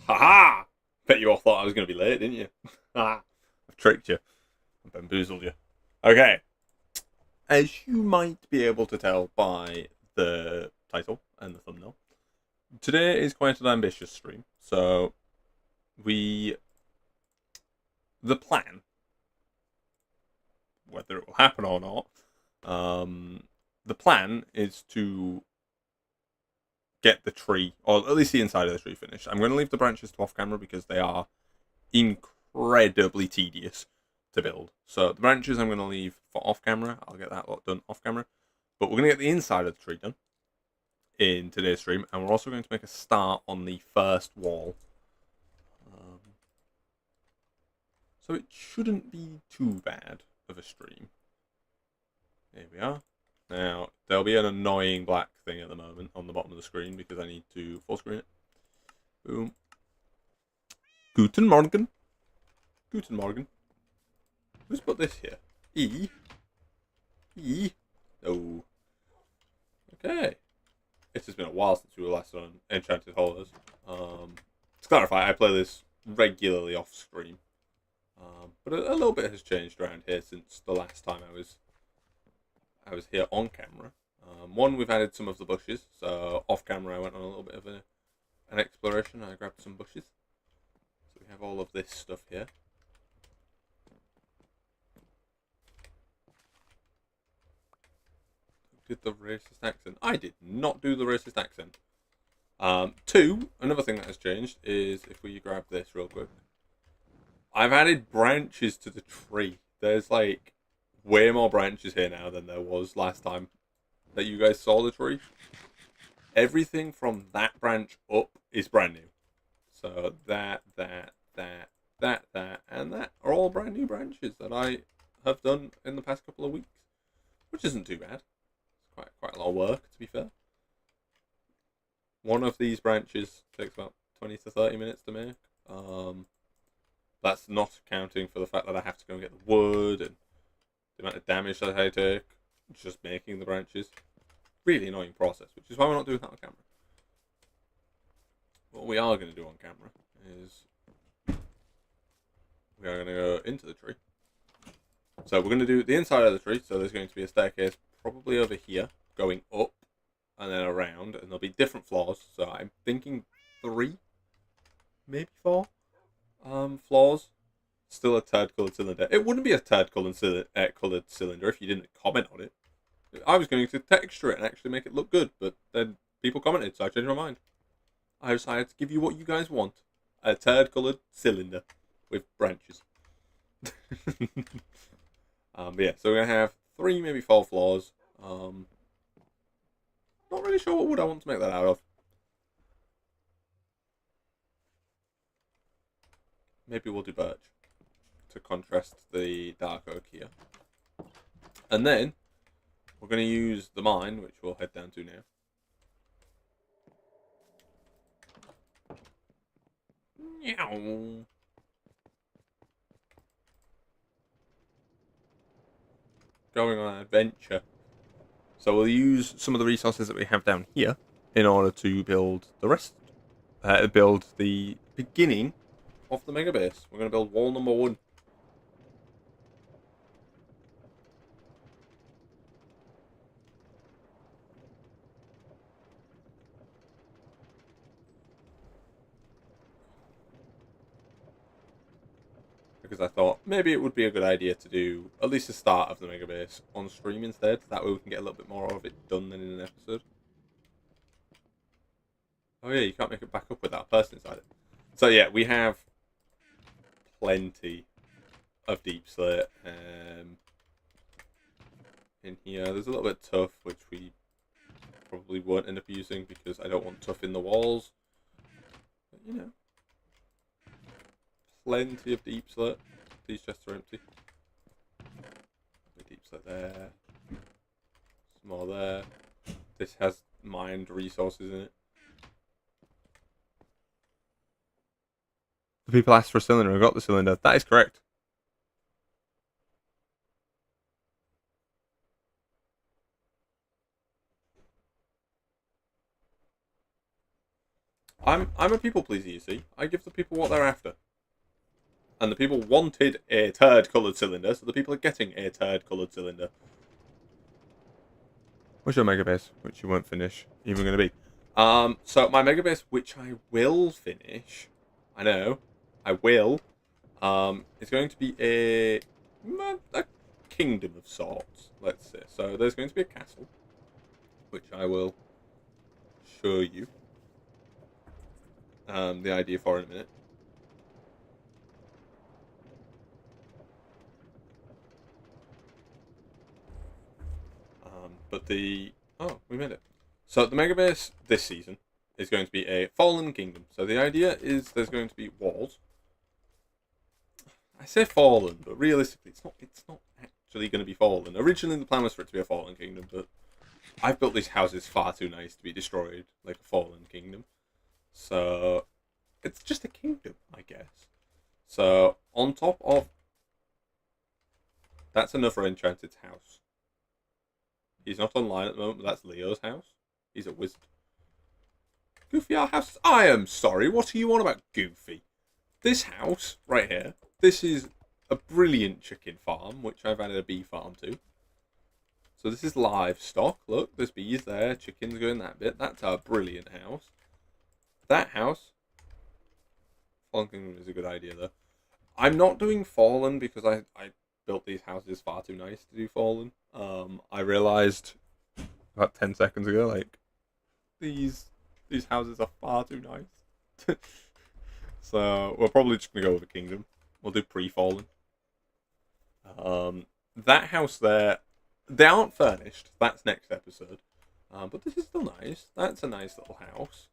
Ha! Bet you all thought I was going to be late, didn't you? I've tricked you. I've bamboozled you. Okay. As you might be able to tell by the title and the thumbnail, today is quite an ambitious stream. So, the plan, whether it will happen or not, the plan is to get the tree, or at least the inside of the tree finished. I'm going to leave the branches to off camera because they are incredibly tedious to build. So the branches I'm going to leave for off camera. I'll get that lot done off camera. But we're going to get the inside of the tree done in today's stream. And we're also going to make a start on the first wall. So it shouldn't be too bad of a stream. Here we are. Now, there'll be an annoying black thing at the moment on the bottom of the screen because I need to full screen it. Boom. Guten Morgen. Guten Morgen. Who's put this here? E? E? No. Okay. It has been a while since we were last on Enchanted Horrors. To clarify, I play this regularly off screen. But a little bit has changed around here since the last time I was here on camera. One, we've added some of the bushes, so off camera I went on a little bit of an exploration. I grabbed some bushes. So we have all of this stuff here. Did the racist accent? I did not do the racist accent. Two, another thing that has changed is if we grab this real quick. I've added branches to the tree. There's like way more branches here now than there was last time that you guys saw the tree. Everything from that branch up is brand new. So that, and that are all brand new branches that I have done in the past couple of weeks, which isn't too bad. It's quite a lot of work, to be fair. One of these branches takes about 20 to 30 minutes to make. That's not accounting for the fact that I have to go and get the wood and the amount of damage that I take just making the branches. Really annoying process, which is why we're not doing that on camera. What we are going to do on camera is we are going to go into the tree. So we're going to do the inside of the tree. So there's going to be a staircase probably over here going up and then around, and there'll be different floors. So I'm thinking 3, maybe 4 floors. Still a turd-coloured cylinder. It wouldn't be a turd-coloured cylinder if you didn't comment on it. I was going to texture it and actually make it look good, but then people commented, so I changed my mind. I decided to give you what you guys want. A turd-coloured cylinder with branches. But yeah, so we're going to have 3, maybe 4 floors. Not really sure what wood I want to make that out of. Maybe we'll do birch to contrast the dark oak here. And then we're going to use the mine, which we'll head down to now. Meow. Going on an adventure. So we'll use some of the resources that we have down here in order to build the rest. Build the beginning of the mega base. We're going to build wall number 1. Because I thought maybe it would be a good idea to do at least the start of the mega base on stream instead. That way we can get a little bit more of it done than in an episode. Oh yeah, you can't make it back up without a person inside it. So yeah, we have plenty of deep slate in here. There's a little bit of tuff, which we probably won't end up using because I don't want tuff in the walls. But, you know, plenty of deep slate. These chests are empty. Deep slate there. Some more there. This has mined resources in it. The people asked for a cylinder and got the cylinder. That is correct. I'm a people pleaser, you see. I give the people what they're after. And the people wanted a turd-coloured cylinder, so the people are getting a turd-coloured cylinder. What's your mega base, which you won't finish, even going to be? So my mega base, which I will finish, I know, I will, is going to be a kingdom of sorts, let's say. So there's going to be a castle, which I will show you the idea for in a minute. But we made it. So the mega base this season is going to be a fallen kingdom. So the idea is there's going to be walls. I say fallen, but realistically, it's not actually going to be fallen. Originally, the plan was for it to be a fallen kingdom, but I've built these houses far too nice to be destroyed like a fallen kingdom. So it's just a kingdom, I guess. So on top of that's another Enchanted's house. He's not online at the moment, but that's Leo's house. He's a wizard. Goofy, our house. I am sorry. What are you on about, Goofy? This house right here. This is a brilliant chicken farm, which I've added a bee farm to. So this is livestock. Look, there's bees there. Chickens going that bit. That's our brilliant house. That house. Fallen Kingdom is a good idea, though. I'm not doing Fallen because I built these houses far too nice to do Fallen. I realized about 10 seconds ago, like, these houses are far too nice. So we're probably just gonna go with a kingdom. We'll do pre-Fallen. That house there, they aren't furnished. That's next episode. But this is still nice. That's a nice little house.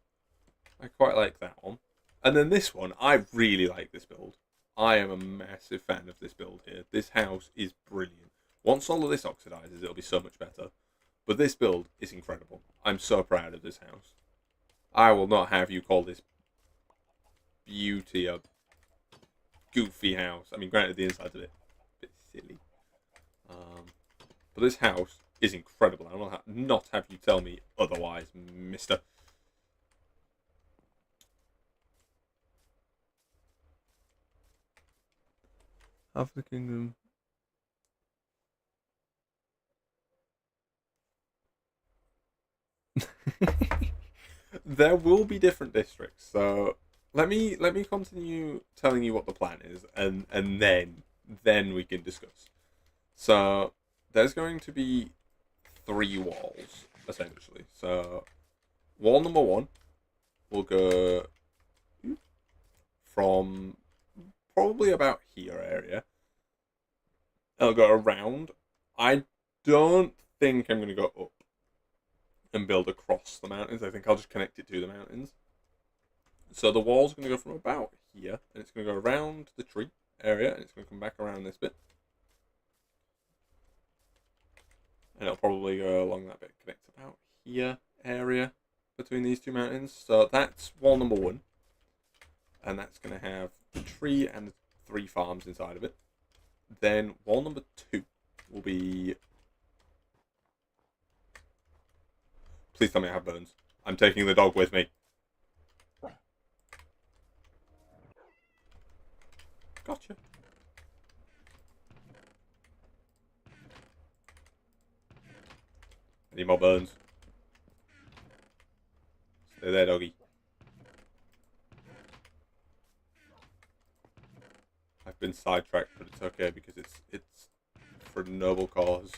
I quite like that one. And then this one, I really like this build. I am a massive fan of this build here. This house is brilliant. Once all of this oxidizes, it'll be so much better. But this build is incredible. I'm so proud of this house. I will not have you call this beauty a goofy house. I mean, granted, the inside of it a bit silly. But this house is incredible. I will not have you tell me otherwise, mister. Half the kingdom. There will be different districts, so let me continue telling you what the plan is, and then we can discuss. So there's going to be 3 walls essentially. So wall number 1 will go from probably about here area. It'll go around. I don't think I'm going to go up and build across the mountains. I think I'll just connect it to the mountains. So the wall's going to go from about here, and it's going to go around the tree area, and it's going to come back around this bit. And it'll probably go along that bit, connect about here area between these 2 mountains. So that's wall number 1. And that's going to have the tree and 3 farms inside of it. Then wall number 2 will be... Please tell me I have bones. I'm taking the dog with me. Gotcha. I need more bones. Stay there, doggy. I've been sidetracked, but it's okay because it's for a noble cause.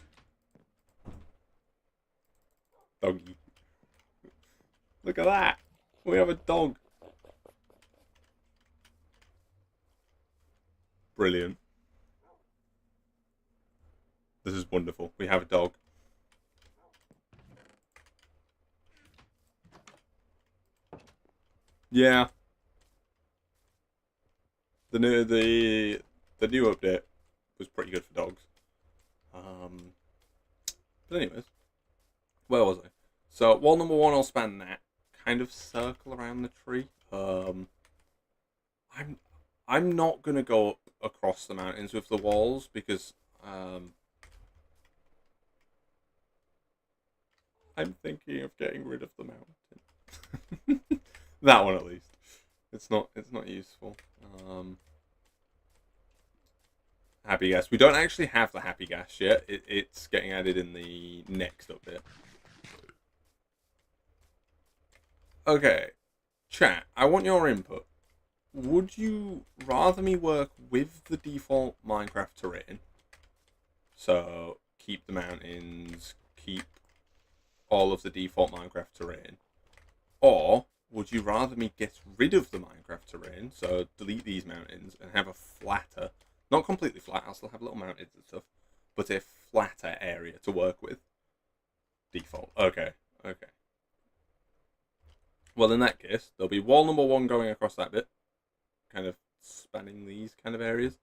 Doggy. Look at that! We have a dog. Brilliant. This is wonderful. We have a dog. Yeah. The new update was pretty good for dogs. But anyways, where was I? So wall number 1, I'll span that kind of circle around the tree. I'm not gonna go up across the mountains with the walls because I'm thinking of getting rid of the mountain. That one at least. It's not useful. Happy gas. We don't actually have the happy gas yet. It's getting added in the next update. Okay, chat. I want your input. Would you rather me work with the default Minecraft terrain? So keep the mountains, keep all of the default Minecraft terrain, or would you rather me get rid of the Minecraft terrain, so delete these mountains and have a flatter, not completely flat, I'll still have little mountains and stuff, but a flatter area to work with? Default. Okay. Well, in that case, there'll be wall number 1 going across that bit, kind of spanning these kind of areas.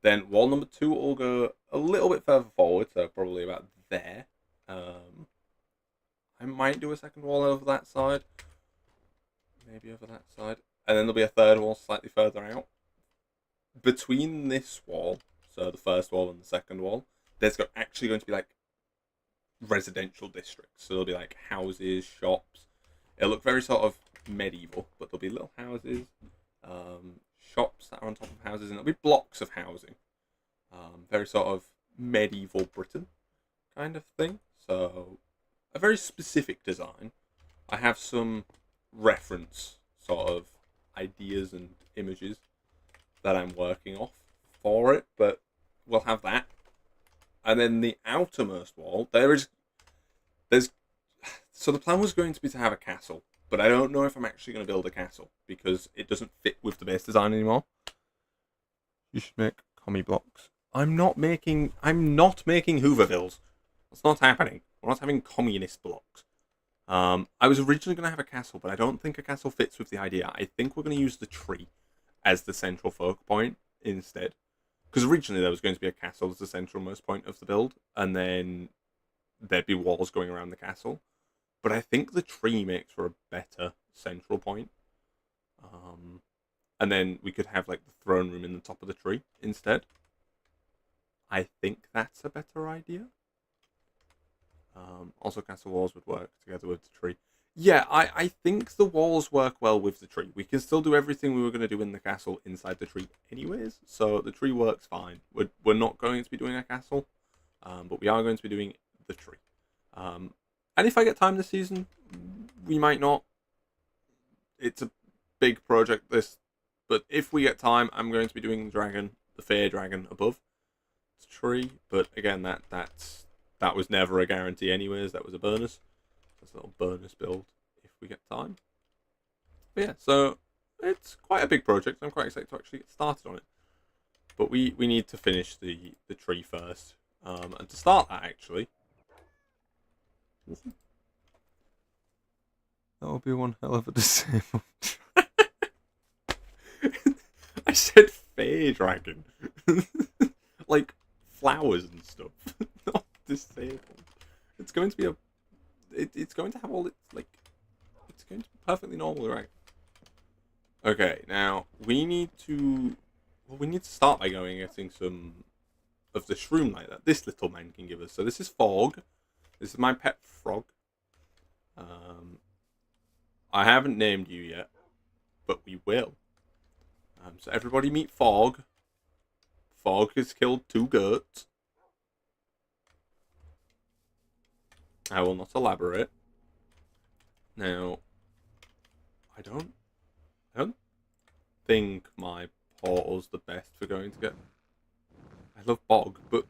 Then wall number 2 will go a little bit further forward, so probably about there. I might do a second wall over that side. Maybe over that side. And then there'll be a third wall slightly further out. Between this wall, so the first wall and the second wall, there's actually going to be like residential districts. So there'll be like houses, shops. It'll look very sort of medieval, but there'll be little houses, shops that are on top of houses, and there'll be blocks of housing. Very sort of medieval Britain kind of thing. So a very specific design. I have some reference sort of ideas and images that I'm working off for it, but we'll have that. And then the outermost wall, there's so the plan was going to be to have a castle, but I don't know if I'm actually going to build a castle because it doesn't fit with the base design anymore. You should make commie blocks. I'm not making Hoovervilles. That's not happening. We're not having communist blocks. I was originally going to have a castle, but I don't think a castle fits with the idea. I think we're going to use the tree as the central focal point instead. Because originally there was going to be a castle as the centralmost point of the build, and then there'd be walls going around the castle. But I think the tree makes for a better central point. And then we could have like the throne room in the top of the tree instead. I think that's a better idea. Also, castle walls would work together with the tree. Yeah, I think the walls work well with the tree. We can still do everything we were going to do in the castle inside the tree anyways. So the tree works fine. We're not going to be doing a castle, but we are going to be doing the tree. And if I get time this season, we might not. It's a big project, this. But if we get time, I'm going to be doing the dragon, the fair dragon above the tree. But again, that was never a guarantee anyways. That was a bonus. That's a little bonus build if we get time. But yeah, so it's quite a big project. I'm quite excited to actually get started on it. But we need to finish the tree first. And to start that, actually, that will be one hell of a disabled. I said fair dragon. Like flowers and stuff. Not disabled. It's going to be it's going to have all its it's going to be perfectly normal, right? Okay, now we need to start by going and getting some of the shroom light that this little man can give us. So this is Fog. This is my pet frog. I haven't named you yet, but we will. So everybody meet Fog. Fog has killed 2 goats. I will not elaborate. Now, I don't think my portal's the best for going to get. I love Bog, but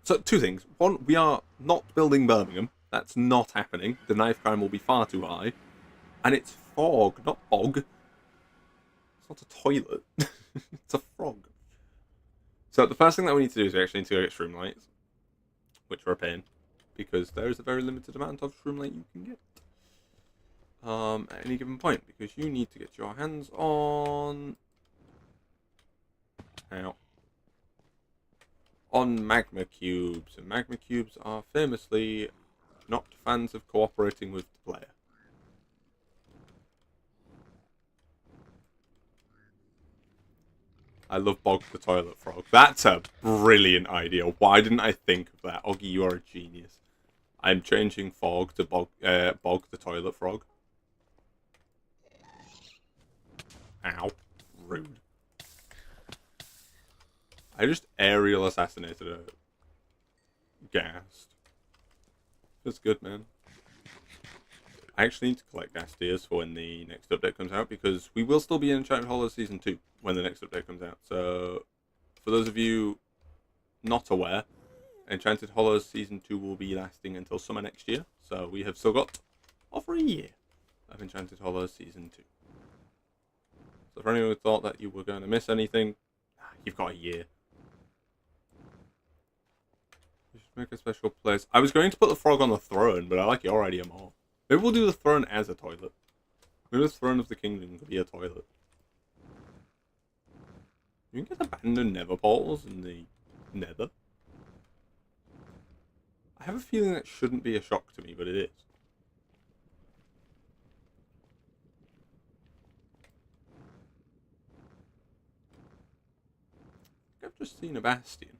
so 2 things. 1, we are not building Birmingham. That's not happening. The knife crime will be far too high, and it's Fog, not Bog. It's not a toilet. It's a frog. So the first thing that we need to do is we actually need to go get shroom lights, which are a pain, because there is a very limited amount of shroom light you can get at any given point, because you need to get your hands on magma cubes, and magma cubes are famously not fans of cooperating with the player. I love Bog the Toilet Frog. That's a brilliant idea. Why didn't I think of that? Oggy, you are a genius. I'm changing Fog to Bog the Toilet Frog. Ow. Rude. I just aerial assassinated a ghast. That's good, man. I actually need to collect ghast tears for when the next update comes out, because we will still be in Enchanted Hollows Season 2 when the next update comes out. So, for those of you not aware, Enchanted Hollows Season 2 will be lasting until summer next year. So, we have still got over a year of Enchanted Hollows Season 2. So, for anyone who thought that you were going to miss anything, you've got a year. We should make a special place. I was going to put the frog on the throne, but I like your idea more. Maybe we'll do the throne as a toilet. Maybe the throne of the kingdom could be a toilet. You can get abandoned nether portals in the nether. I have a feeling that shouldn't be a shock to me, but it is. I've just seen a bastion.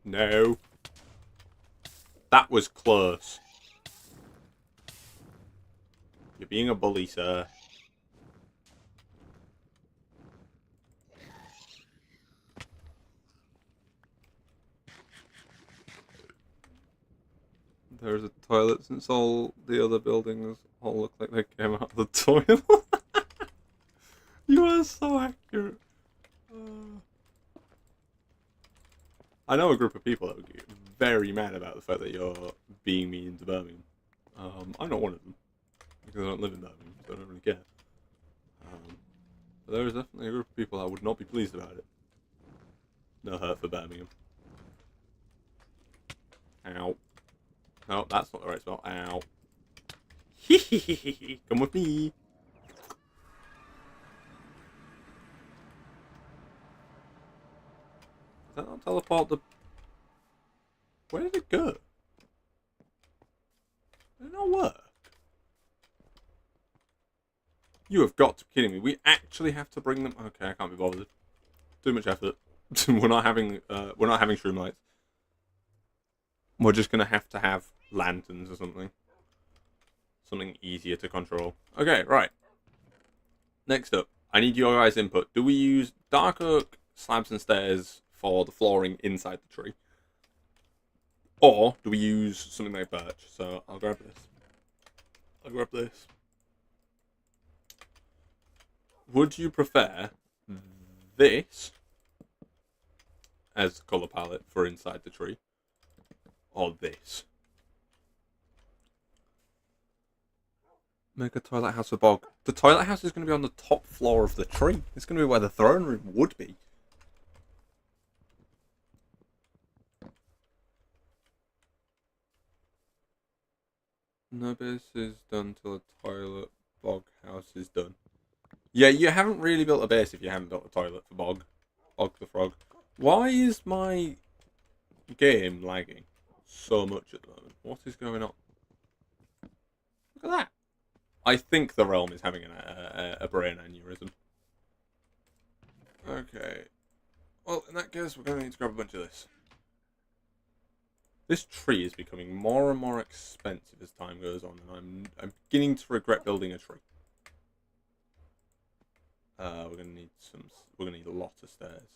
No. That was close. You're being a bully, sir. There's a toilet since all the other buildings all look like they came out of the toilet. You are so accurate. I know a group of people that would get very mad about the fact that you're being mean to Birmingham. I'm not one of them, because I don't live in Birmingham, so I don't really care. But there is definitely a group of people that would not be pleased about it. No hurt for Birmingham. Ow. No, that's not the right spell. Ow. Hehehehe. Come with me. Does that not teleport the... Where did it go? Did it not work? You have got to be kidding me. We actually have to bring them... Okay, I can't be bothered. Too much effort. we're not having shroom lights. We're just going to have lanterns or something. Something easier to control. Okay, right. Next up, I need your guys' input. Do we use dark oak slabs and stairs for the flooring inside the tree? Or do we use something like birch? So I'll grab this. I'll grab this. Would you prefer this as the colour palette for inside the tree? Or this? Make a toilet house with bog. The toilet house is going to be on the top floor of the tree. It's going to be where the throne room would be. No base is done till a toilet bog house is done. Yeah, you haven't really built a base if you haven't built a toilet for Bog. Bog the Frog. Why is my game lagging so much at the moment? What is going on? Look at that. I think the realm is having a brain aneurysm. Okay. Well, in that case, we're going to need to grab a bunch of this. This tree is becoming more and more expensive as time goes on, and I'm beginning to regret building a tree. We're gonna need we're gonna need a lot of stairs.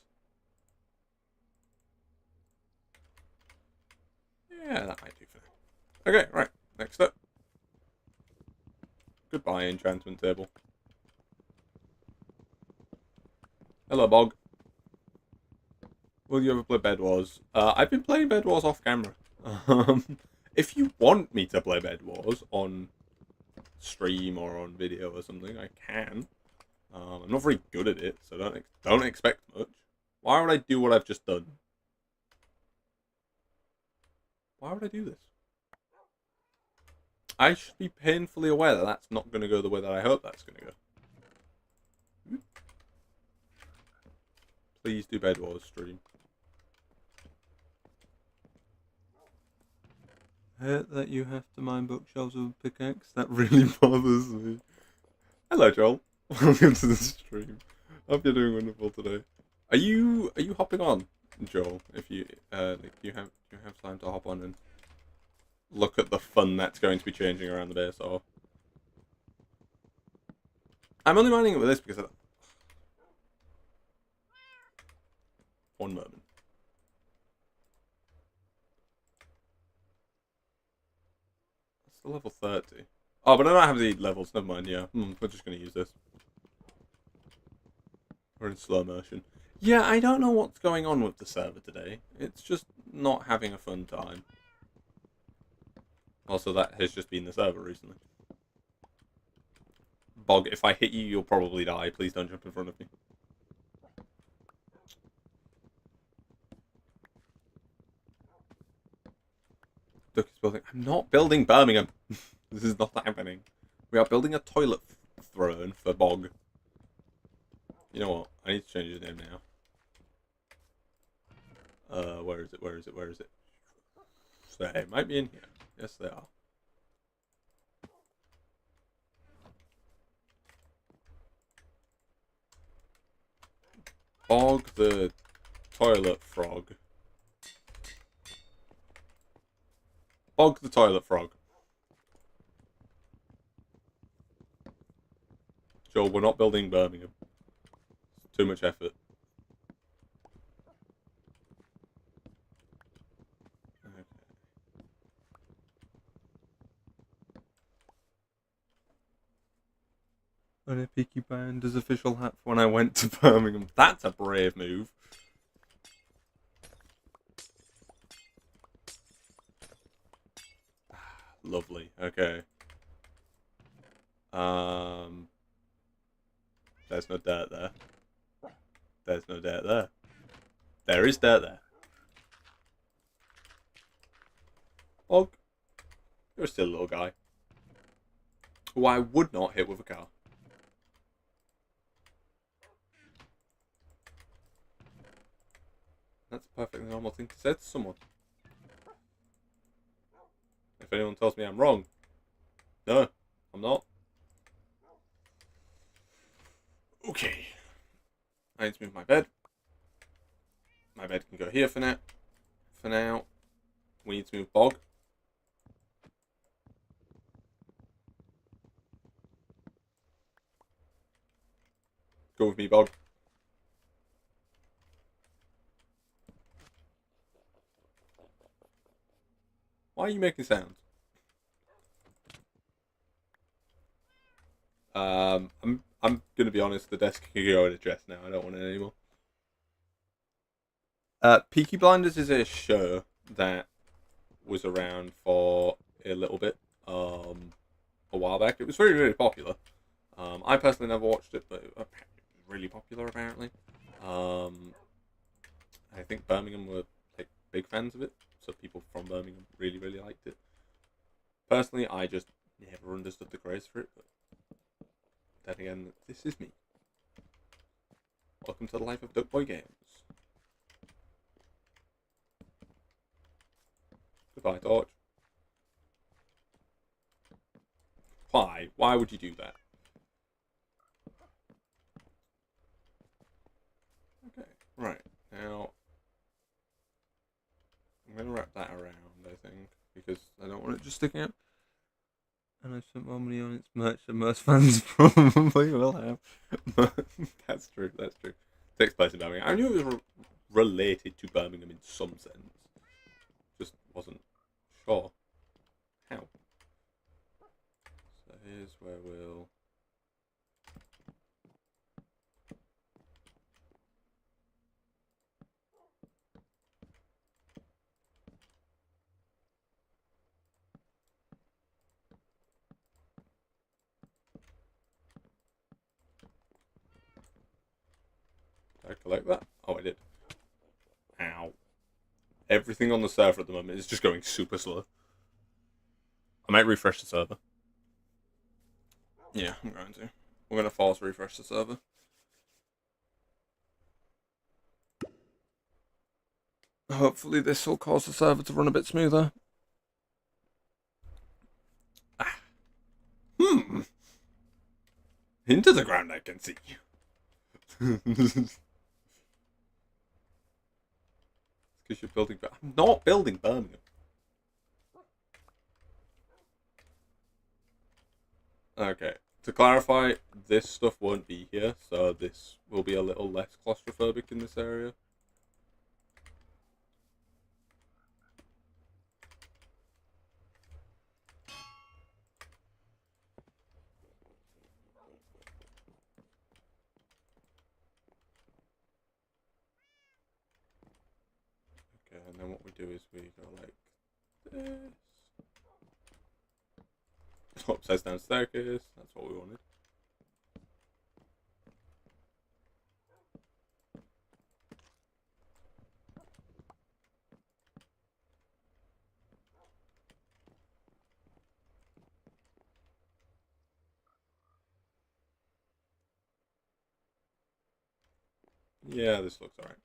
Yeah, that might do for now. Okay, right. Next up. Goodbye, enchantment table. Hello, Bog. Will you ever play Bed Wars? I've been playing Bed Wars off camera. If you want me to play Bed Wars on stream or on video or something, I can. I'm not very good at it, so don't expect much. Why would I do what I've just done? Why would I do this? I should be painfully aware that that's not going to go the way that I hope that's going to go. Please do Bed Wars stream. I hate that you have to mine bookshelves with a pickaxe. That really bothers me. Hello, Joel. Welcome to the stream. Hope you're doing wonderful today. Are you hopping on, Joel? If you you have time to hop on and look at the fun that's going to be changing around the base. Or I'm only mining it with this because one moment. It's the level 30. Oh, but I don't have the levels. Never mind. Yeah, we're just going to use this. We're in slow motion. Yeah, I don't know what's going on with the server today. It's just not having a fun time. Also, that has just been the server recently. Bog, if I hit you, you'll probably die. Please don't jump in front of me. Duck is building. I'm not building Birmingham. This is not happening. We are building a toilet throne for Bog. You know what? I need to change his name now. Where is it? Where is it? Where is it? They might be in here. Yes, they are. Bog the toilet frog. Bog the toilet frog. Joel, we're not building Birmingham. It's too much effort. Okay. And a Peaky Blinders official hat for when I went to Birmingham. That's a brave move. Lovely. Okay. There's no dirt there. There's no dirt there. There is dirt there. Og, you're still a little guy. Who I would not hit with a car. That's a perfectly normal thing to say to someone. If anyone tells me I'm wrong, no, I'm not. Okay. I need to move my bed. My bed can go here for now. For now, we need to move Bog. Go with me, Bog. Why are you making sounds? I'm gonna be honest. The desk can go in a chest now. I don't want it anymore. Peaky Blinders is a show that was around for a little bit, a while back. It was very, very popular. I personally never watched it, but it was really popular apparently. I think Birmingham were like big fans of it, so people from Birmingham really, really liked it. Personally, I just never understood the craze for it. But then again, this is me. Welcome to the life of Duck Boy Games. Goodbye, Torch. Why? Why would you do that? Okay, right. Now, I'm going to wrap that around, I think, because I don't want it just sticking out. And I spent more money on its merch than most fans probably will have. That's true, that's true. It takes place in Birmingham. I knew it was related to Birmingham in some sense. Just wasn't sure how. So here's where we'll... Did I collect that? Oh, I did. Ow. Everything on the server at the moment is just going super slow. I might refresh the server. Yeah, I'm going to. We're going to force refresh the server. Hopefully this will cause the server to run a bit smoother. Ah. Into the ground I can see. Because you're building... I'm not building Birmingham. Okay. To clarify, this stuff won't be here, so this will be a little less claustrophobic in this area. Okay, and then what we do is we go like this. Upside down staircase, that's what we wanted. Yeah, this looks alright.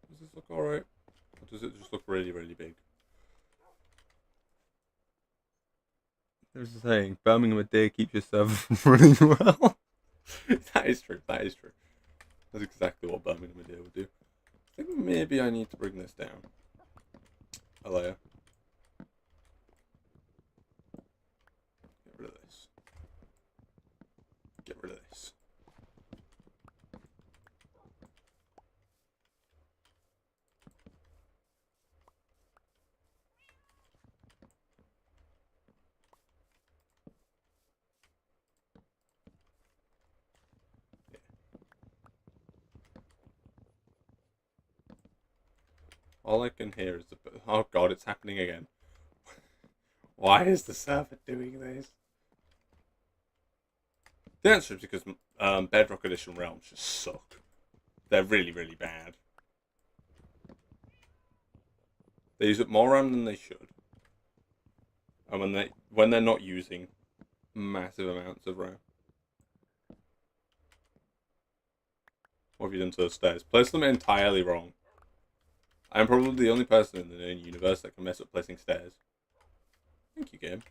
Does this look alright? Or does it just look really, really big? There's a saying, Birmingham a day keeps your server from running well. That is true, that is true. That's exactly what Birmingham a day would do. I think maybe I need to bring this down a layer. Get rid of this. Get rid of this. All I can hear is the... Oh god, it's happening again. Why is the server doing this? The answer is because Bedrock Edition realms just suck. They're really, really bad. They use up more RAM than they should. And when they're not using massive amounts of RAM. What have you done to those stairs? Place them entirely wrong. I'm probably the only person in the known universe that can mess up placing stairs. Thank you, game.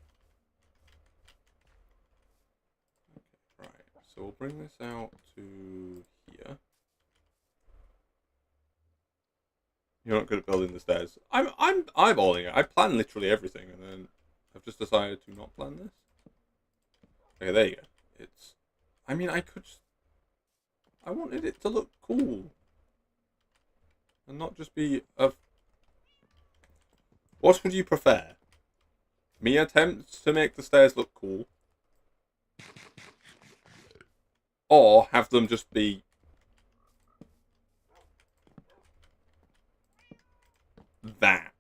Okay, right. So we'll bring this out to here. You're not good at building the stairs. I'm eyeballing it. I plan literally everything, and then I've just decided to not plan this. Okay, there you go. It's... I mean, I could just... I wanted it to look cool. And not just be a... What would you prefer? Me attempt to make the stairs look cool? Or have them just be... that?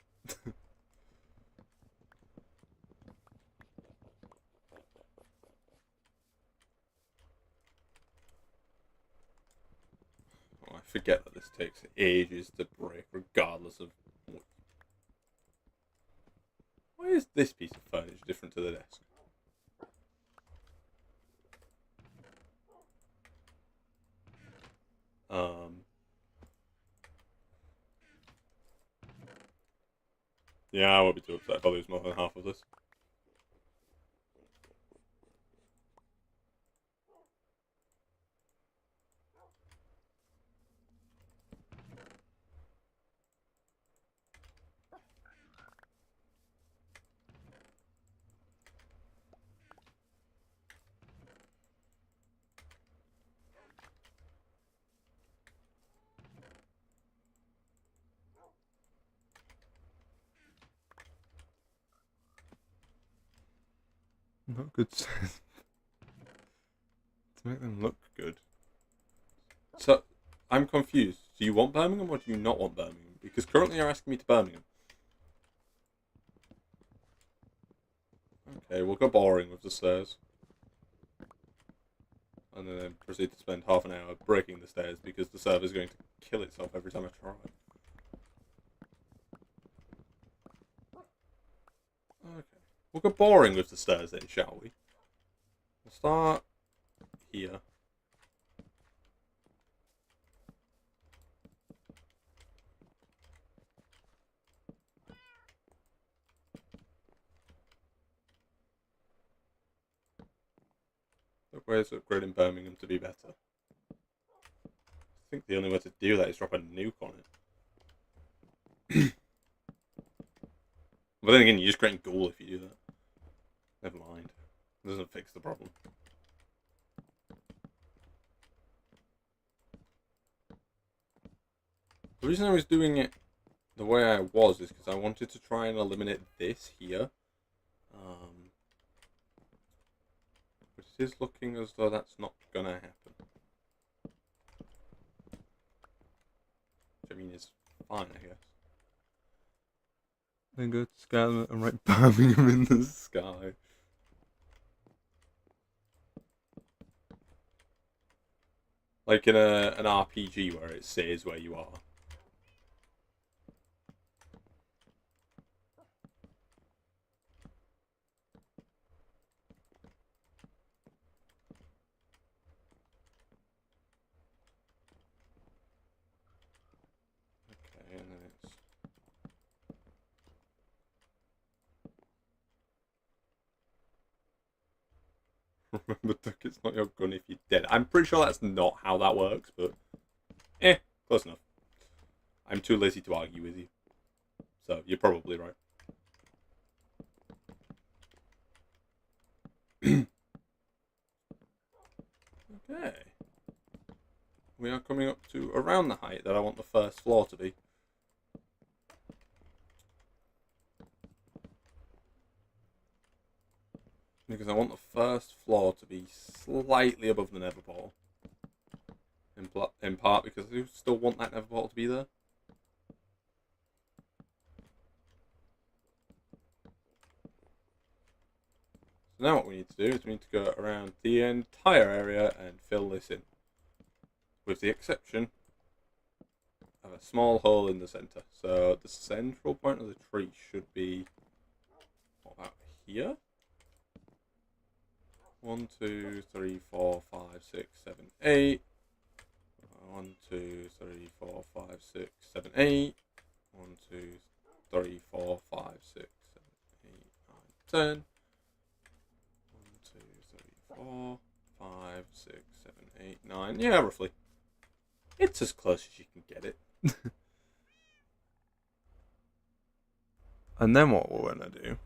Oh, I forget that this takes ages to break, regardless of what... Why is this piece of furniture different to the desk? Yeah, I won't be too upset if I lose more than half of this. Not good. To make them look good. So, I'm confused. Do you want Birmingham or do you not want Birmingham? Because currently you're asking me to Birmingham. Okay, we'll go boring with the stairs. And then proceed to spend half an hour breaking the stairs because the server's going to kill itself every time I try. Okay. We'll go boring with the stairs then, shall we? We'll start here. Look, where's upgrading Birmingham to be better? I think the only way to do that is drop a nuke on it. But then again, you're just creating ghoul if you do that. Never mind. Doesn't fix the problem. The reason I was doing it the way I was is because I wanted to try and eliminate this here. But it is looking as though that's not gonna happen. Which I mean is fine, I guess. Then go to Skyrim and write Birmingham in the sky. Like in an RPG where it says where you are. Okay, and then it's... Remember, Duck, it's not your gun if you're dead. I'm pretty sure that's not how that works, but... close enough. I'm too lazy to argue with you. So, you're probably right. Okay. We are coming up to around the height that I want the first floor to be. Because I want the first floor to be slightly above the nether portal. In part because I do still want that nether portal to be there. So now what we need to do is we need to go around the entire area and fill this in. With the exception of a small hole in the centre. So the central point of the tree should be, what, about here? 1, 2, 3, 4, 5, 6, 7, 8. 1, 2, 3, 4, 5, 6, 7, 8. 1, 2, 3, 4, 5, 6, 7, 8, 9, 10. 1, 2, 3, 4, 5, 6, 7, 8, 9. Yeah, roughly. It's as close as you can get it. And then what we're going to do,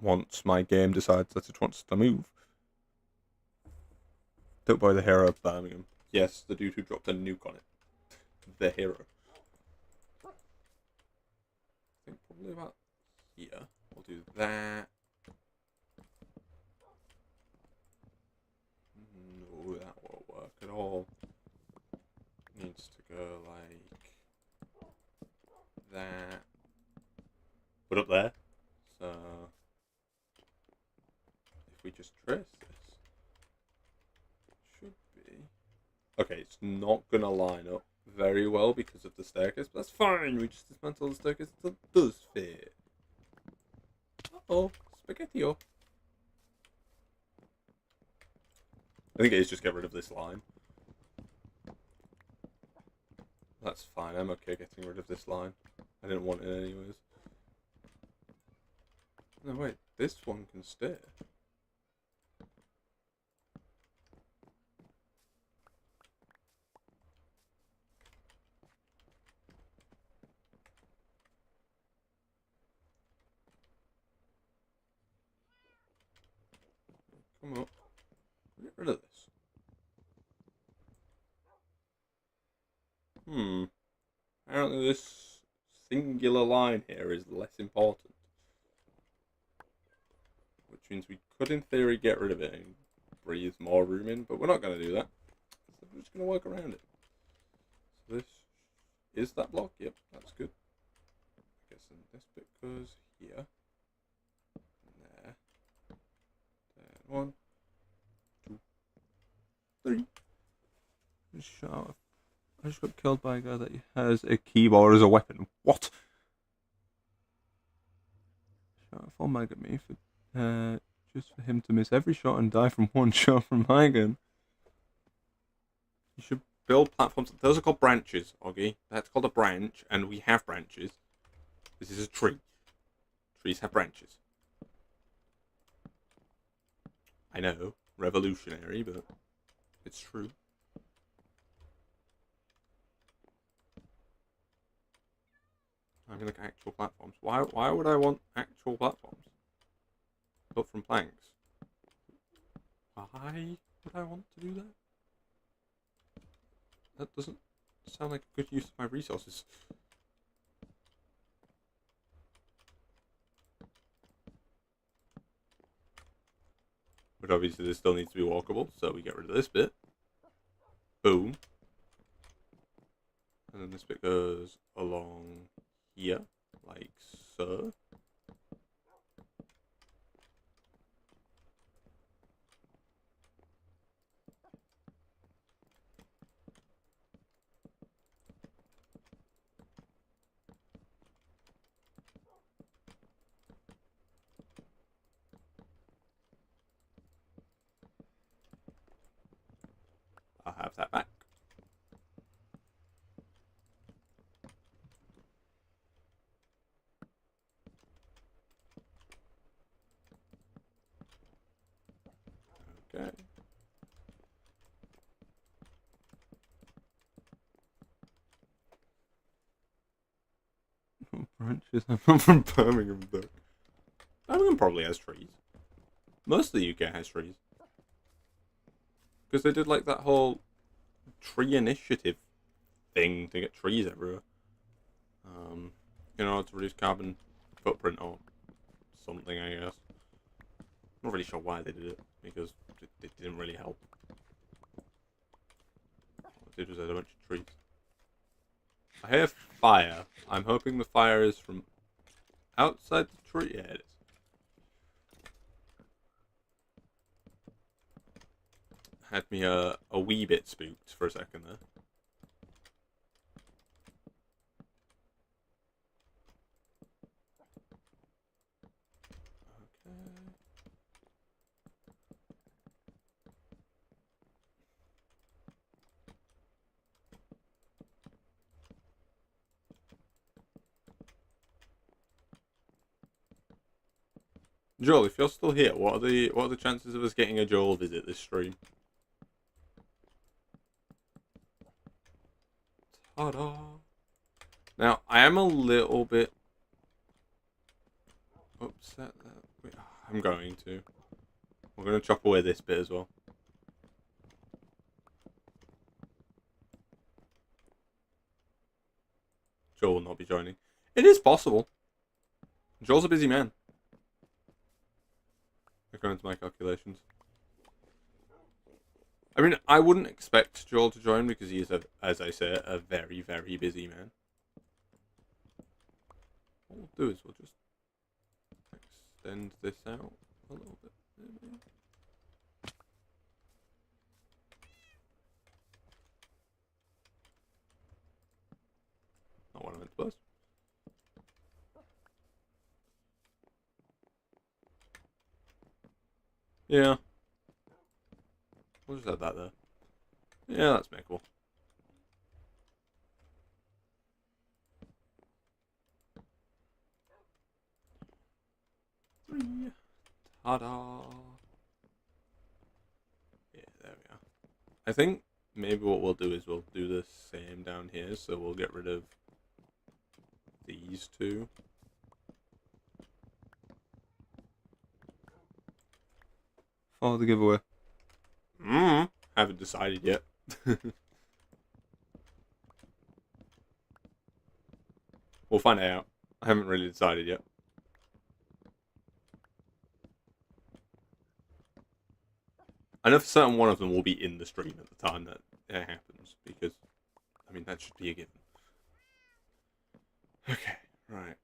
once my game decides that it wants to move, don't buy the hero of Birmingham. Yes, the dude who dropped a nuke on it. The hero. I think probably about here. We'll do that. No, that won't work at all. Needs to go like that. Put up there. So if we just trace this, should be okay. It's not gonna line up very well because of the staircase, but that's fine. We just dismantle the staircase. It does fit. Uh-oh, spaghetti-o. I think it is just get rid of this line. That's fine. I'm okay getting rid of this line. I didn't want it anyways. No, wait. This one can stay. Come up. Get rid of this. Apparently this singular line here is less important. Which means we could in theory get rid of it and breathe more room in, but we're not going to do that. So we're just going to work around it. So this is that block? Yep, that's good. I guess then this bit goes here. And there. Then 1, 2, 3. Shut up. I just got killed by a guy that has a keyboard as a weapon. What? Shot a full mag at me for just for him to miss every shot and die from one shot from my gun. You should build platforms. Those are called branches, Oggy. That's called a branch, and we have branches. This is a tree. Trees have branches. I know, revolutionary, but it's true. I mean, like actual platforms. Why would I want actual platforms? built from planks. Why would I want to do that? That doesn't sound like a good use of my resources. But obviously this still needs to be walkable, so we get rid of this bit. Boom. And then this bit goes along here, like so. I'll have that back. Okay. Branches. I'm not from Birmingham, though. Birmingham probably has trees. Most of the UK has trees. Because they did like that whole tree initiative thing to get trees everywhere. In order to reduce carbon footprint or something, I guess. I'm not really sure why they did it, because it didn't really help. All they did was add a bunch of trees. I hear fire. I'm hoping the fire is from outside the tree. Yeah, it is. Had me a wee bit spooked for a second there. Okay. Joel, if you're still here, what are the chances of us getting a Joel visit this stream? Ta-da! Now, I am a little bit upset that I'm going to. We're going to chop away this bit as well. Joel will not be joining. It is possible. Joel's a busy man, according to my calculations. I mean, I wouldn't expect Joel to join because he is, as I say, a very, very busy man. What we'll do is we'll just extend this out a little bit. Maybe. Not what I meant to post. Yeah. We'll just add that there. Yeah, that's makeable. Ta-da! Yeah, there we are. I think maybe what we'll do is we'll do the same down here, so we'll get rid of these two. Follow the giveaway. Haven't decided yet. We'll find out. I haven't really decided yet. I know for certain one of them will be in the stream at the time that it happens, because, I mean, that should be a given. Okay, right.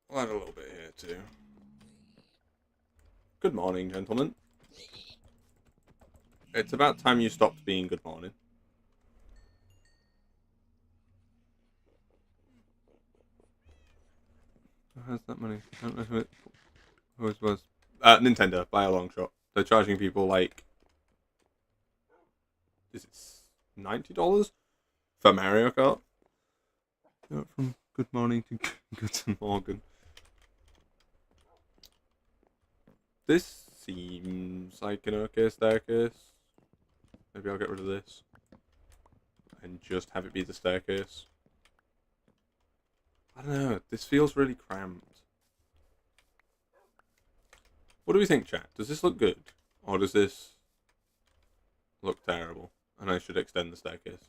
We'll add a little bit here too. Good morning, gentlemen. It's about time you stopped being good morning. Who has that money? I don't know who it was. Nintendo, by a long shot. They're charging people like, is it $90 for Mario Kart? From good morning to good morning. This seems like an okay staircase. Maybe I'll get rid of this and just have it be the staircase. I don't know. This feels really cramped. What do we think, chat? Does this look good? Or does this look terrible? And I should extend the staircase?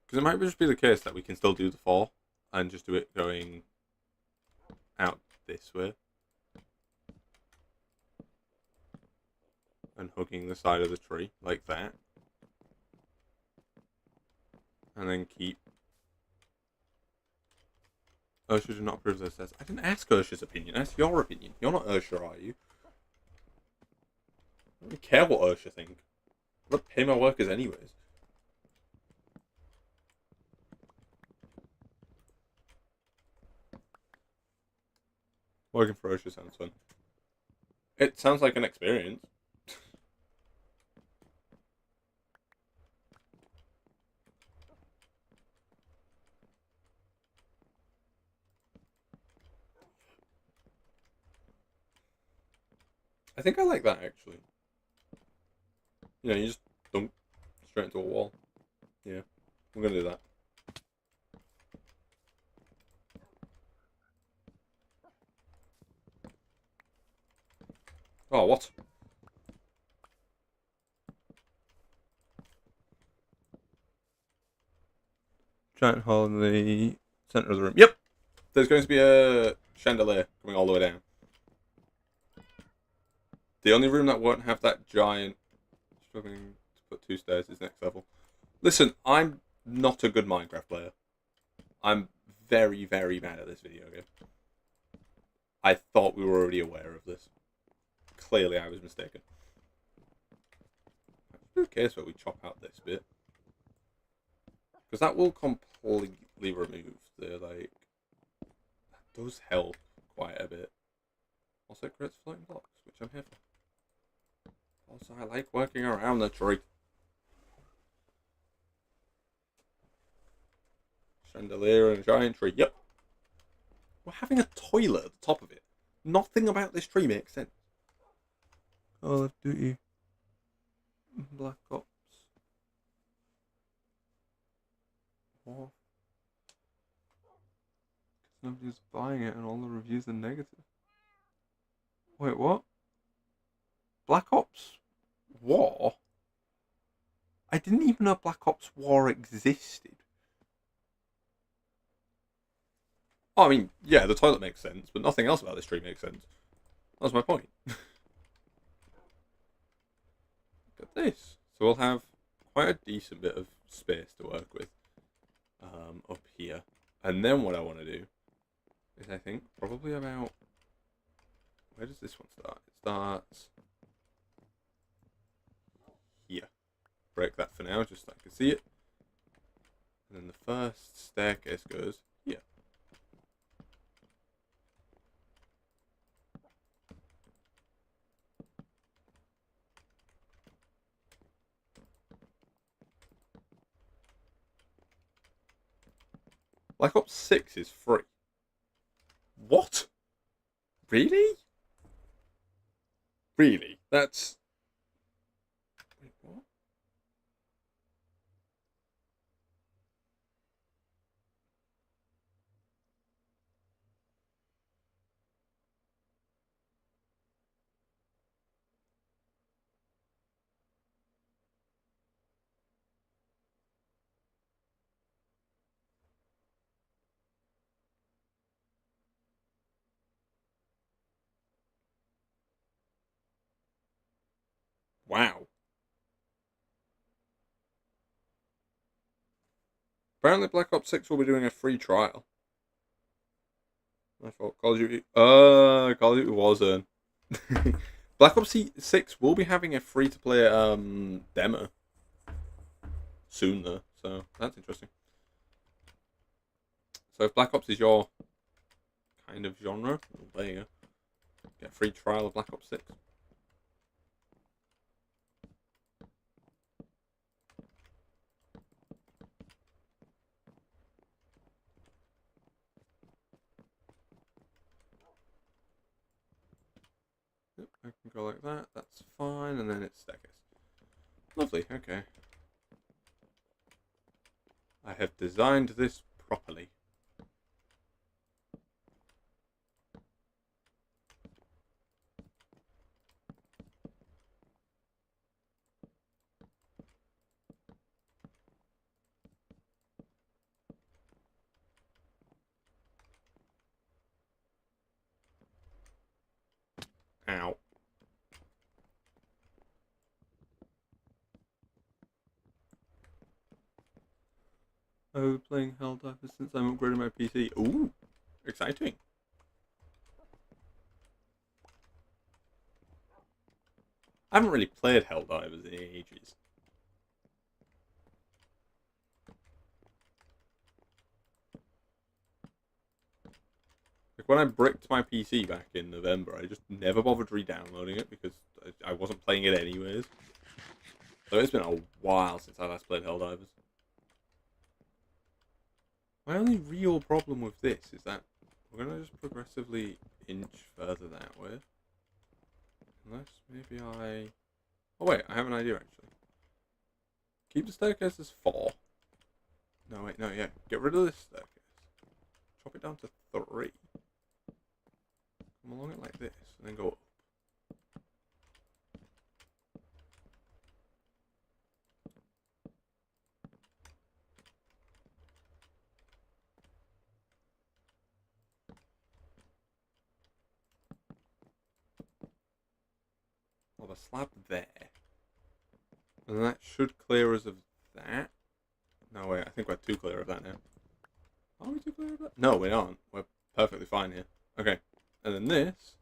Because it might just be the case that we can still do the 4 and just do it going out this way. And hugging the side of the tree, like that. And then keep... Ursha did not approve of this test. I didn't ask Ursha's opinion, I asked your opinion. You're not Ursha, are you? I don't really care what Ursha think. I don't pay my workers anyways. Working for Ursha sounds fun. It sounds like an experience. I think I like that, actually. You know, you just dunk straight into a wall. Yeah, we're gonna do that. Oh, what? Giant hole in the center of the room. Yep! There's going to be a chandelier coming all the way down. The only room that won't have that giant... Struggling to put 2 stairs is next level. Listen, I'm not a good Minecraft player. I'm very, very bad at this video game. I thought we were already aware of this. Clearly, I was mistaken. Who cares where we chop out this bit? Because that will completely remove the, like... That does help quite a bit. Also, it creates floating blocks, which I'm here for. Also, I like working around the tree. Chandelier and a giant tree. Yep. We're having a toilet at the top of it. Nothing about this tree makes sense. Call of Duty. Black Ops. War. Because nobody's buying it and all the reviews are negative. Wait, what? Black Ops War? I didn't even know Black Ops War existed. Oh, I mean, yeah, the toilet makes sense, but nothing else about this tree makes sense. That was my point. Look at this. So we'll have quite a decent bit of space to work with up here. And then what I want to do is, I think, probably about... Where does this one start? It starts here. Break that for now, just so I can see it. And then the first staircase goes here. Black Ops 6 is free. What? Really? Really? That's... Wait, what? Wow. Apparently Black Ops 6 will be doing a free trial. I thought Call of Duty... Call of Duty Warzone. Black Ops 6 will be having a free-to-play demo soon, though. So, that's interesting. So if Black Ops is your kind of genre, well, there you go. Get a free trial of Black Ops 6. Yep, I can go like that. That's fine. And then it's staircase. Lovely. Okay. I have designed this properly. Ow. Oh, playing Helldivers since I'm upgrading my PC. Ooh, exciting. I haven't really played Helldivers in ages. Like when I bricked my PC back in November, I just never bothered re-downloading it because I wasn't playing it anyways. So it's been a while since I last played Helldivers. My only real problem with this is that we're going to just progressively inch further that way. Unless maybe I... Oh wait, I have an idea actually. Keep the staircase as 4. No wait, no, yeah. Get rid of this staircase. Chop it down to 3. Come along it like this, and then go up. Well, the slab there. And that should clear us of that. No, wait, I think we're too clear of that now. Are we too clear of that? No, we aren't. We're perfectly fine here. Okay. And then this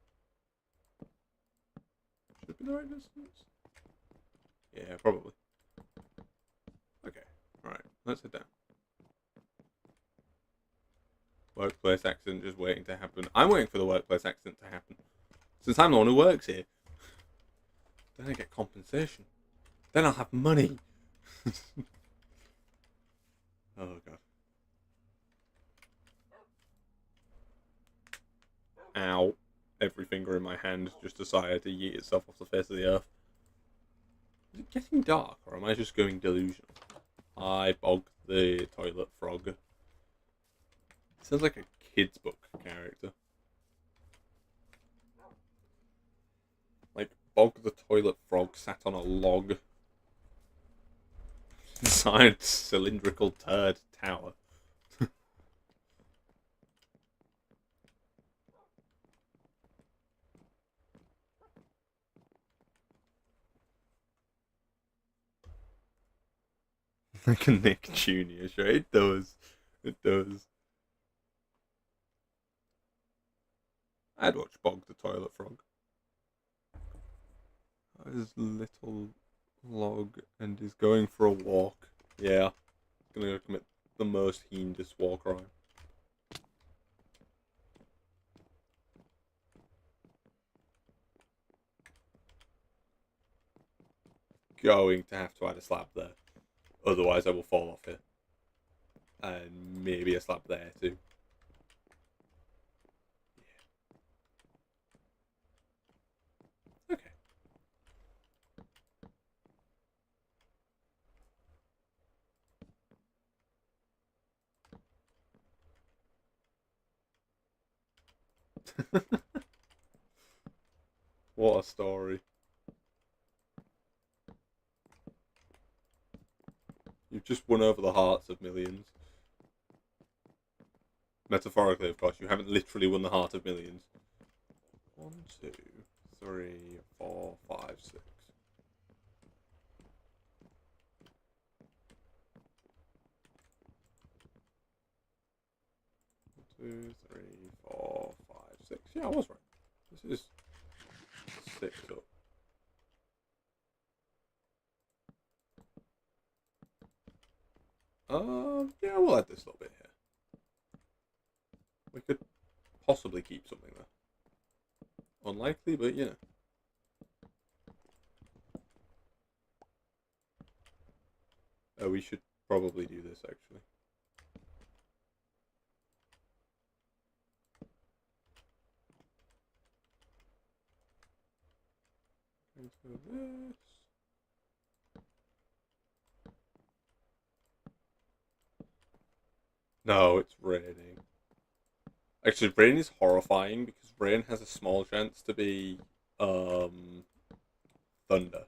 should be the right distance. Yeah, probably. Okay. Alright, let's head down. Workplace accident just waiting to happen. I'm waiting for the workplace accident to happen. Since I'm the one who works here. Then I get compensation. Then I'll have money. Oh god. Ow. Every finger in my hand just decided to yeet itself off the face of the earth. Is it getting dark, or am I just going delusional? I bogged the toilet frog. Sounds like a kid's book character. Like, Bog the toilet frog sat on a log. Inside cylindrical turd tower. Like a Nick Jr. show. It does. It does. I'd watch Bog the toilet frog. His little log and is going for a walk. Yeah. Gonna go commit the most heinous war crime. Going to have to add a slab there. Otherwise I will fall off here. And maybe a slab there too. Yeah. Okay. What a story. You've just won over the hearts of millions. Metaphorically, of course. You haven't literally won the heart of millions. 1, 2, 3, 4, 5, 6. 2, 3, 4, 5, 6. Yeah, I was right. This is 6 up. Yeah, we'll add this little bit here. We could possibly keep something there. Unlikely, but you know. Oh, we should probably do this actually. Into this. No, it's raining. Actually, rain is horrifying because rain has a small chance to be um thunder.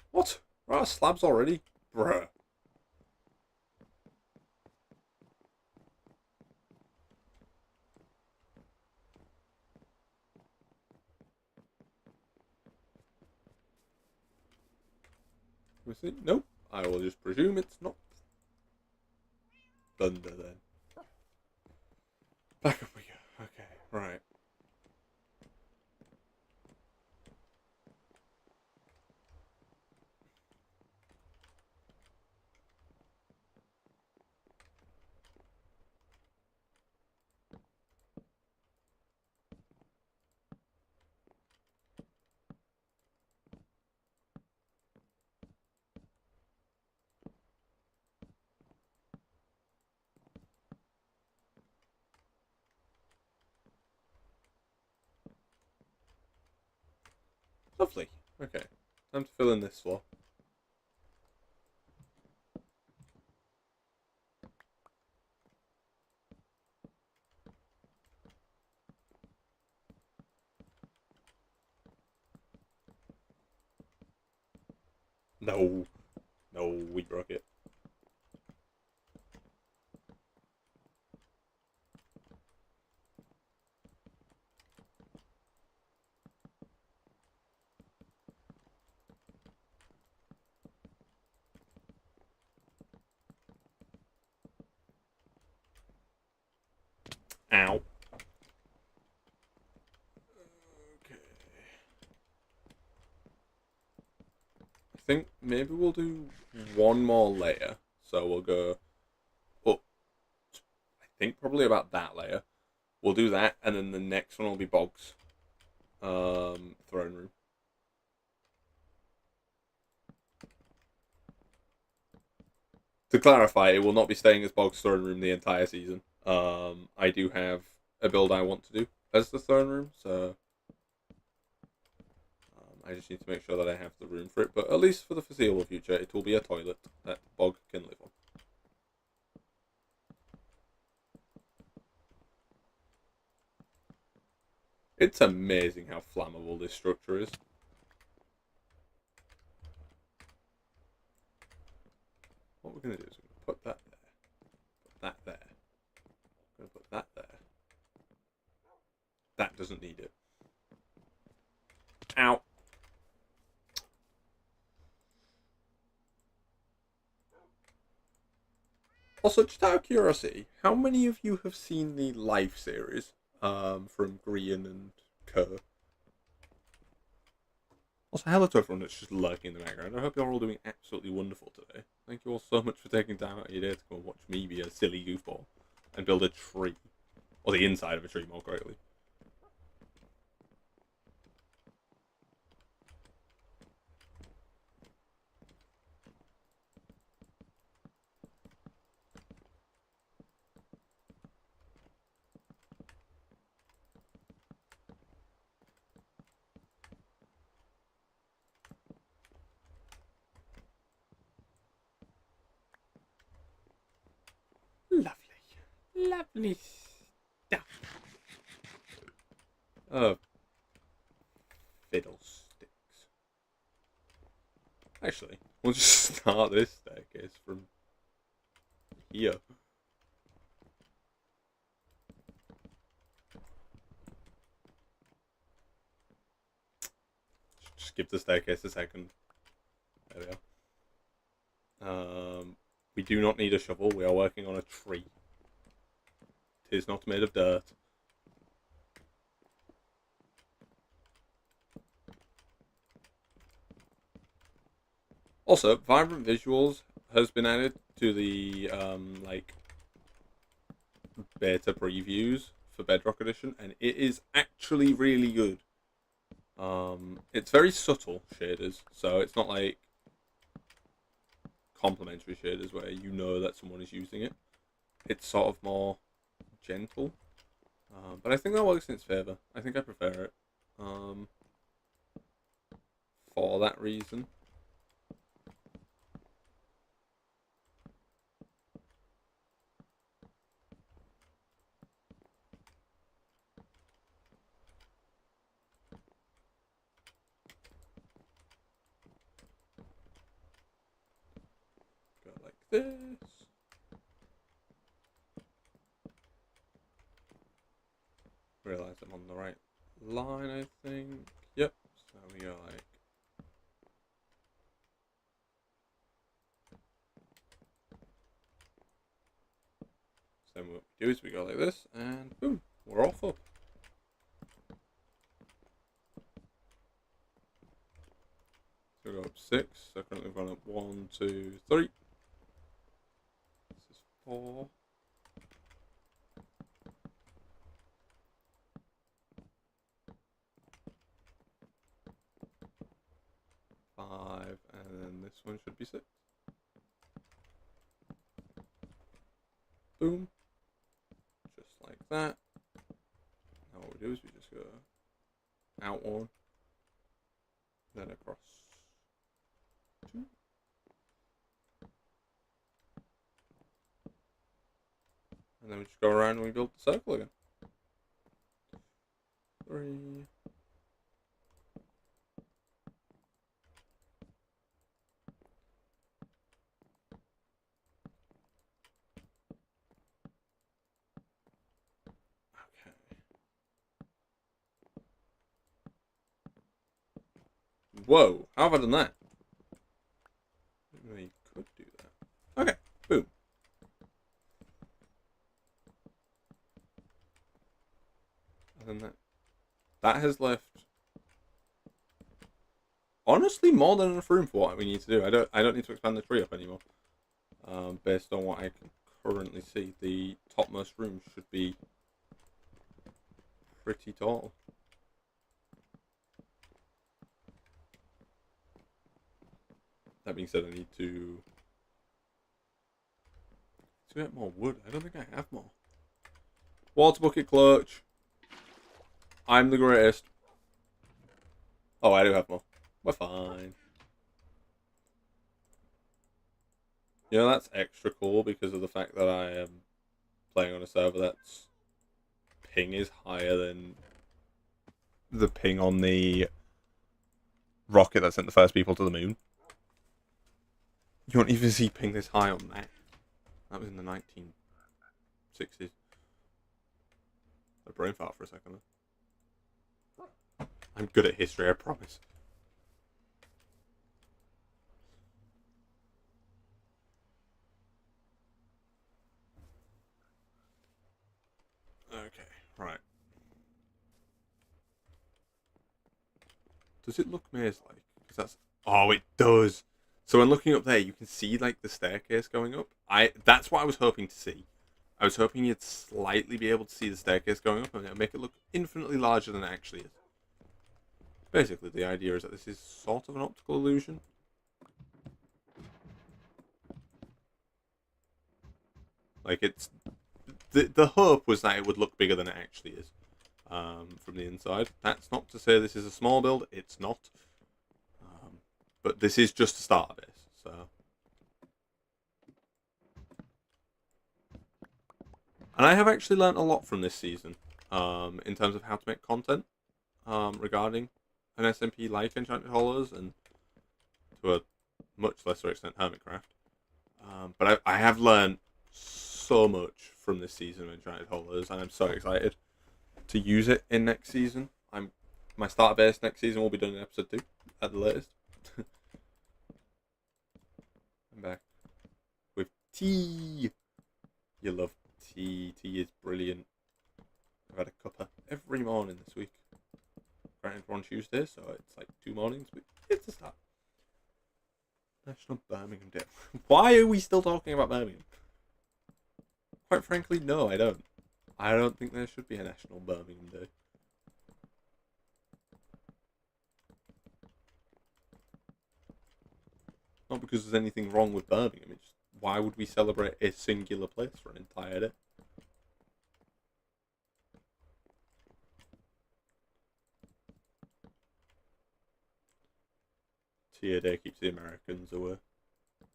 What? We're out of slabs already? Bruh. We see? Nope. I will just presume it's not thunder then. Back up we go. Okay, right. Lovely. Okay. Time to fill in this floor. No. No, we broke it. Ow. Okay. I think maybe we'll do one more layer. So we'll go up, I think probably about that layer. We'll do that, and then the next one will be Bog's throne room. To clarify, it will not be staying as Bog's throne room the entire season. I do have a build I want to do as the throne room, so I just need to make sure that I have the room for it. But at least for the foreseeable future, it will be a toilet that Bog can live on. It's amazing how flammable this structure is. What we're going to do is we're going to put that there, put that there, we're going to put that there. That doesn't need it. Ow. Also, just out of curiosity, how many of you have seen the Life series from Grian and Kerr? Also, hello to everyone that's just lurking in the background. I hope you're all doing absolutely wonderful today. Thank you all so much for taking time out of your day to come and watch me be a silly goofball and build a tree. Or the inside of a tree, more correctly. Lovely. Lovely stuff. Oh, fiddlesticks. Actually, we'll just start this staircase from here. Just give the staircase a second. There we are. We do not need a shovel. We are working on a tree. It is not made of dirt. Also, vibrant visuals has been added to the like beta previews for Bedrock Edition, and it is actually really good. It's very subtle shaders, so it's not like complementary shaders where you know that someone is using it. It's sort of more gentle, but I think that works in its favor. I think I prefer it for that reason. this. Realize I'm on the right line, I think. Yep. So we go like. So then what we do is we go like this, and boom, we're off up. So we go up 6. So currently we've gone up 1, 2, 3. This is 4. Five, and then this one should be 6. Boom. Just like that. Now what we do is we just go out 1, then across 2. And then we just go around and we build the circle again. 3. Whoa, how have I done that? You could do that. Okay, boom. And then that has left honestly more than enough room for what we need to do. I don't need to expand the tree up anymore. Based on what I can currently see, the topmost room should be pretty tall. That being said, I need to get more wood. I don't think I have more. Water bucket clutch. I'm the greatest. Oh, I do have more. We're fine. You know, that's extra cool because of the fact that I am playing on a server that's ping is higher than the ping on the rocket that sent the first people to the moon. You won't even see ping this high on that. That was in the 1960s. A brain fart for a second. I'm good at history, I promise. Okay, right. Does it look maze-like? Because that's... Oh, it does! So when looking up there, you can see, like, the staircase going up. That's what I was hoping to see. I was hoping you'd slightly be able to see the staircase going up and it'll make it look infinitely larger than it actually is. Basically, the idea is that this is sort of an optical illusion. Like, it's... The hope was that it would look bigger than it actually is. From the inside. That's not to say this is a small build. It's not. But this is just the start of this. So... And I have actually learnt a lot from this season. In terms of how to make content. Regarding an SMP like Enchanted Hollows and to a much lesser extent Hermitcraft. But I have learned so much from this season of Enchanted Hollows, and I'm so excited to use it in next season. My starter base next season will be done in episode 2 at the latest. I'm back with tea. You love tea. Tea is brilliant. I've had a cuppa every morning this week. Granted, we're on Tuesday, so it's like 2 mornings, but it's a start. National Birmingham Day. Why are we still talking about Birmingham? Quite frankly, no, I don't. I don't think there should be a National Birmingham Day. Not because there's anything wrong with Birmingham, it's just, why would we celebrate a singular place for an entire day? Tea Day keeps the Americans away.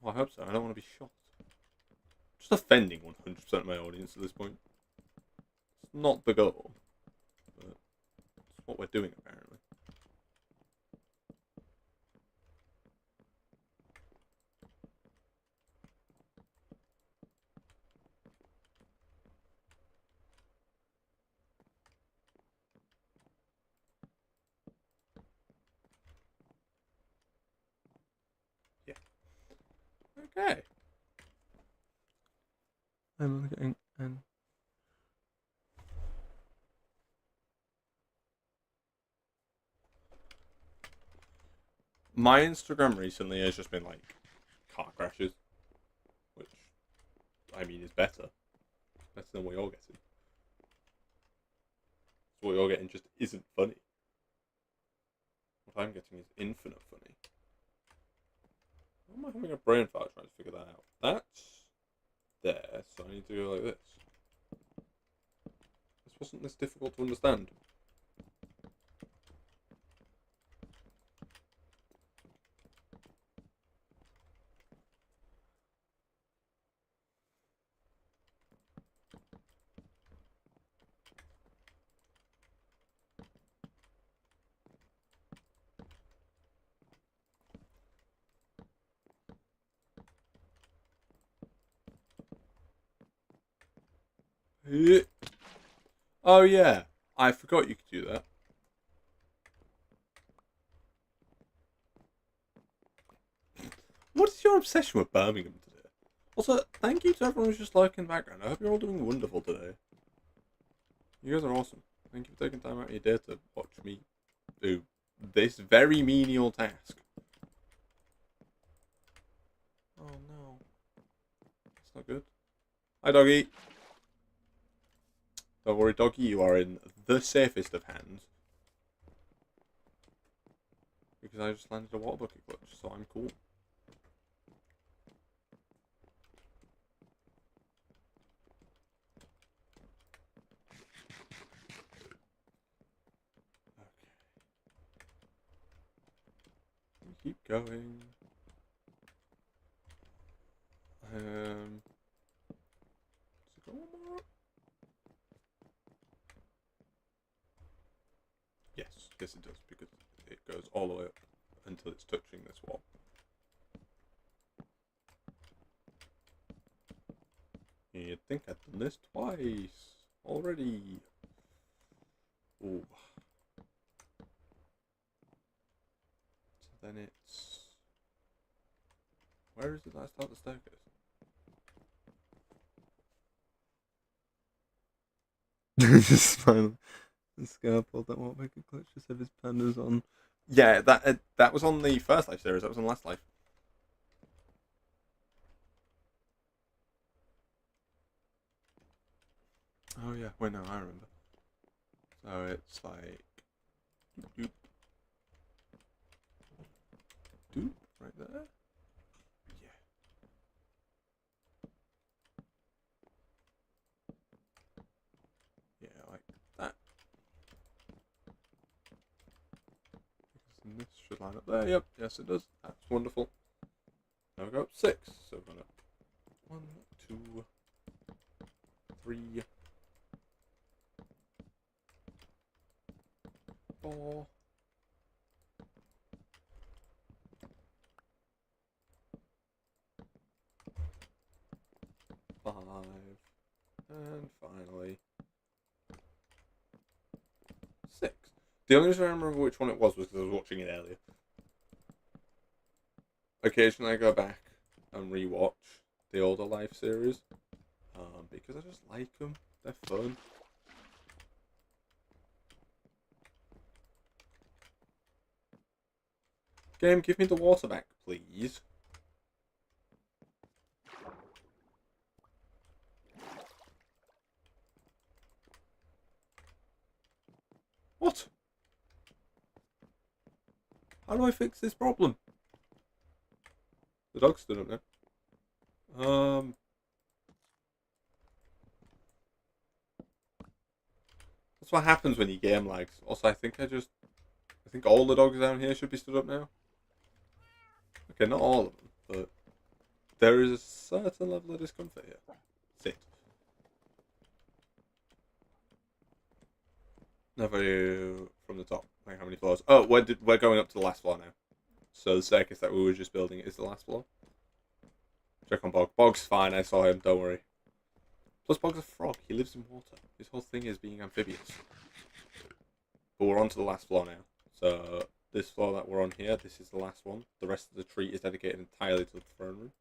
Well, I hope so. I don't want to be shot. Just offending 100% of my audience at this point. It's not the goal, but it's what we're doing apparently. Okay. I'm looking and my Instagram recently has just been like car crashes, which I mean is better than what you're getting. So what you're getting just isn't funny. What I'm getting is infinite funny. Why am I having a brain fart trying to figure that out? That's there, so I need to go like this. This wasn't this difficult to understand. Oh yeah, I forgot you could do that. What is your obsession with Birmingham today? Also, thank you to everyone who's just liking the background. I hope you're all doing wonderful today. You guys are awesome. Thank you for taking time out of your day to watch me do this very menial task. Oh no. That's not good. Hi, doggy. Don't worry, doggy, you are in the safest of hands. Because I just landed a water bucket clutch, so I'm cool. Okay. Keep going. Does it go one more up? Yes, yes it does, because it goes all the way up until it's touching this wall. You'd think I'd done this twice already. Ooh. So then it's... Where is it that I start the staircase? Just smiling. The scalpel that won't make a clutch just have his pandas on. Yeah, that was on the first life series. That was on last life. Oh yeah, wait no, I remember. So it's like doop, doop, right there. Yeah. Yeah, like that. And this should line up there. Yep, yes it does. That's wonderful. Now we go up 6. So we're gonna 1, 2, 3, 4. 5, and finally 6. The only reason I remember which one it was because I was watching it earlier. Occasionally I go back and rewatch the older life series because I just like them. They're fun. Game, give me the water back, please. What? How do I fix this problem? The dog stood up now. That's what happens when you game lags. Also, I think all the dogs down here should be stood up now. Okay, not all of them, but there is a certain level of discomfort here. Sit. Never from the top. Like how many floors? Oh, we're going up to the last floor now. So the staircase that we were just building is the last floor. Check on Bog. Bog's fine. I saw him. Don't worry. Plus, Bog's a frog. He lives in water. His whole thing is being amphibious. But we're on to the last floor now. So this floor that we're on here, this is the last one. The rest of the tree is dedicated entirely to the throne room.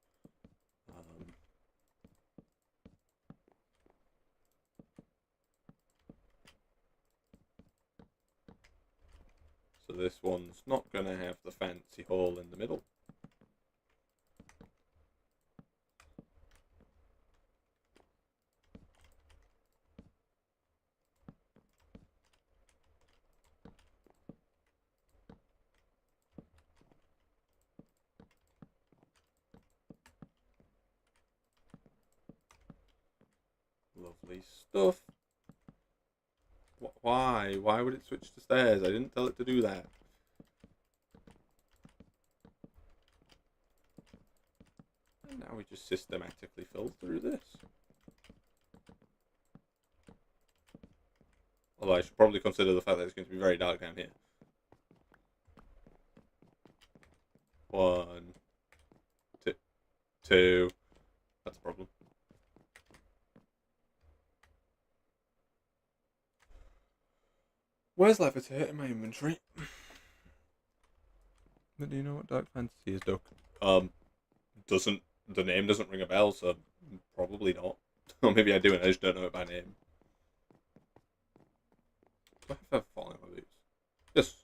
So this one's not going to have the fancy hole in the middle. Lovely stuff. Why? Why would it switch to stairs? I didn't tell it to do that. And now we just systematically fill through this. Although I should probably consider the fact that it's going to be very dark down here. 1, 2. That's a problem. Where's Levitate in my inventory? But do you know what Dark Fantasy is, Duck? The name doesn't ring a bell, so probably not. Or maybe I do and I just don't know it by name. Do I have falling on my boots? Yes.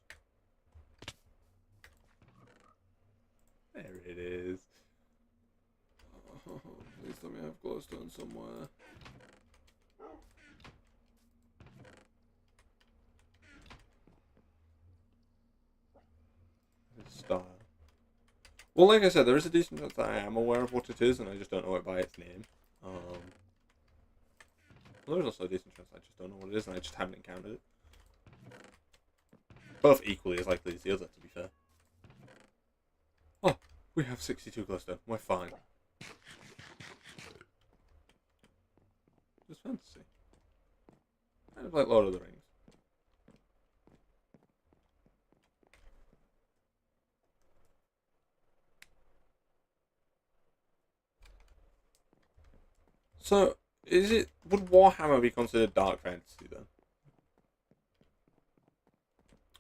There it is. Oh, please let me have glowstone somewhere. Style. Well, like I said, there is a decent chance that I am aware of what it is, and I just don't know it by its name. There's also a decent chance I just don't know what it is, and I just haven't encountered it. Both equally as likely as the other, to be fair. Oh, we have 62 glowstone. We're fine. Just fantasy. Kind of like Lord of the Rings. So, would Warhammer be considered dark fantasy then?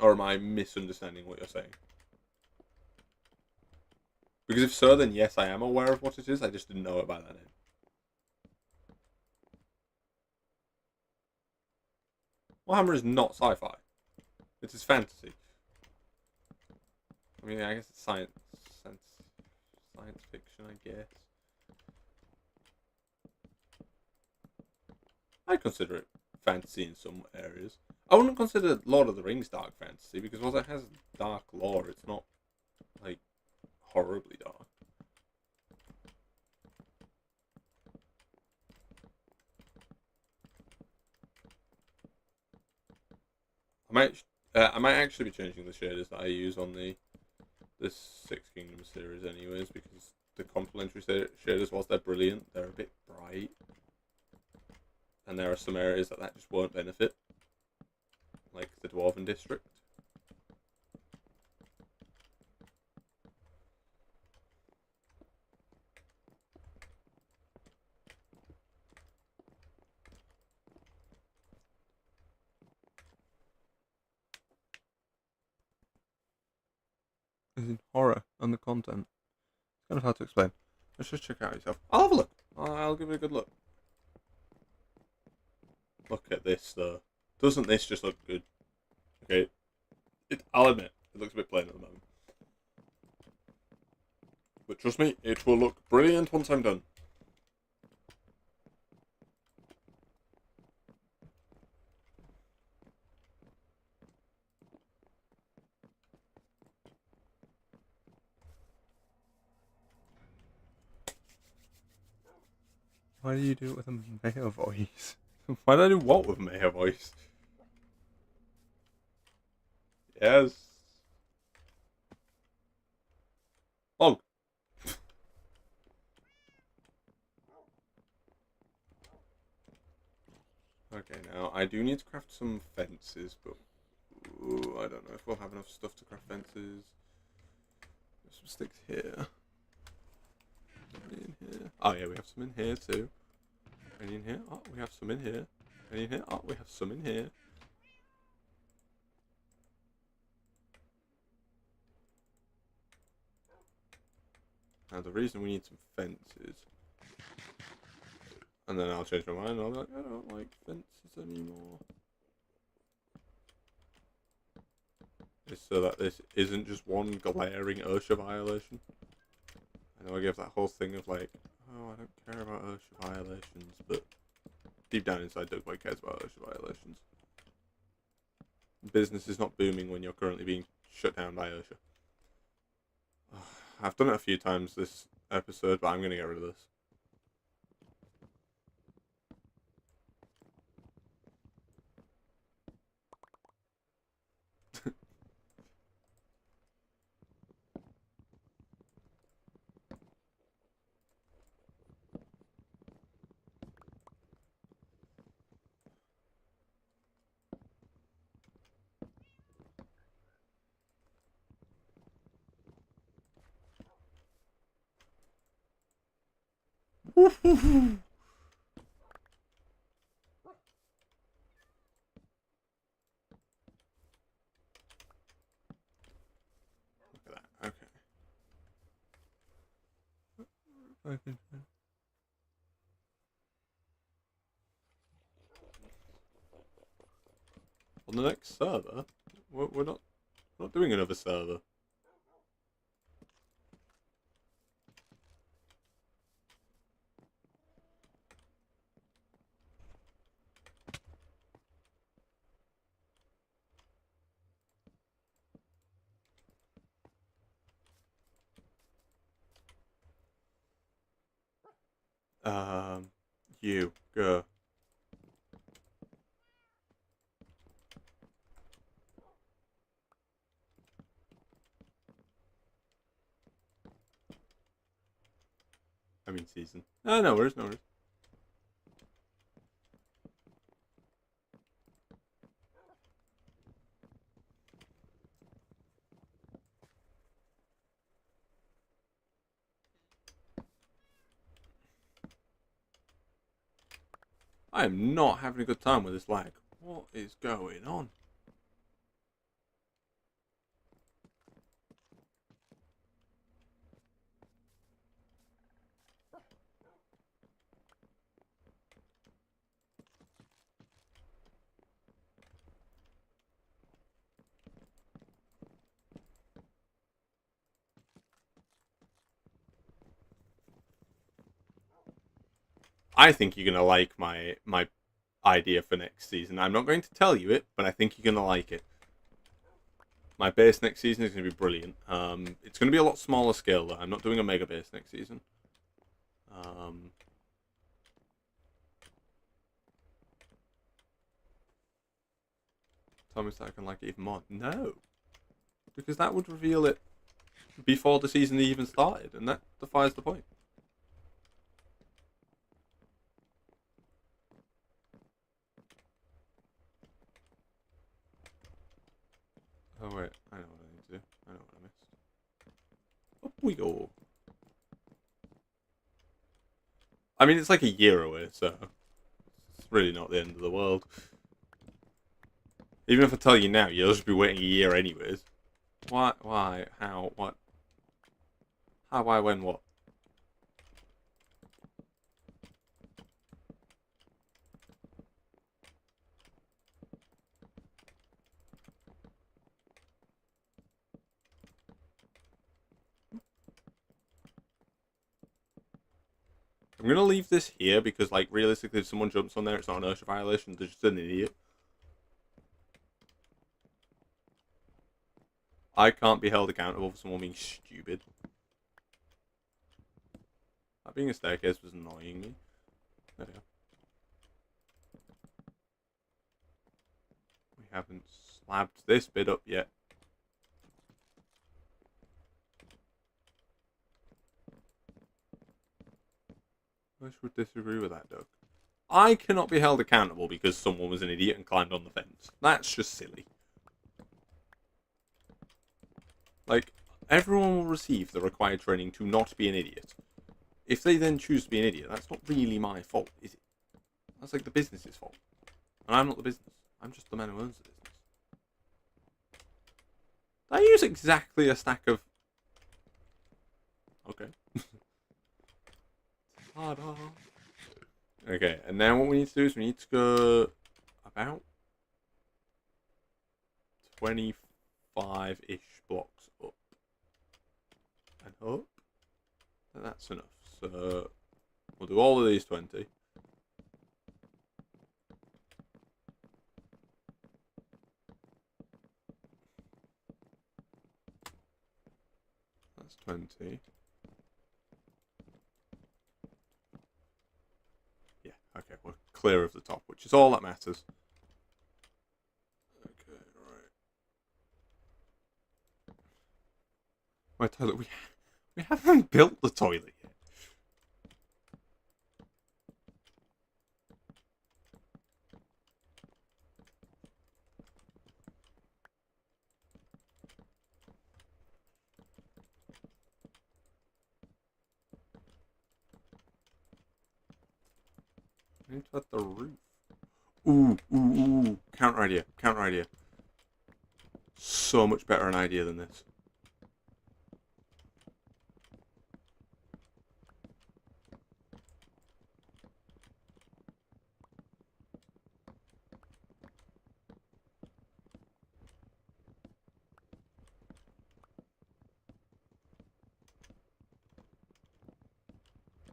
Or am I misunderstanding what you're saying? Because if so, then yes, I am aware of what it is, I just didn't know it by that name. Warhammer is not sci-fi. It is fantasy. I mean, I guess it's science fiction, I guess. I consider it fantasy in some areas. I wouldn't consider Lord of the Rings dark fantasy because while it has dark lore, it's not like horribly dark. I might actually be changing the shaders that I use on this Six Kingdoms series, anyways, because the complementary shaders, whilst they're brilliant, they're a bit bright, and there are some areas that just won't benefit, like the Dwarven District. As in horror and the content. It's kind of hard to explain. Let's just check it out yourself. I'll have a look. I'll give it a good look. Look at this, though. Doesn't this just look good? Okay. I'll admit, it looks a bit plain at the moment. But trust me, it will look brilliant once I'm done. Why do you do it with a mayor voice? Why do I do what with a mayor voice? Yes. Oh. Okay, now I do need to craft some fences, but ooh, I don't know if we'll have enough stuff to craft fences. There's some sticks here. In here. Oh yeah, we have some in here too. Any in here? Oh, we have some in here. Any in here? Oh, we have some in here. Now the reason we need some fences, and then I'll change my mind and I'll be like, I don't like fences anymore, is so that this isn't just one glaring OSHA violation. I know I gave that whole thing of like, oh, I don't care about OSHA violations, but deep down inside, Doug White cares about OSHA violations. Business is not booming when you're currently being shut down by OSHA. I've done it a few times this episode, but I'm going to get rid of this. Look at that. Okay. On the next server, we're not doing another server. You go. I mean season. No worries, no worries. I am not having a good time with this lag. What is going on? I think you're gonna like my idea for next season. I'm not going to tell you it, but I think you're gonna like it. My base next season is gonna be brilliant. It's gonna be a lot smaller scale though. I'm not doing a mega base next season. Tell me that I can like it even more. No, because that would reveal it before the season even started, and that defies the point. Oh wait, I know what I need to do. I know what I missed. Up we go. I mean, it's like a year away, so it's really not the end of the world. Even if I tell you now, you'll just be waiting a year anyways. Why? Why? How? What? How? Why? When? What? I'm gonna leave this here because, like, realistically, if someone jumps on there, it's not an OSHA violation. They're just an idiot. I can't be held accountable for someone being stupid. That being a staircase was annoying me. There we go. We haven't slabbed this bit up yet. I would disagree with that, Doug. I cannot be held accountable because someone was an idiot and climbed on the fence. That's just silly. Like, everyone will receive the required training to not be an idiot. If they then choose to be an idiot, that's not really my fault, is it? That's like the business's fault. And I'm not the business. I'm just the man who owns the business. Did I use exactly a stack of... Okay. Ta-da. Okay, and now what we need to do is we need to go about 25 5-ish blocks up and up. And that's enough. So we'll do all of these 20. That's 20. Yeah, okay, we're clear of the top, which is all that matters. Okay, right. My toilet, we haven't built the toilet yet. I need to add the roof. Ooh. Counter idea. So much better an idea than this.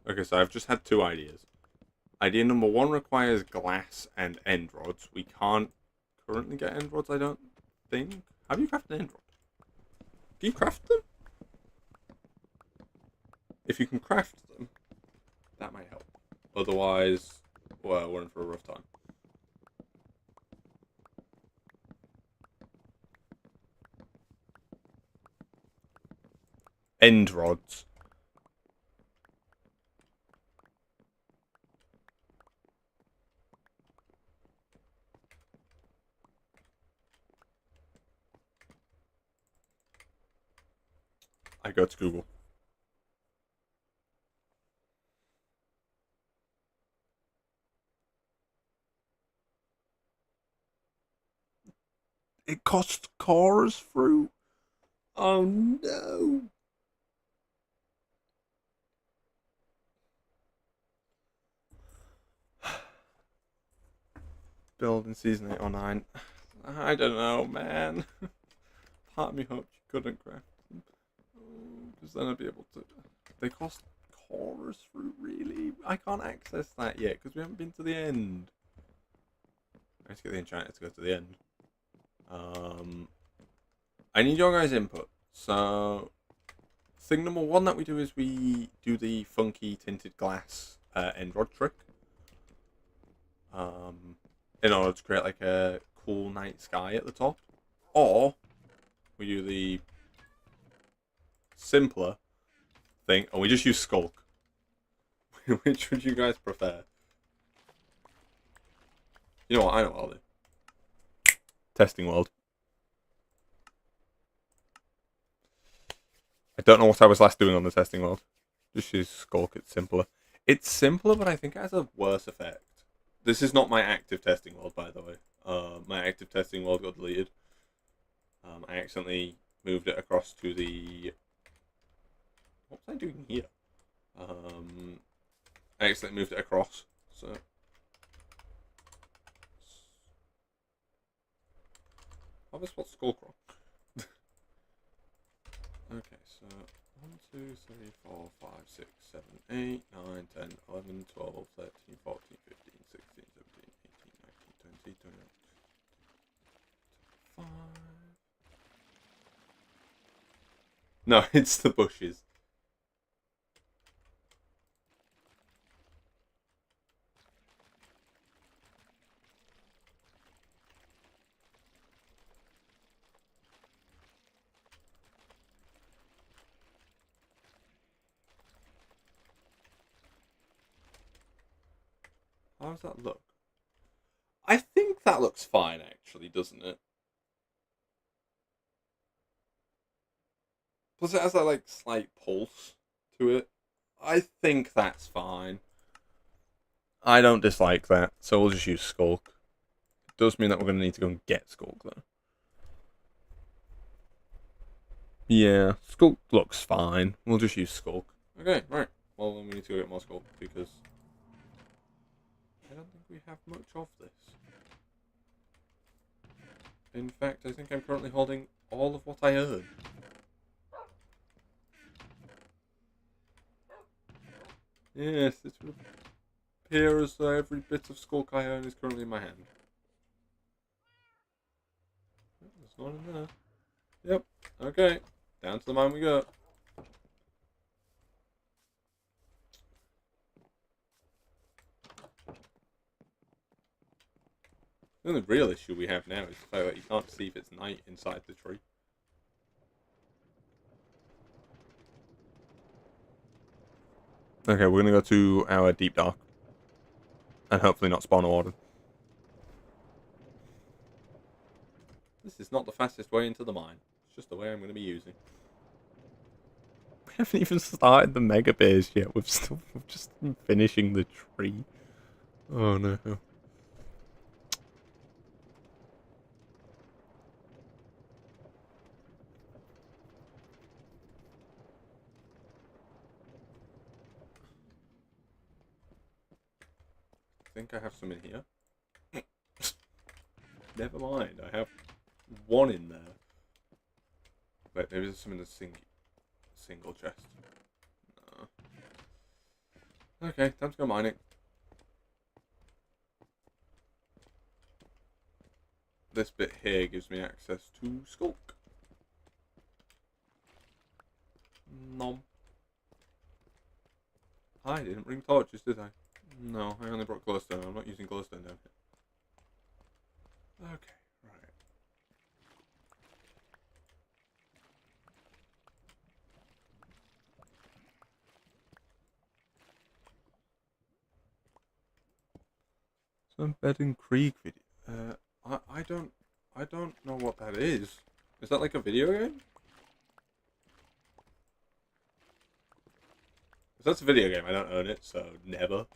Okay, so I've just had 2 ideas. Idea number 1 requires glass and end rods. We can't currently get end rods, I don't think. How do you craft an end rod? Do you craft them? If you can craft them, that might help. Otherwise, well, we're in for a rough time. End rods. I go to Google. It costs cars through. Oh no. Build in season 8 or 9. I don't know, man. Part of me hoped you couldn't craft them. Because then I'd be able to. They cost cars through, really? I can't access that yet because we haven't been to the end. Let's get the Enchanted to go to the end. I need your guys' input. So, thing number 1 that we do is we do the funky tinted glass end rod trick. In order to create like a cool night sky at the top. Or we do the simpler thing and we just use Skulk. Which would you guys prefer? You know what? I know what I'll do. Testing world. I don't know what I was last doing on the testing world. Just use Skulk, it's simpler. It's simpler, but I think it has a worse effect. This is not my active testing world, by the way. My active testing world got deleted. I accidentally moved it across to the... What was I doing here? I accidentally moved it across, so... How have I spelled Skulk wrong? Okay, so 1, 2, 3, 4, 5, 6, 7, 8, 9, 10, 11, 12, 13, 14, 15, 16, 17, 18, 19, 20, 21, 25. No, it's the bushes. How does that look? I think that looks fine, actually, doesn't it? Plus it has that, like, slight pulse to it. I think that's fine. I don't dislike that, so we'll just use Skulk. It does mean that we're going to need to go and get Skulk, though. Yeah, Skulk looks fine. We'll just use Skulk. Okay, right. Well, then we need to go get more Skulk, because I don't think we have much of this. In fact, I think I'm currently holding all of what I heard. Yes, it would appear as though every bit of skulk I own is currently in my hand. There's one in there. Yep. Okay. Down to the mine we go. The only real issue we have now is the fact that you can't see if it's night inside the tree. Okay, we're gonna go to our deep dark. And hopefully not spawn a warden. This is not the fastest way into the mine. It's just the way I'm going to be using. We haven't even started the mega base yet. We've just been finishing the tree. Oh no. I think I have some in here. Never mind, I have one in there. Wait, there is some in the single chest. No. Okay, time to go mining. This bit here gives me access to Skulk. Nom. I didn't bring torches, did I? No, I only brought glowstone. I'm not using glowstone down here. Okay, right. Some Bed and Creek video. I don't know what that is. Is that like a video game? If that's a video game, I don't own it, so never.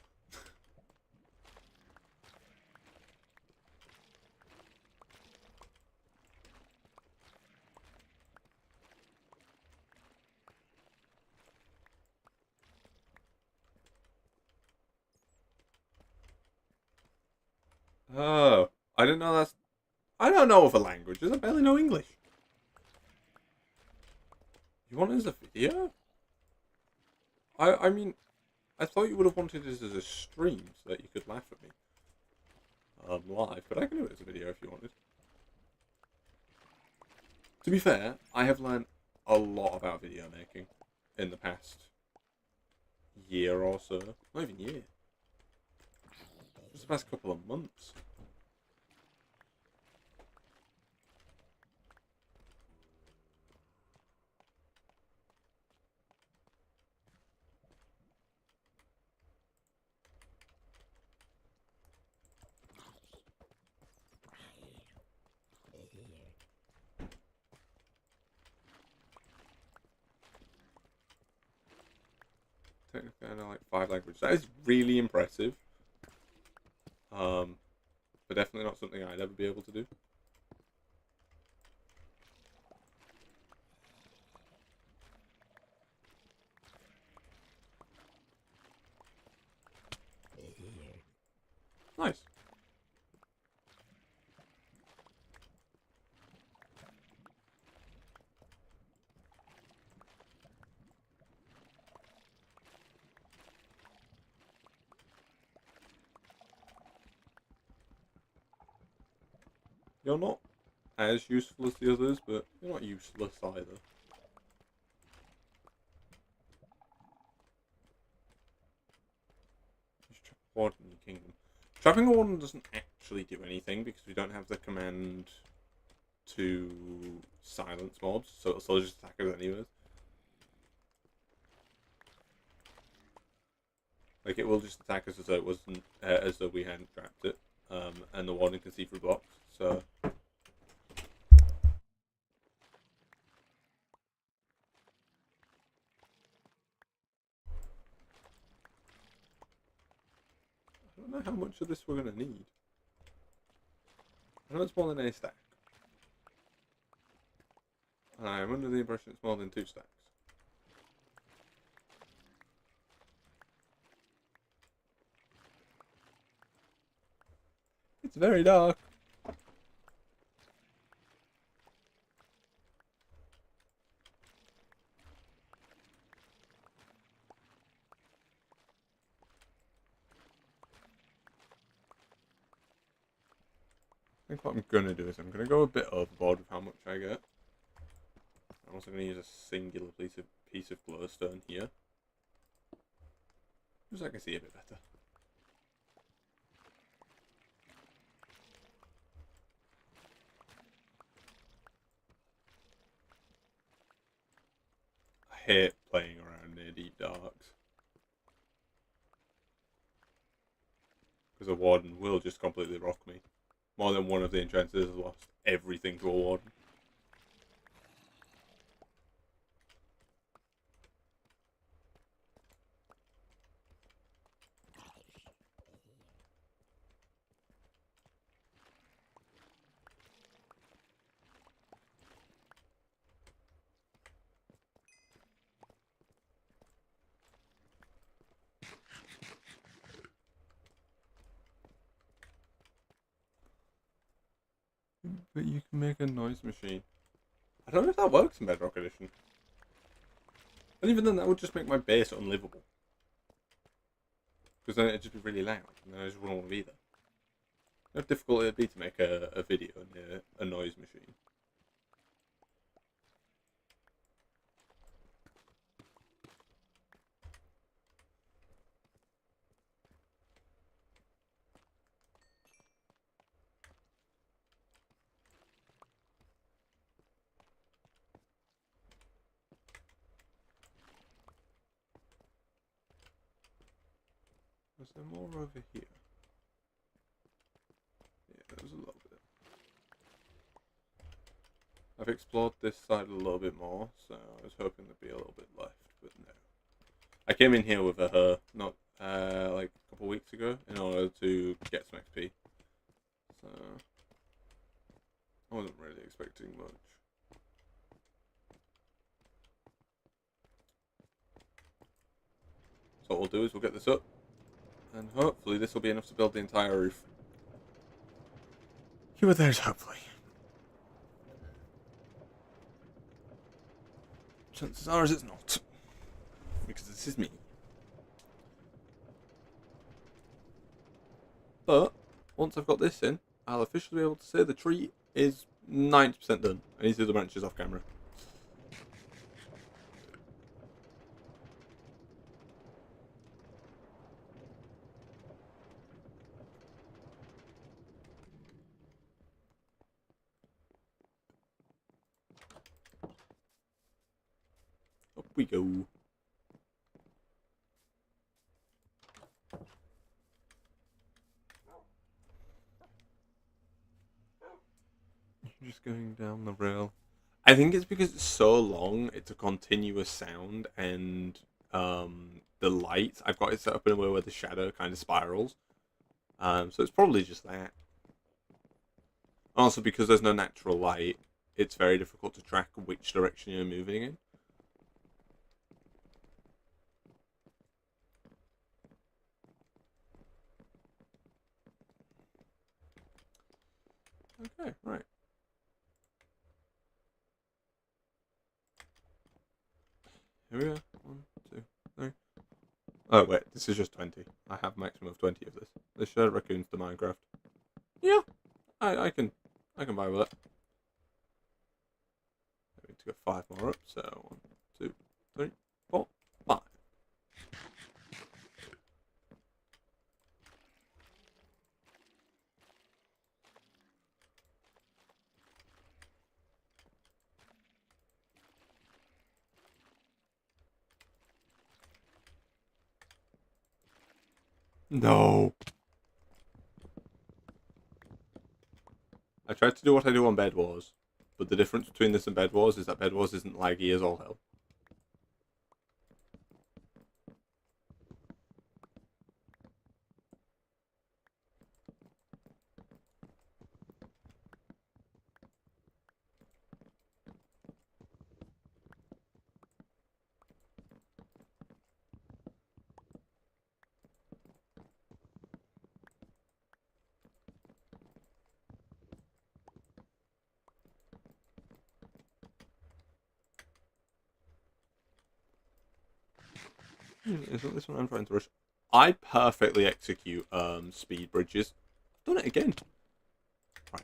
Oh, I didn't know that's... I don't know other languages, I barely know English. You want it as a video? I mean, I thought you would have wanted this as a stream so that you could laugh at me. Live, but I can do it as a video if you wanted. To be fair, I have learned a lot about video making in the past year or so. Not even year. Just the past couple of months. Technically, I know like 5 languages. That is really impressive. But definitely not something I'd ever be able to do. Nice. You're not as useful as the others, but you're not useless either. Just trap a warden in your kingdom. Trapping a warden doesn't actually do anything because we don't have the command to silence mobs, so it'll still just attack us anyways. Like it will just attack us as though it wasn't, as though we hadn't trapped it, and the warden can see through blocks. So. I don't know how much of this we're going to need. I know it's more than a stack. I'm under the impression it's more than 2 stacks. It's very dark. think what I'm going to do is I'm going to go a bit overboard with how much I get. I'm also going to use a singular piece of glowstone here. Just so I can see a bit better. I hate playing around near deep darks. Because a warden will just completely rock me. More than one of the enchanters has lost everything to a warden. But you can make a noise machine. I don't know if that works in Bedrock Edition. And even then, that would just make my base unlivable. Because then it'd just be really loud, and then I just wouldn't want to be there. How difficult it'd be to make a video near a noise machine. Was there more over here? Yeah, there's a little bit. I've explored this side a little bit more, so I was hoping there'd be a little bit left, but no. I came in here with a her, not like a couple of weeks ago, in order to get some XP. So I wasn't really expecting much. So what we'll do is we'll get this up, and hopefully this will be enough to build the entire roof. You were there's hopefully. Chances are it's not. Because this is me. But, once I've got this in, I'll officially be able to say the tree is 90% done. I need to do the branches off camera. Up we go. Just going down the rail. I think it's because it's so long, it's a continuous sound, and the light, I've got it set up in a way where the shadow kind of spirals. So it's probably just that. Also, because there's no natural light, it's very difficult to track which direction you're moving in. Okay, right. Here we are. 1, 2, 3. Oh wait, this is just 20. I have maximum of 20 of this. This shared raccoons to Minecraft. Yeah, I can buy with that. I need to go 5 more up. So 1, 2, 3, 4, 5. No. I tried to do what I do on Bed Wars, but the difference between this and Bed Wars is that Bed Wars isn't laggy as all hell. Isn't this one I'm trying to rush? I perfectly execute speed bridges. I've done it again. Right.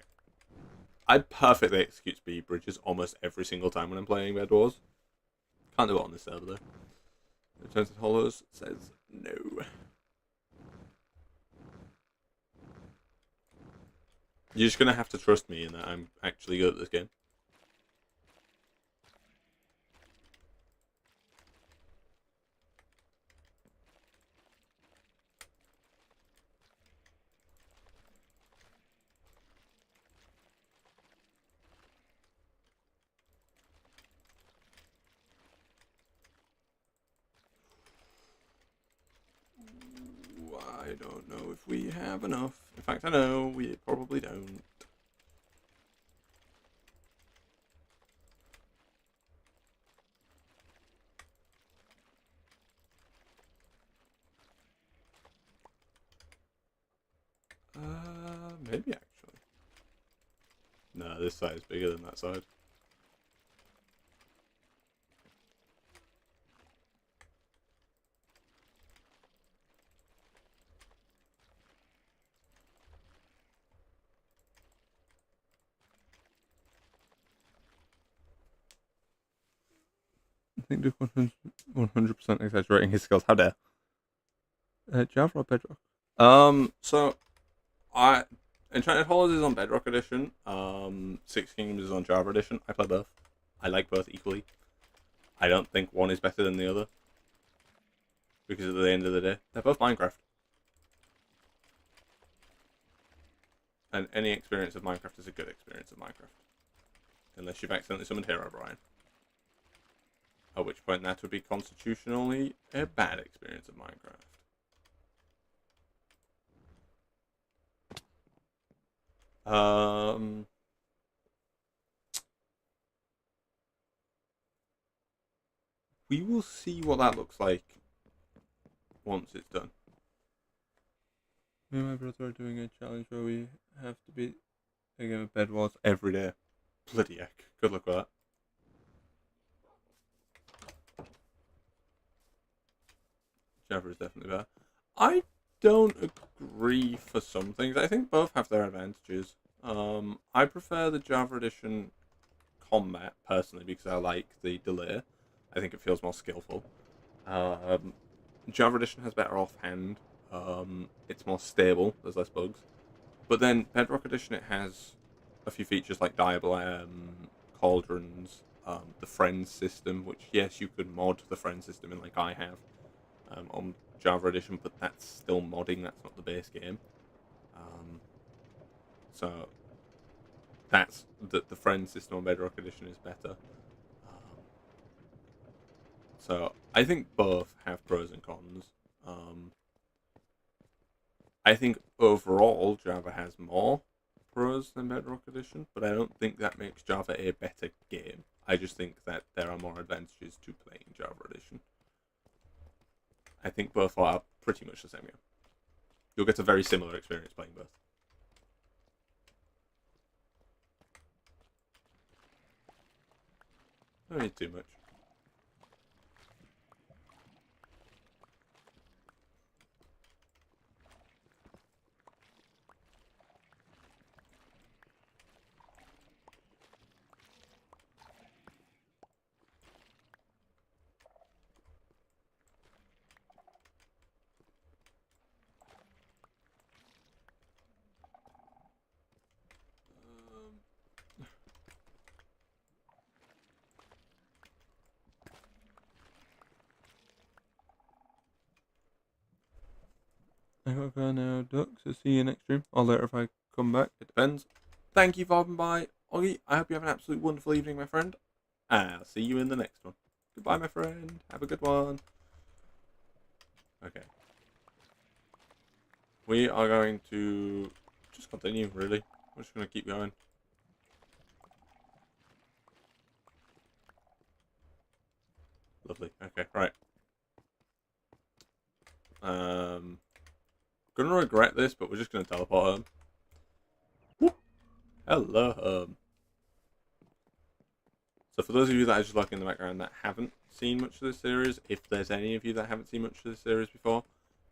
I perfectly execute speed bridges almost every single time when I'm playing Bed Wars. Can't do it on this server though. Enchanted Hollows says no. You're just gonna have to trust me in that I'm actually good at this game. I don't know if we have enough. In fact, I know we probably don't. Maybe actually. No, this side is bigger than that side. I think Duke 100% exaggerating his skills. How dare? Java or Bedrock? So I Enchanted Hollows is on Bedrock Edition. Six Kingdoms is on Java Edition. I play both. I like both equally. I don't think one is better than the other. Because at the end of the day, they're both Minecraft. And any experience of Minecraft is a good experience of Minecraft. Unless you've accidentally summoned Herobrine. At which point that would be constitutionally a bad experience of Minecraft. We will see what that looks like once it's done. Me and my brother are doing a challenge where we have to beat a game of Bed Wars every day. Bloody heck. Good luck with that. Java is definitely better. I don't agree for some things. I think both have their advantages. I prefer the Java Edition combat personally because I like the delay. I think it feels more skillful. Java Edition has better offhand. It's more stable. There's less bugs. But then Bedrock Edition, it has a few features like diablem, cauldrons, the friends system, which yes, you could mod the friend system in like I have on Java Edition, but that's still modding. That's not the base game. So that's the friend system on Bedrock Edition is better. So I think both have pros and cons. I think overall Java has more pros than Bedrock Edition, but I don't think that makes Java a better game. I just think that there are more advantages to playing Java Edition. I think both are pretty much the same game. You'll get a very similar experience playing both. Don't need too much. I gotta go now, Duck, so see you next stream. Or later if I come back, it depends. Thank you for popping by, Oggy. I hope you have an absolutely wonderful evening, my friend. And I'll see you in the next one. Goodbye, my friend. Have a good one. Okay. We are going to just continue, really. We're just going to keep going. Lovely. Okay, right. Gonna regret this, but we're just gonna teleport home. Whoop. Hello, home. So for those of you that are just looking in the background that haven't seen much of this series, if there's any of you that haven't seen much of this series before,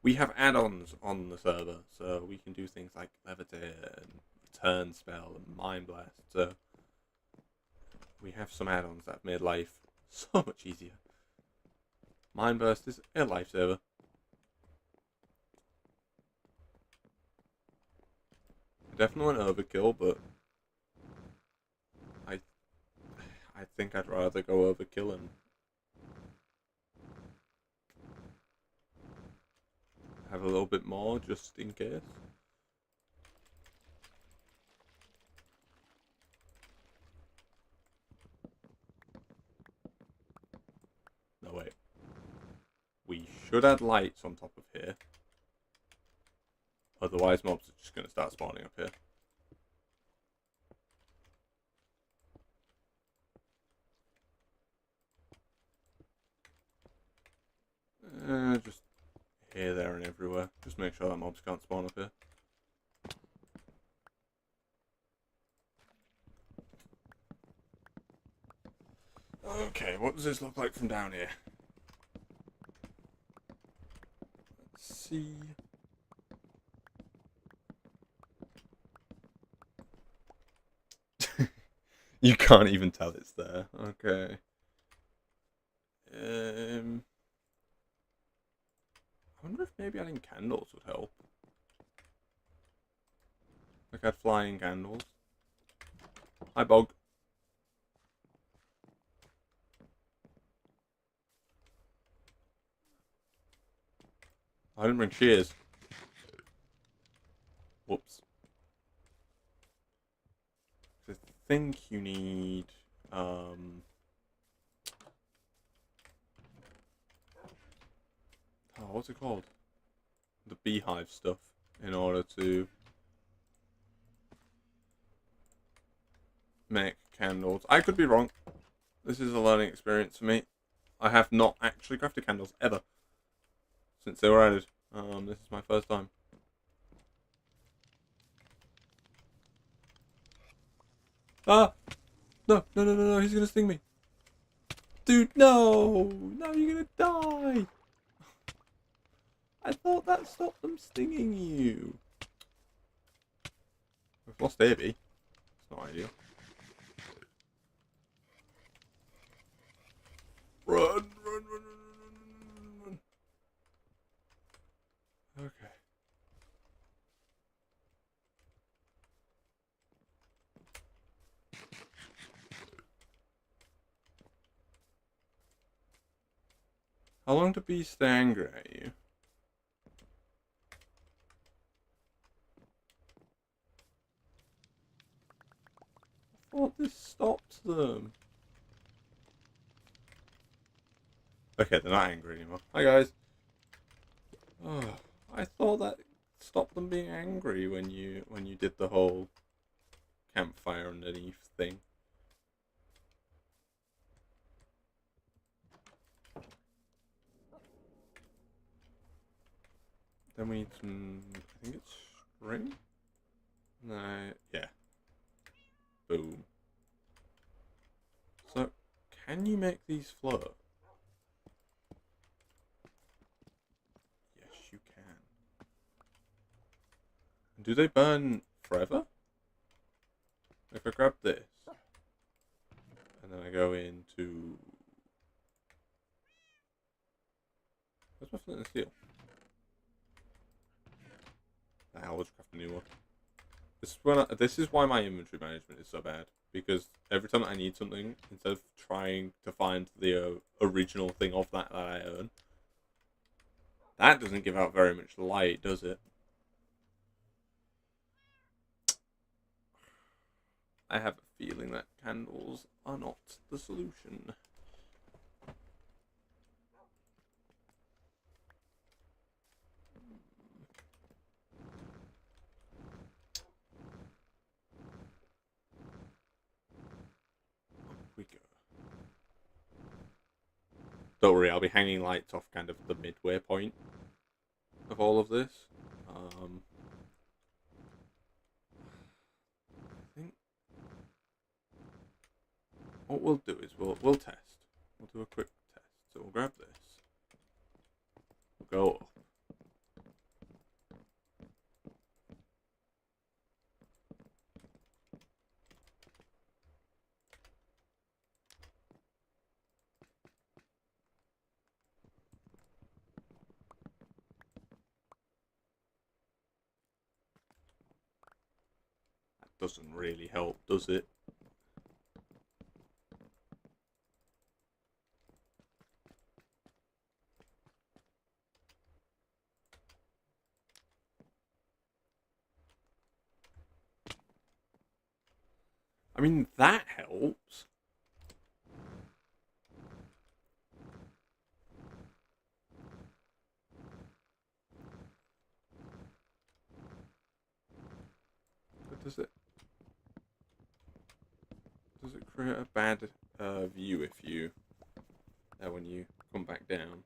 we have add-ons on the server, so we can do things like levitate and Turn Spell and Mind Blast. So we have some add-ons that have made life so much easier. Mind Burst is a lifesaver. Definitely an overkill, but I think I'd rather go overkill and have a little bit more just in case. No, wait. We should add lights on top of here. Otherwise, mobs are just going to start spawning up here. Just here, there, and everywhere. Just make sure that mobs can't spawn up here. Okay, what does this look like from down here? Let's see. You can't even tell it's there. Okay. I wonder if maybe adding candles would help. Like add flying candles. Hi, Bog. I didn't bring shears. Whoops. I think you need oh, what's it called? The beehive stuff in order to make candles. I could be wrong. This is a learning experience for me. I have not actually crafted candles ever since they were added. This is my first time. Ah! No, no, no, no, no, he's gonna sting me. Dude, no! No, you're gonna die! I thought that stopped them stinging you. We've lost Davey. It's not ideal. Run, run, run, run, run, run. Okay. How long do bees stay angry at you? I thought this stops them. Okay, they're not angry anymore. Hi guys. Oh, I thought that stopped them being angry when you did the whole campfire underneath thing. Then we need some, I think it's string? No, yeah. Boom. So, can you make these float? Yes, you can. Do they burn forever? If I grab this, and then I go into... Where's my flint and steel? I'll just craft a new one. This is why my inventory management is so bad. Because every time I need something, instead of trying to find the original thing of that I own, that doesn't give out very much light, does it? I have a feeling that candles are not the solution. We go. Don't worry, I'll be hanging lights off kind of the midway point of all of this. I think what we'll do is we'll test. We'll do a quick test. So we'll grab this. We'll go up. doesn't really help, does it? I mean, that helps. But does it create a bad view if you when you come back down?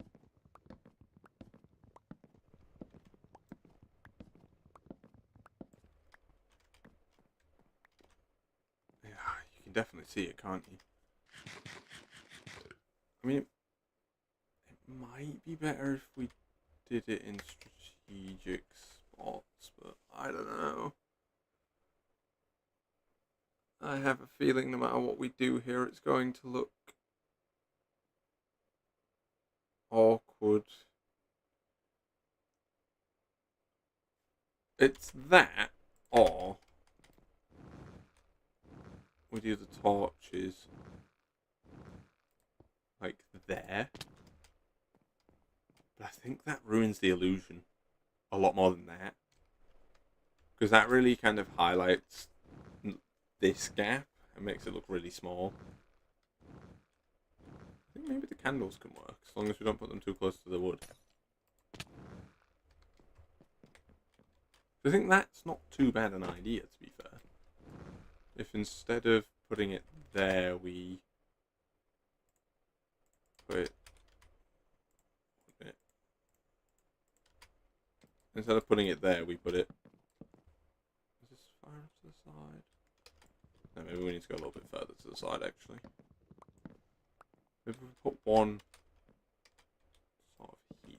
Yeah, you can definitely see it, can't you? I mean, it might be better if we did it in strategic spots, but I don't know. I have a feeling no matter what we do here, it's going to look awkward. It's that, or we do the torches like there. But I think that ruins the illusion a lot more than that. Because that really kind of highlights this gap and makes it look really small. I think maybe the candles can work, as long as we don't put them too close to the wood. I think that's not too bad an idea, to be fair. If instead of putting it there, we put it... Instead of putting it there, we put it... Is this far to the side? No, maybe we need to go a little bit further to the side, actually. Maybe we put one sort of here.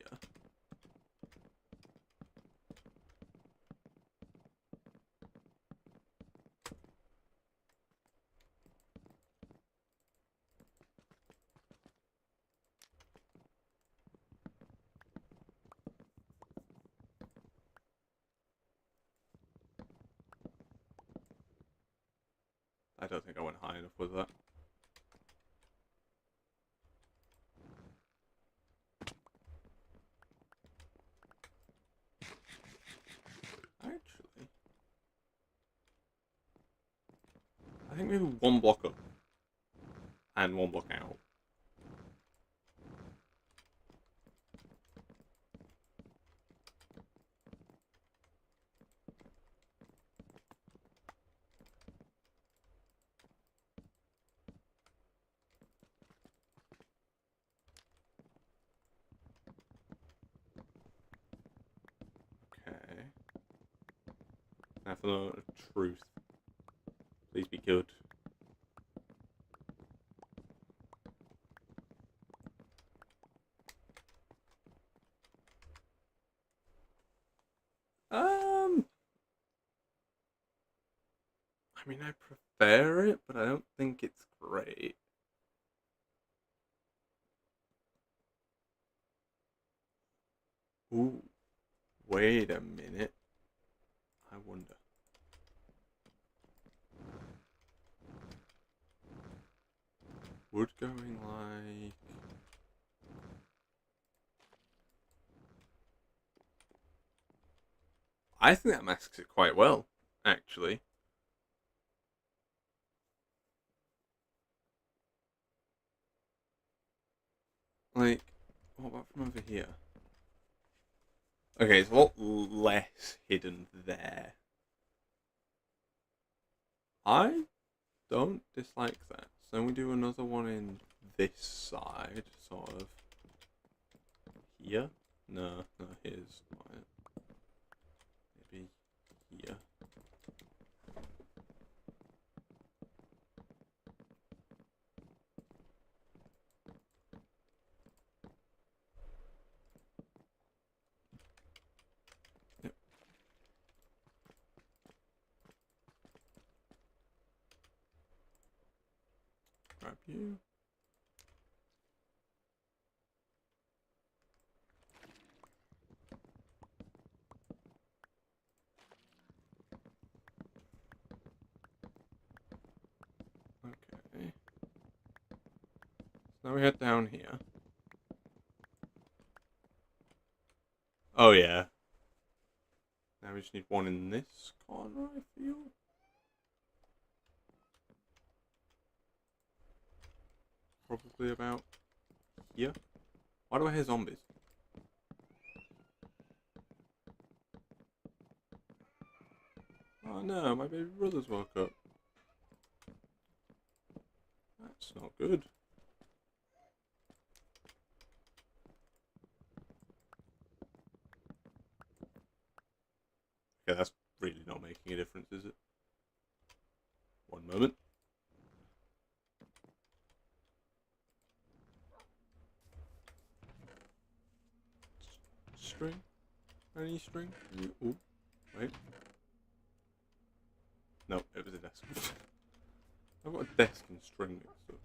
I don't think I went high enough with that. Actually, I think maybe one block up and one block out. Okay. Now for the truth. Please be good. I mean, I prefer it, but I don't think it's great. Ooh, wait a minute. I wonder. Wood going like... I think that masks it quite well, actually. Like, what about from over here? Okay, it's a lot less hidden there. I don't dislike that. So then we do another one in this side, sort of. Here? No, here's not it. Maybe here. Yep. Grab you. Now we head down here. Oh yeah. Now we just need one in this corner, I feel. Probably about here. Why do I hear zombies? Oh no, my baby brother's woke up. That's not good. Okay, that's really not making a difference, is it? One moment. String? Any string? Oh, wait. No, it was a desk. I've got a desk and string mixed up.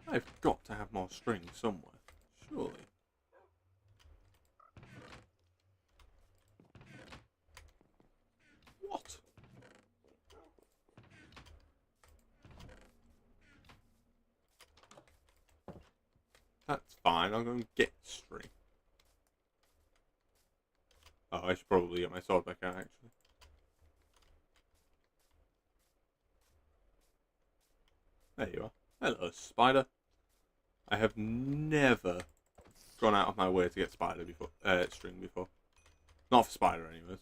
I've got to have more string somewhere, surely. What? That's fine, I'll go and get string. Oh, I should probably get my sword back out, actually. There you are. Hello, spider. I have never gone out of my way to get spider before, string before. Not for spider, anyways.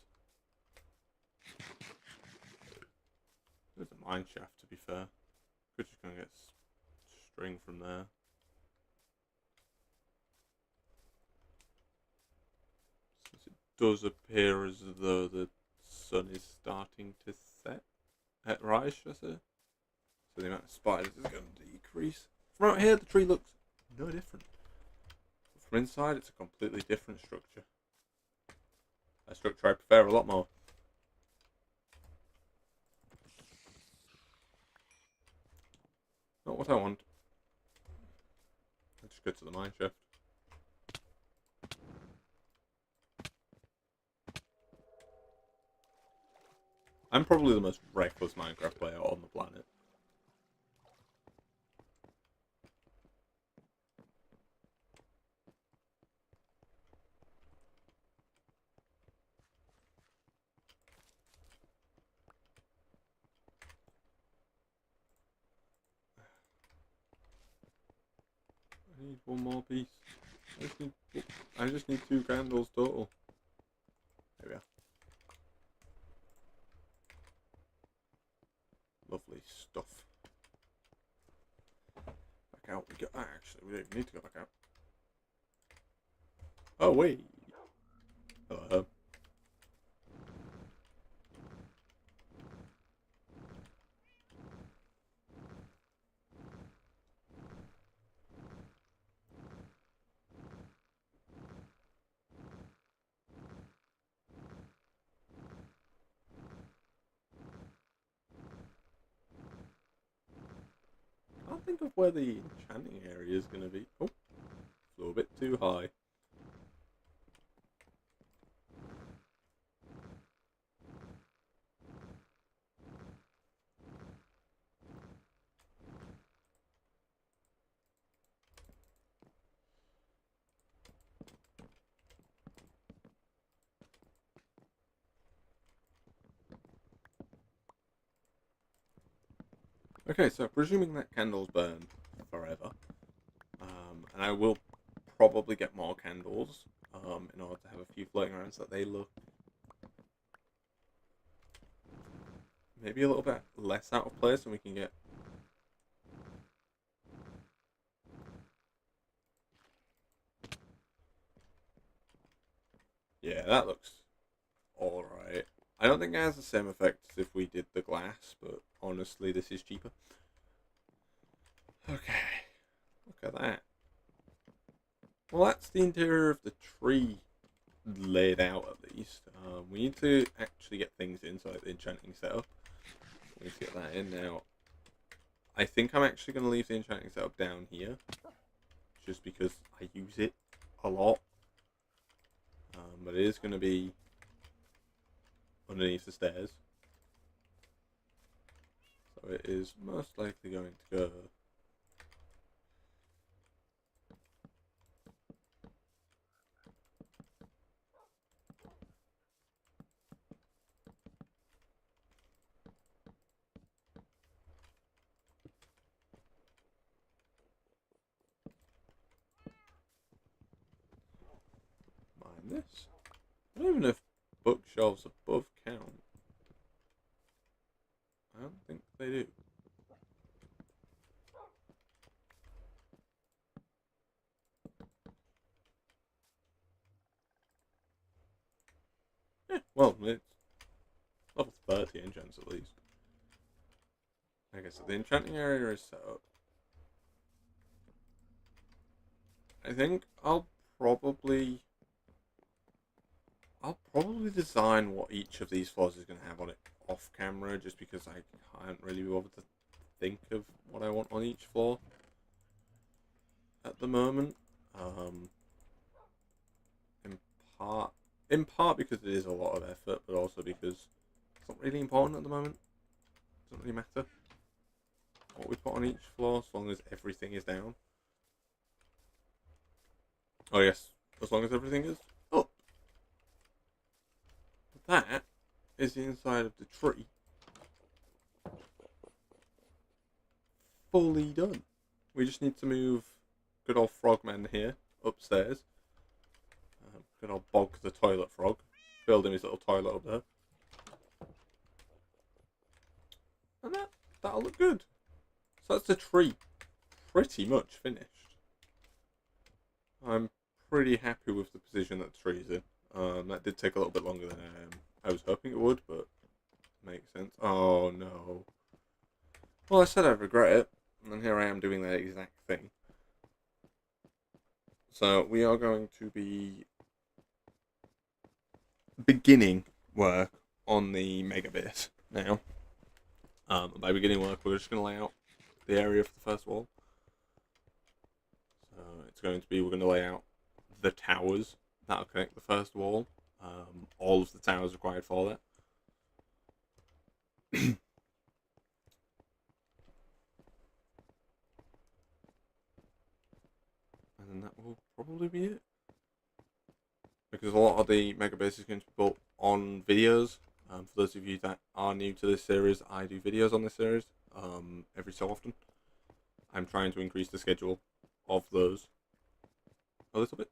There's a mine shaft, to be fair. Could just go and get string from there. Since it does appear as though the sun is starting to set. Rise, should I say? So the amount of spiders is going to decrease. From out here, the tree looks no different. But from inside, it's a completely different structure. A structure I prefer a lot more. Not what I want. Let's just go to the mine shaft. I'm probably the most reckless Minecraft player on the planet. I need one more piece. I just need 2 candles total. There we are. Lovely stuff. Back out we go. Actually, we don't even need to go back out. Oh, wait. Hello, Herb. I can't think of where the enchanting area is going to be. Oh, flew a bit too high. Okay, so presuming that candles burn forever, and I will probably get more candles in order to have a few floating around so that they look maybe a little bit less out of place and we can get... Yeah, that looks alright. I don't think it has the same effect as if we did the glass, but honestly this is cheaper. Okay, look at that. Well, that's the interior of the tree laid out at least. We need to actually get things in, so like the enchanting setup. We need to get that in now. I think I'm actually going to leave the enchanting setup down here, just because I use it a lot. But it is going to be underneath the stairs. So it is most likely going to go... Mind this. I don't even know if bookshelves above count. I don't think they do. Yeah, well, it's level 30 enchants at least. Okay, so the enchanting area is set up. I think I'll probably design what each of these floors is going to have on it off camera, just because I can't really be bothered to think of what I want on each floor at the moment. In part, in part because it is a lot of effort, but also because it's not really important at the moment. It doesn't really matter what we put on each floor, as long as everything is down. Oh yes, as long as everything is up. That is the inside of the tree. Fully done. We just need to move good old Frogman here upstairs. Good old Bog the toilet frog. Build him his little toilet up there. And that'll look good. So that's the tree pretty much finished. I'm pretty happy with the position that the tree's in. That did take a little bit longer than I was hoping it would, but makes sense. Oh no. Well, I said I'd regret it, and here I am doing that exact thing. So we are going to be beginning work on the mega base now. By beginning work, we're just going to lay out the area for the first wall. So it's going to be, we're going to lay out the towers that'll connect the first wall. All of the towers required for that. And then that will probably be it. Because a lot of the mega base is going to be built on videos. For those of you that are new to this series, I do videos on this series every so often. I'm trying to increase the schedule of those a little bit,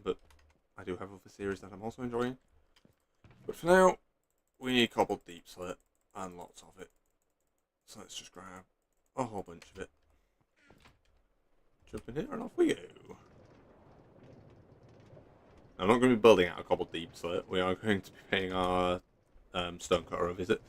but I do have other series that I'm also enjoying. But for now, we need cobbled deep slit and lots of it. So let's just grab a whole bunch of it. Jump in here and off we go. I'm not going to be building out a cobbled deep slit. We are going to be paying our stonecutter a visit.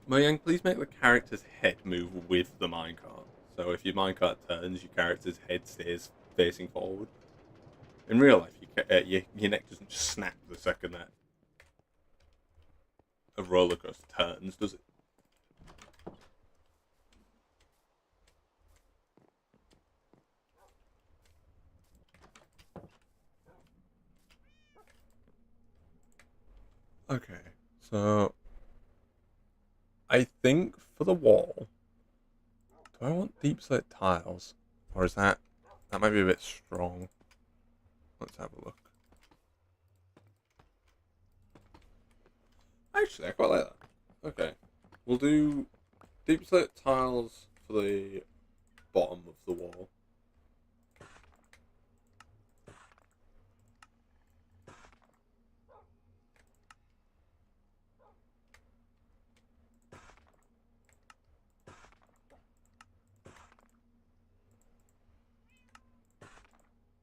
Mojang, please make the character's head move with the minecart. So if your minecart turns, your character's head stays facing forward. In real life, your neck doesn't just snap the second that a roller coaster turns, does it? Okay, so I think for the wall, do I want deep slit tiles, or is that might be a bit strong? Let's have a look. Actually, I quite like that. Okay, we'll do deep slit tiles for the bottom of the wall.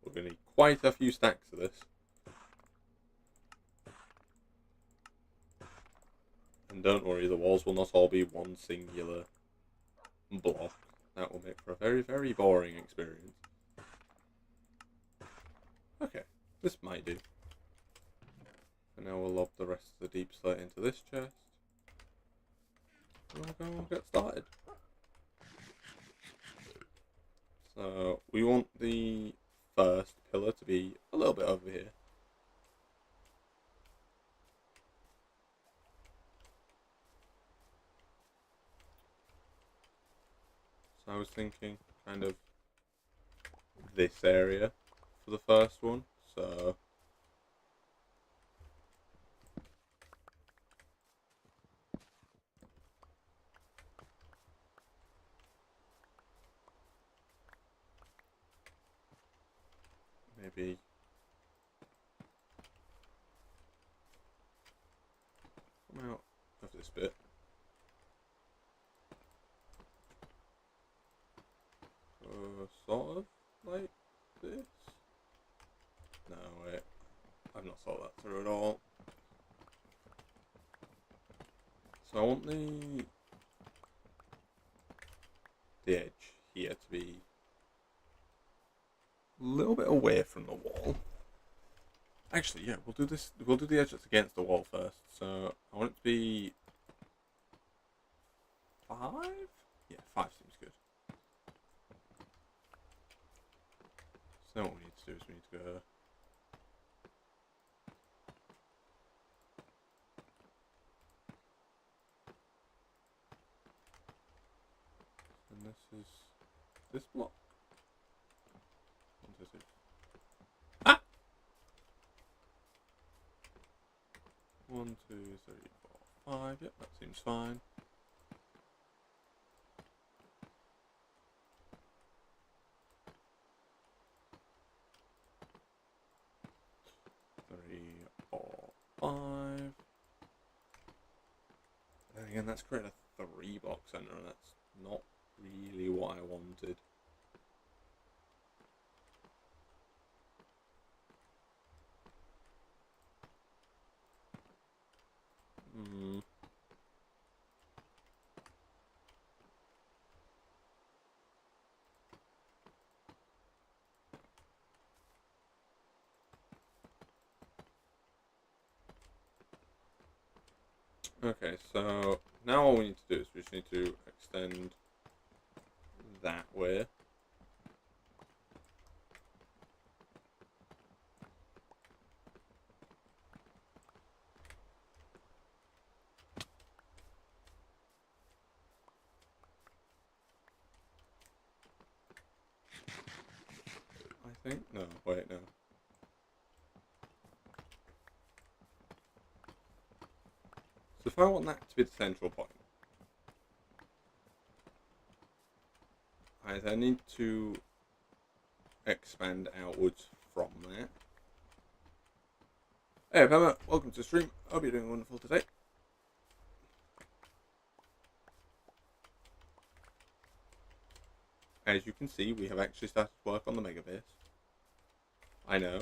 We're going to need quite a few stacks of this. And don't worry, the walls will not all be one singular block. That will make for a very, very boring experience. Okay, this might do. And now we'll lob the rest of the deep slit into this chest. We'll get started. So we want the first pillar to be a little bit over here. So I was thinking kind of this area for the first one. So maybe come out of this bit. Sort of like this. No, wait. I've not thought that through at all. So I want the edge here to be a little bit away from the wall. Actually, yeah, we'll do this. We'll do the edge that's against the wall first. So I want it to be 5. Yeah, 5 seems good. So what we need to do is we need to go. And this is this block. 1, 2, 3. Ah! 1, 2, 3, 4, 5. Yep, that seems fine. Three, 4, 5. And again, that's created a 3-block center, and that's not really what I wanted. Okay, so now all we need to do is we just need to extend that way. I think? No, wait, no. So if I want that to be the central point, I then need to expand outwards from that. Hey Pamela, welcome to the stream. Hope you're doing wonderful today. As you can see, we have actually started work on the mega base. I know.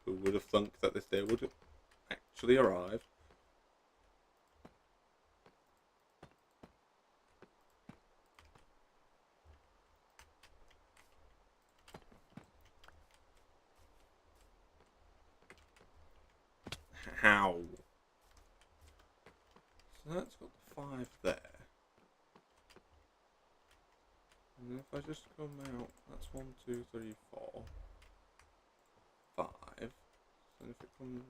Who would have thunk that this day would actually arrive? How? So that's got the 5 there. And then if I just come out, that's 1, 2, 3, 4, 5. And if it comes...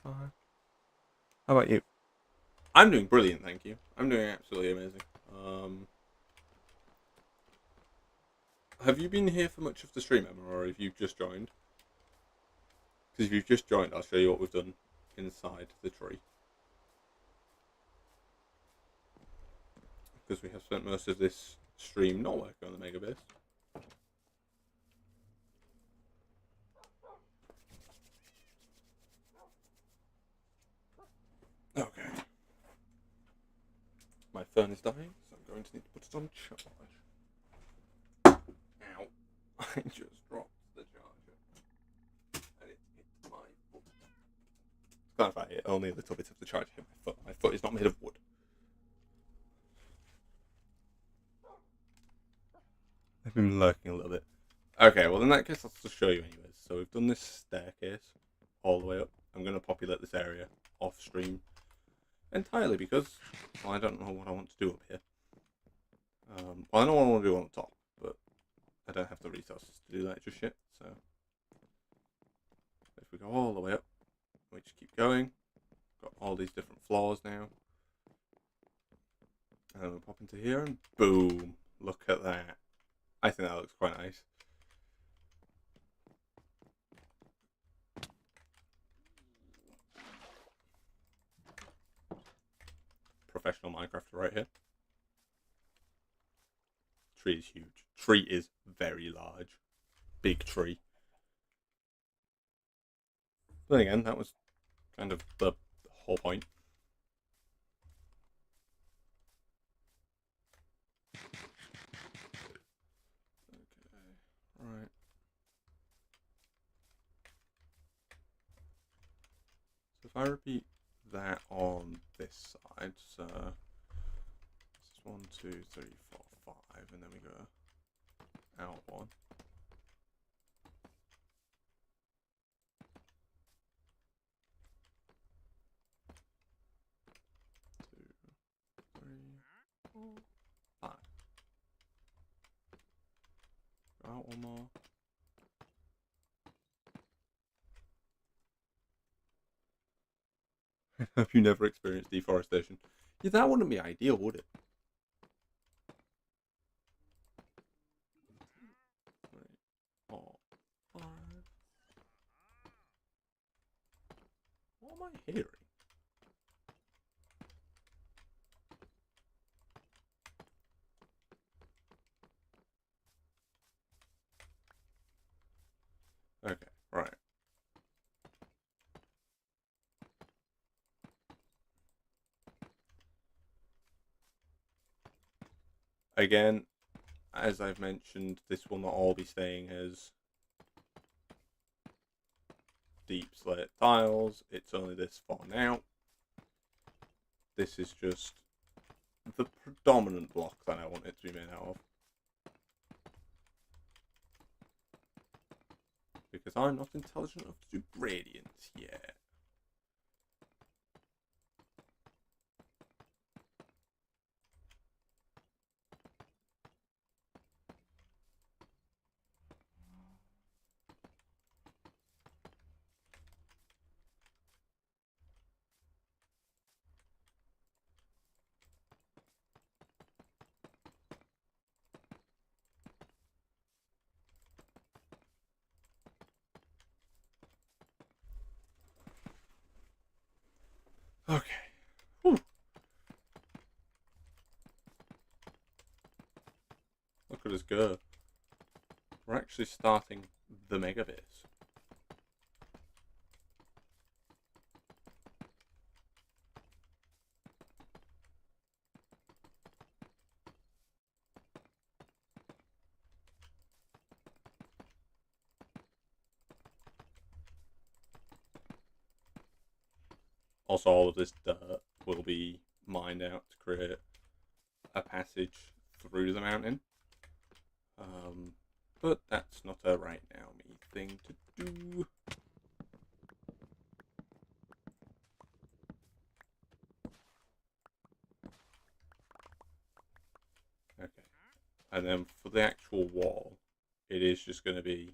How about you? I'm doing brilliant, thank you. I'm doing absolutely amazing. Have you been here for much of the stream, Emma, or have you just joined? Because if you've just joined, I'll show you what we've done inside the tree. Because we have spent most of this stream not working on the mega base. Okay. My phone is dying, so I'm going to need to put it on charge. Ow. I just dropped the charger. And it hit my foot. To clarify, only a little bit of the charger hit my foot. My foot is not made of wood. I've been lurking a little bit. Okay, well in that case I'll just show you anyways. So we've done this staircase all the way up. I'm going to populate this area off stream entirely because, well, I don't know what I want to do up here. Well, I know what I want to do on the top, but I don't have the resources to do that just yet. So if we go all the way up, we just keep going. Got all these different floors now. And then we'll pop into here and boom, look at that. I think that looks quite nice. Professional Minecrafter right here. Tree is huge. Tree is very large. Big tree. But again, that was kind of the whole point. Okay, right. So if I repeat that on this side, so this is 1, 2, 3, 4, 5, and then we go out 1. 2, 3, 4, 5. Go out 1 more. Have you never experienced deforestation? Yeah, that wouldn't be ideal, would it? 3, 4, 5. What am I hearing? Okay, right. Again, as I've mentioned, this will not all be staying as deep slate tiles. It's only this far now. This is just the predominant block that I want it to be made out of. Because I'm not intelligent enough to do gradients yet. Okay. Whew. Look at us go. We're actually starting the mega base. Also, all of this dirt will be mined out to create a passage through the mountain. But that's not a right now me thing to do. Okay. And then for the actual wall, it is just going to be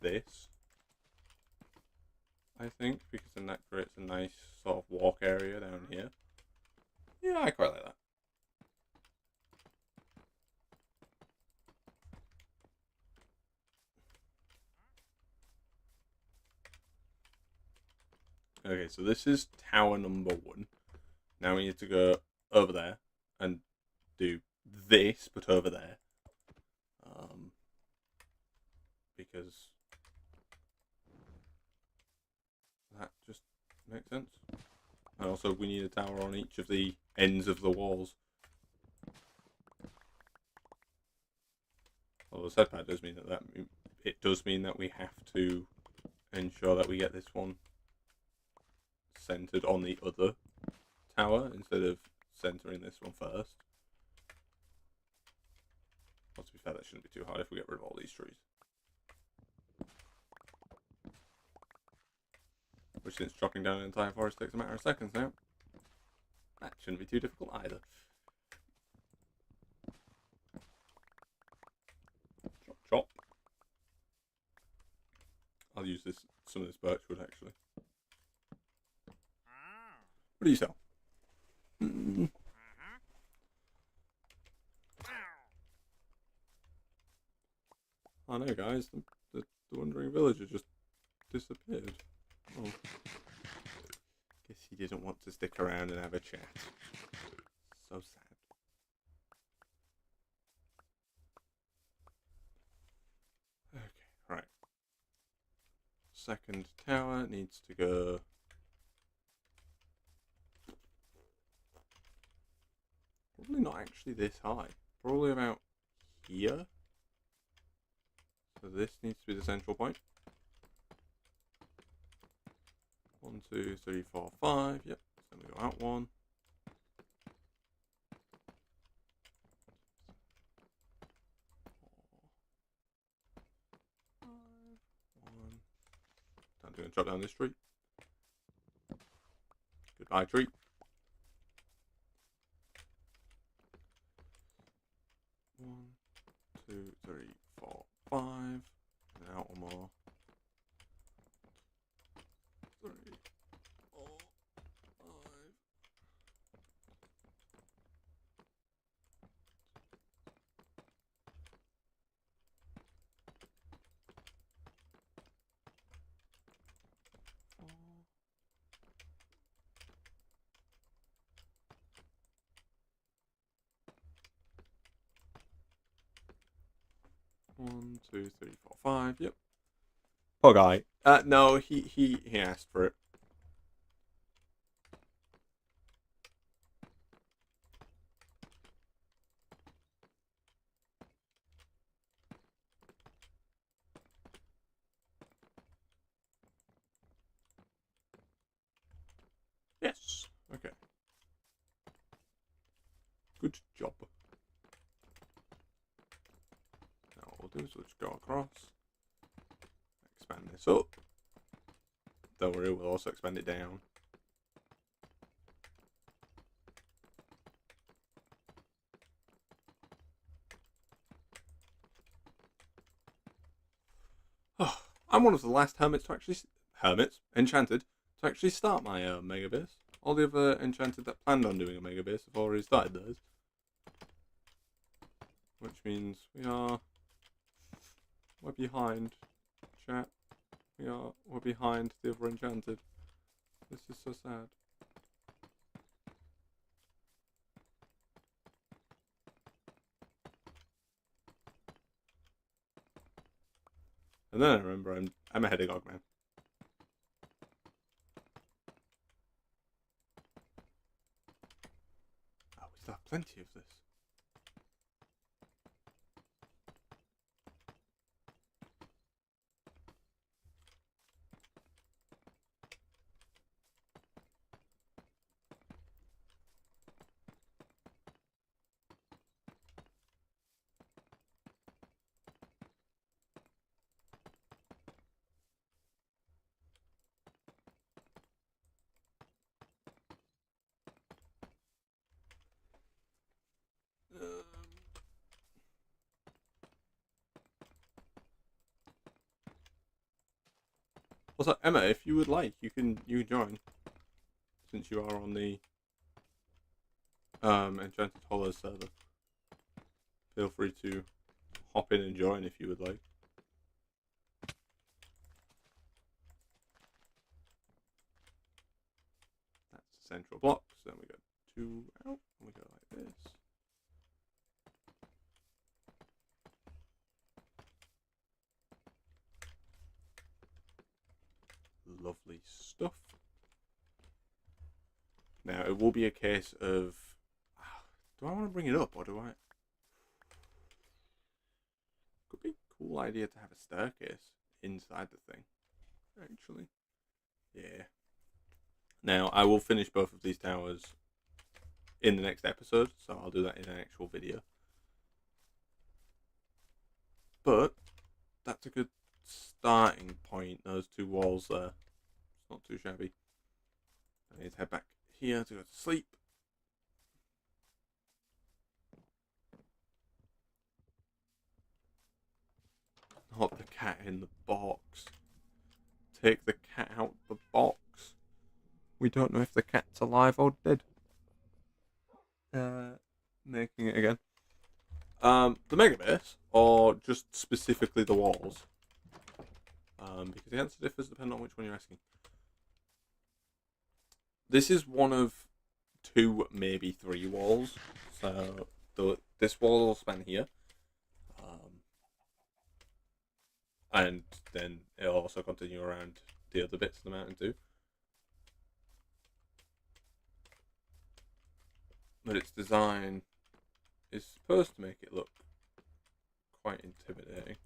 this, I think, because then that creates a nice sort of walk area down here. Yeah, I quite like that. Okay, so this is tower number 1. Now we need to go over there and do this, but over there. Because that just makes sense. And also we need a tower on each of the ends of the walls. Although the sad part does mean that it does mean that we have to ensure that we get this one centered on the other tower instead of centering this one first. Well, to be fair, that shouldn't be too hard if we get rid of all these trees. Which, since chopping down an entire forest takes a matter of seconds now, that shouldn't be too difficult either. Chop, chop. I'll use some of this birch wood actually. What do you sell? Oh no, guys, the wandering villager just disappeared. Oh. Guess he didn't want to stick around and have a chat. So sad. Okay, right. Second tower needs to go. Probably not actually this high. Probably about here. So this needs to be the central point. 1, 2, 3, 4, 5. Yep. So we go out 1. 4, 5, 1. Time to go and chop down this tree. Goodbye, tree. 1, 2, 3, 4, 5. And out one more. 3, 4, 5. 1, 2, 3, 4, 5. Yep. Poor guy. No, he asked for it. Yes. Okay. Good job. Now what we'll do is we'll just go across. Expand this up. Don't worry, we'll also expand it down. Oh, I'm one of the last hermits to actually... Enchanted, to actually start my mega base. All the other Enchanted that planned on doing a mega base have already started theirs. Which means we're behind, chat. We're behind the other Enchanted. This is so sad. And then I remember I'm a hedgehog man. Oh, we still have plenty of this. Also, Emma, if you would like, you can join. Since you are on the Enchanted Hollow server, feel free to hop in and join if you would like. That's the central block. So then we go 2 out, and we go like this. Lovely stuff. Now it will be a case of, do I want to bring it up or do I? Could be a cool idea to have a staircase inside the thing. Actually, yeah. Now I will finish both of these towers in the next episode, so I'll do that in an actual video. But that's a good starting point, those two walls there. It's not too shabby. I need to head back here to go to sleep. Not the cat in the box. Take the cat out the box. We don't know if the cat's alive or dead. Making it again. The mega base, or just specifically the walls? Because the answer differs depending on which one you're asking. This is one of 2, maybe 3 walls. So this wall will span here. And then it'll also continue around the other bits of the mountain too. But its design is supposed to make it look quite intimidating.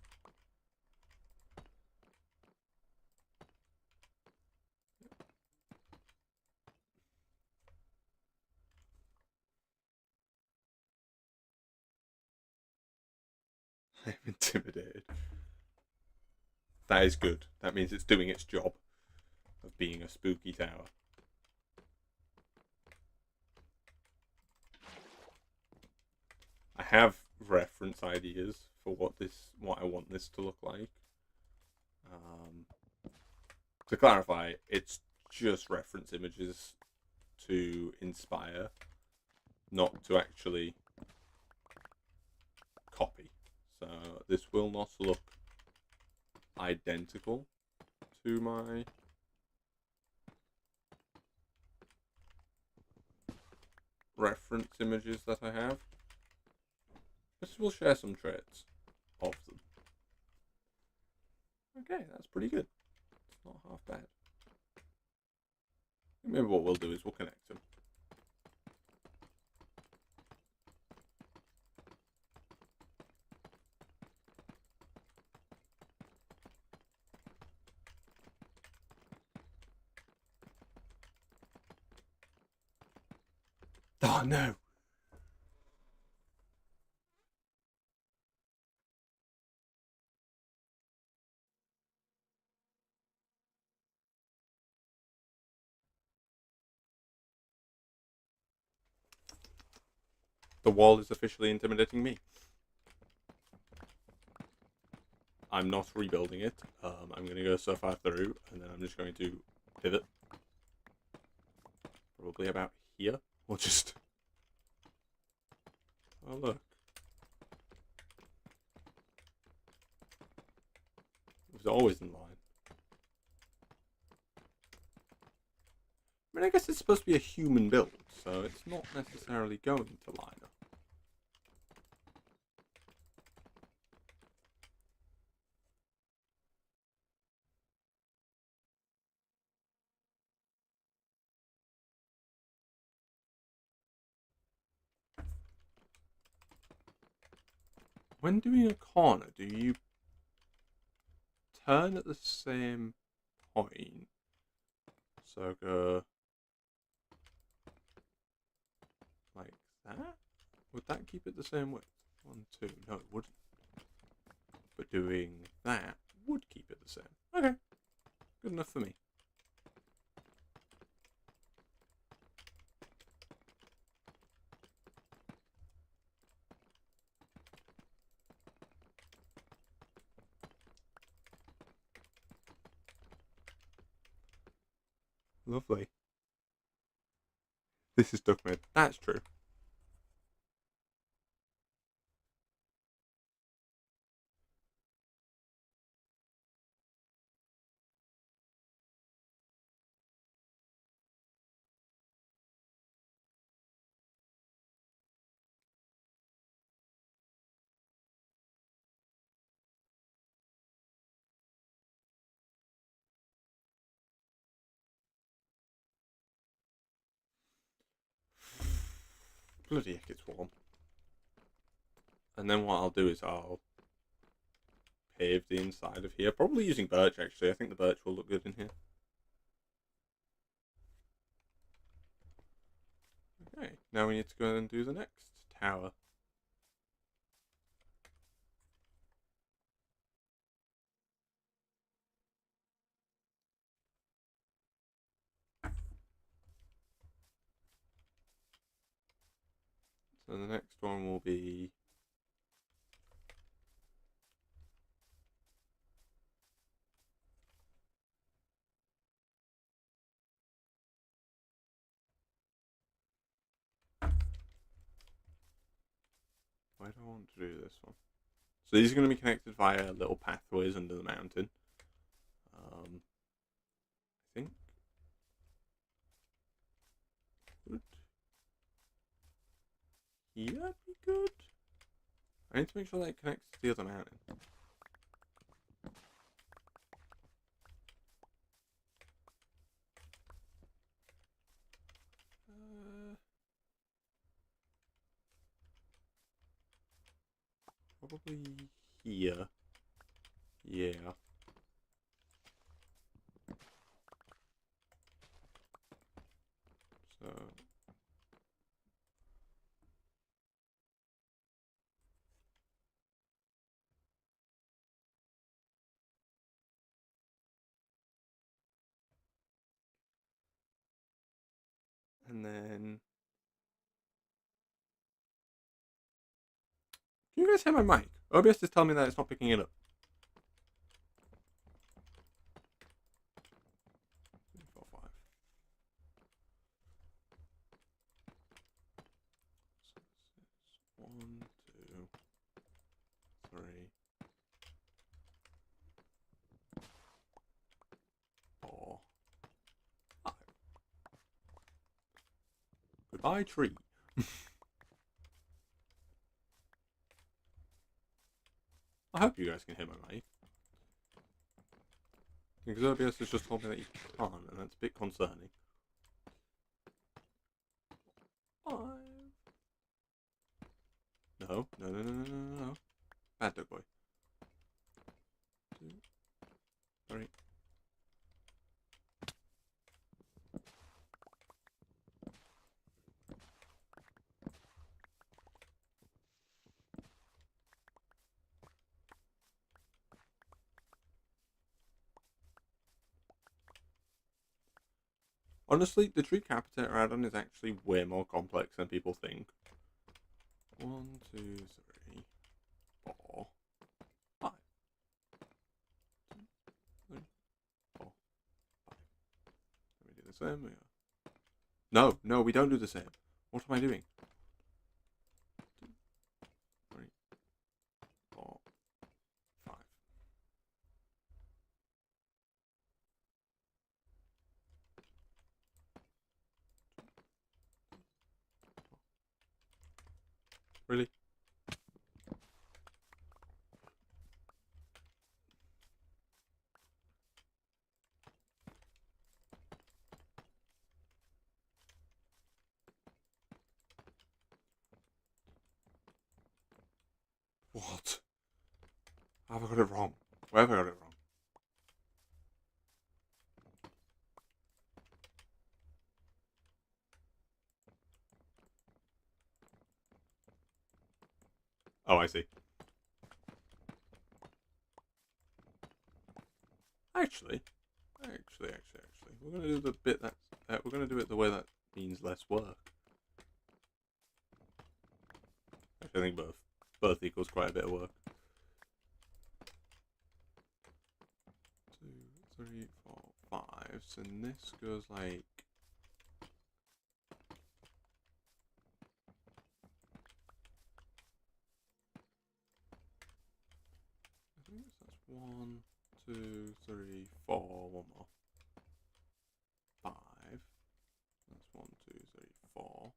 I'm intimidated. That is good. That means it's doing its job of being a spooky tower. I have reference ideas for what I want this to look like. To clarify, it's just reference images to inspire, not to actually copy. So this will not look identical to my reference images that I have. But we'll share some traits of them. Okay, that's pretty good. It's not half bad. Maybe what we'll do is we'll connect them. Oh no! The wall is officially intimidating me. I'm not rebuilding it. I'm going to go so far through, and then I'm just going to pivot. Probably about here. Or just... Oh, look. It was always in line. I mean, I guess it's supposed to be a human build, so it's not necessarily going to line up. When doing a corner, do you turn at the same point? So go like that? Would that keep it the same width? 1, 2. No, it wouldn't. But doing that would keep it the same. Okay. Good enough for me. Lovely. This is duck made. That's true. Bloody heck, it's warm. And then what I'll do is I'll pave the inside of here. Probably using birch, actually. I think the birch will look good in here. Okay, now we need to go and do the next tower. So the next one will be... Why do I want to do this one? So these are going to be connected via little pathways under the mountain. I think. Would here be good? I need to make sure that it connects to the other mountain. Probably here. Yeah. So... And then... Can you guys hear my mic? OBS is telling me that it's not picking it up. 3, 4, 5. So this is 1, 2, 3, 4, 5. Goodbye, tree. I hope you guys can hear my mic. Because OBS has just told me that you can't, and that's a bit concerning. 5. No, no, no, no, no, no, no. Bad dog boy. 2, 3. Honestly, the tree capitator add-on is actually way more complex than people think. 1, 2, 3, 4, 5. 2, 3, 4, 5. Let me do the same. No, no, we don't do the same. What am I doing? 2, 3, 4, 5. Really? What? Have I got it wrong? Where have I got it wrong? Oh, I see. Actually, we're gonna do the bit that's we're gonna do it the way that means less work. Actually, I think both equals quite a bit of work. 2, 3, 4, 5. So this goes like. I think that's 1, 2, 3, 4. One more. 5. That's 1, 2, 3, 4.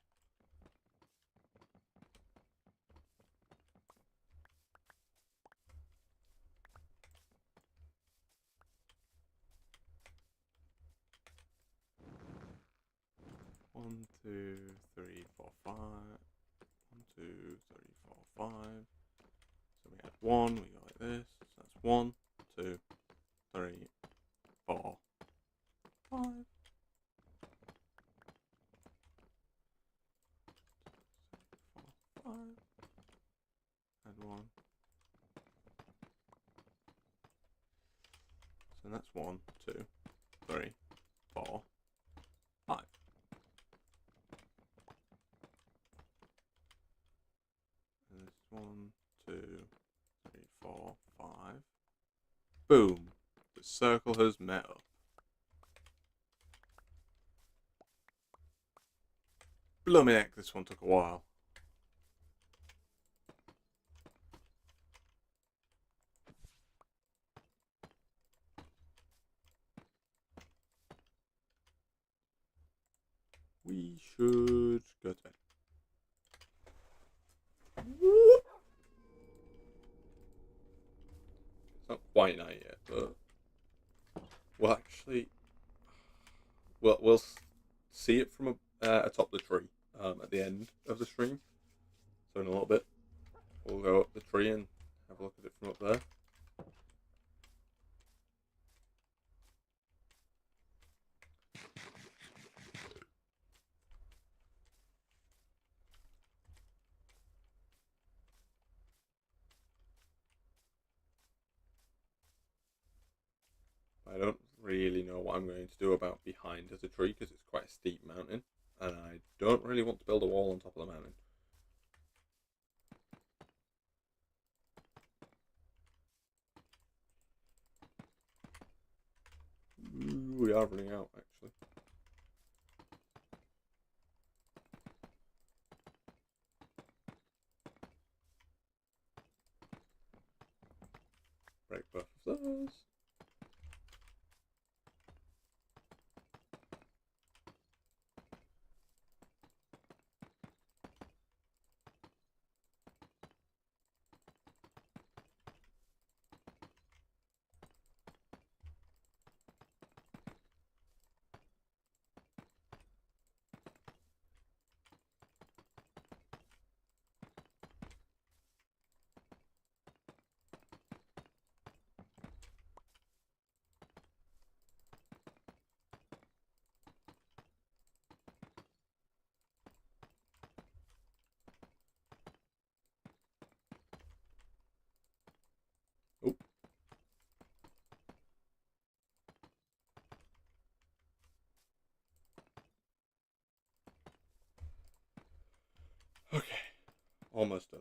1, 2, 3, 4, 5. 1, 2, 3, 4, 5. So we had 1, we go like this. So that's 1, 2, 3, 4, 5. one. So that's 1, 2, 3, 4, 5. And this 1, 2, 3, 4, 5. Boom! The circle has met up. Blooming heck, this one took a while. We should go to bed. It's not quite night yet, but we'll actually we'll see it from atop the tree at the end of the stream. So in a little bit, we'll go up the tree and have a look at it from up there. I don't really know what I'm going to do about behind the tree because it's quite a steep mountain, and I don't really want to build a wall on top of the mountain. Ooh, we are running out, actually. Break both of those. Oh. Okay, almost done.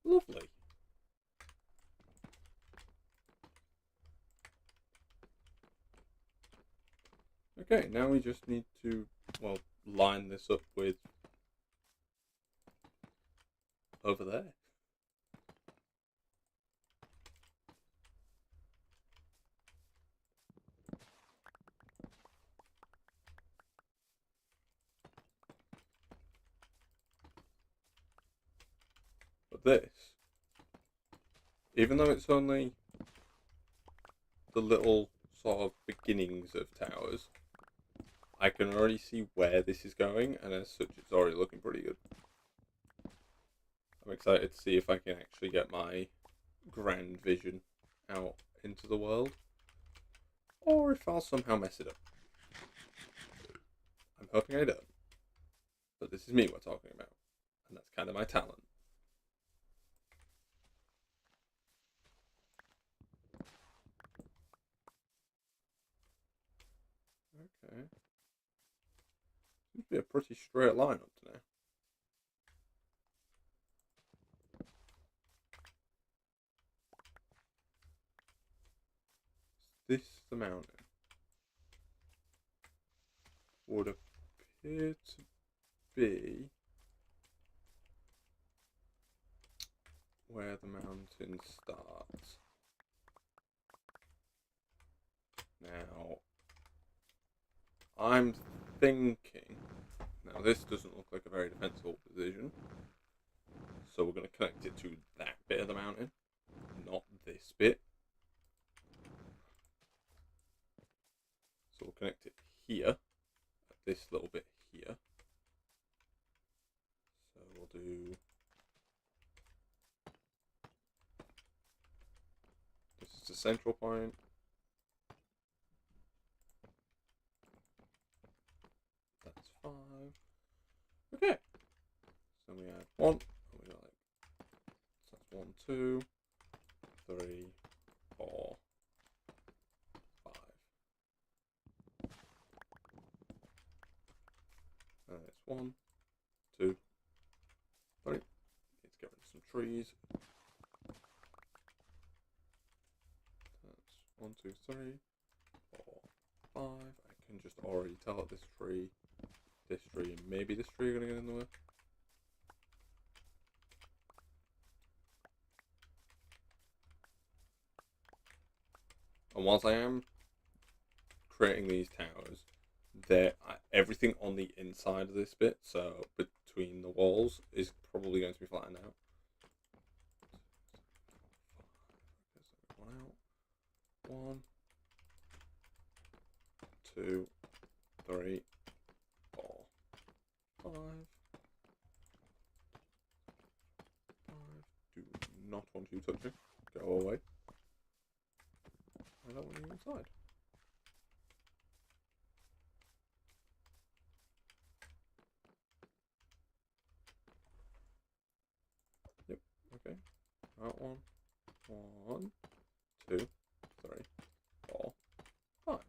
Lovely. Okay, now we just need to, well, line this up with over there. But this, even though it's only the little sort of beginnings of towers, I can already see where this is going, and as such, it's already looking pretty good. I'm excited to see if I can actually get my grand vision out into the world, or if I'll somehow mess it up. I'm hoping I don't, but this is me we're talking about, and that's kind of my talent. Okay. Seems to be a pretty straight line up to now. Is this the mountain? Would appear to be where the mountain starts. Now, I'm thinking, now this doesn't look like a very defensible position, so we're going to connect it to that bit of the mountain, not this bit. So we'll connect it here, at this little bit here. So we'll do central point. That's 5. Okay. So we add 1. And we got so that's 1, 2, 3, 4, 5. And it's 1, 2, 3. Let's get rid of some trees. That's 1, 2, 3, 4, 5. I can just already tell that this tree, and maybe this tree are going to get in the way. And whilst I am creating these towers, everything on the inside of this bit, so between the walls, is probably going to be flattened out. One out. 1, 2, 3, 4, 5. 5. Do not want you touching. Go away. I don't want you inside. Yep. Okay. Out 1. 1, 2, 3, 4, 5. 5.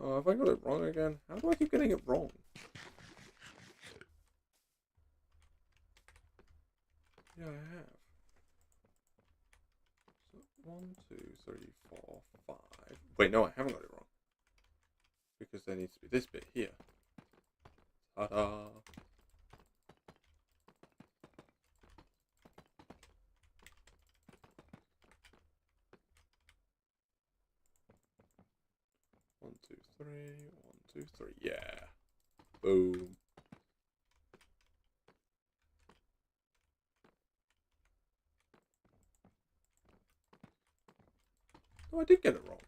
Have I got it wrong again? How do I keep getting it wrong? Yeah, I have. So 1, 2, 3, 4, 5. Wait, no, I haven't got it wrong. Because there needs to be this bit here. Ta-da! 1, 2, 3. 1, 2, 3. Yeah. Boom. Oh, I did get it wrong.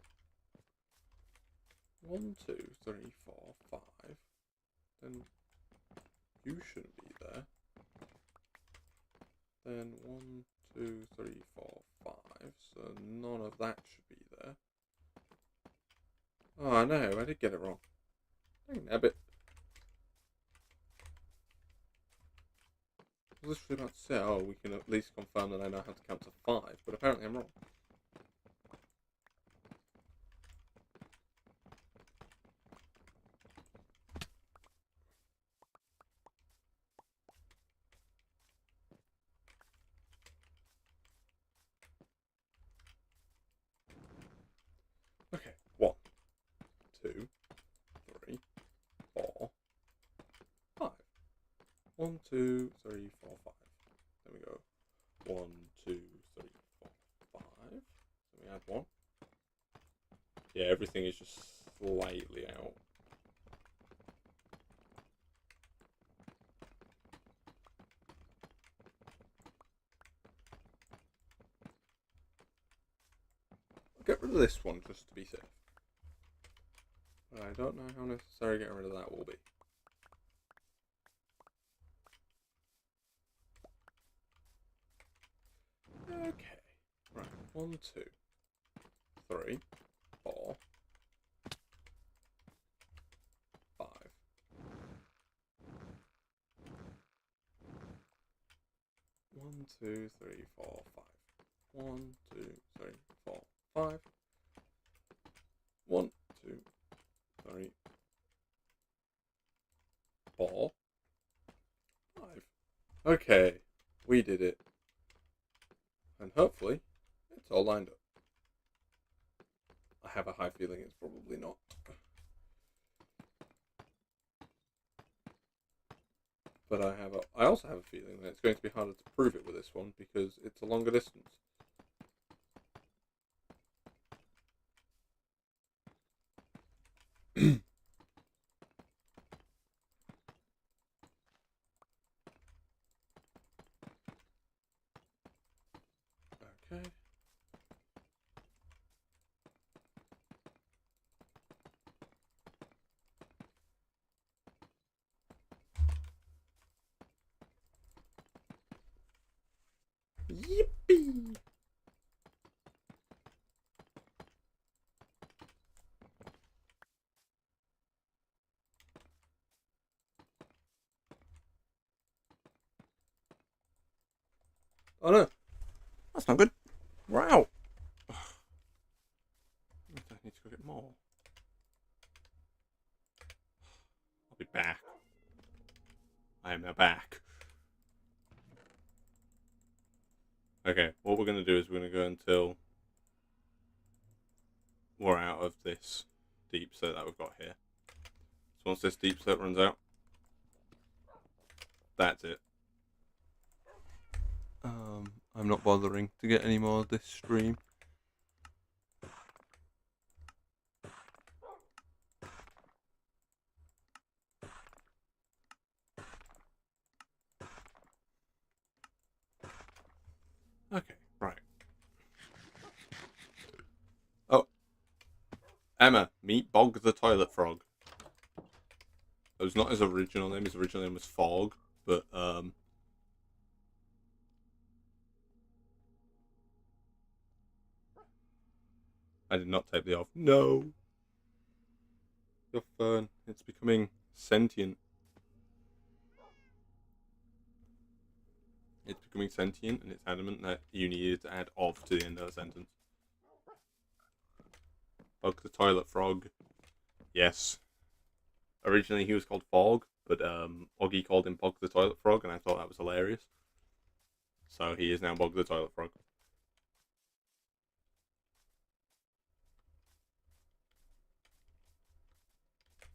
1, 2, 3, 4, 5. Then you shouldn't be there. Then 1, 2, 3, 4, 5. So none of that should be there. Oh no, I did get it wrong. Dang nabbit. I was literally about to say, oh, we can at least confirm that I know how to count to 5, but apparently I'm wrong. Okay, 1, 2, 3, 4, 5. 1, 2, 3, 4, 5. There we go. 1, 2, 3, 4, 5. So we add 1. Yeah, everything is just slightly out. I'll get rid of this one just to be safe. But I don't know how necessary getting rid of that will be. Okay. Right. 1, 2, 3, 4, 5. 1, 2, 3, 4, 5. 1, 2, 3, 4, 5. 1, 2, 3, 4, 5. Okay, we did it. And hopefully, it's all lined up. I have a high feeling it's probably not. But I also have a feeling that it's going to be harder to prove it with this one because it's a longer distance. Okay. Yippee! Oh no, that's not good. We're out. I need to go get more. I'll be back. I am now back. Okay, what we're going to do is we're going to go until we're out of this deep set that we've got here. So once this deep set runs out, that's it. I'm not bothering to get any more of this stream. Okay, right. Oh, Emma, meet Bog the Toilet Frog. It was not his original name. His original name was Fog, but I did not take the off. No, your fern. It's becoming sentient. It's becoming sentient, and it's adamant that you needed to add "of" to the end of the sentence. Bog the Toilet Frog. Yes. Originally he was called Fog, but Oggy called him Bog the Toilet Frog, and I thought that was hilarious. So he is now Bog the Toilet Frog.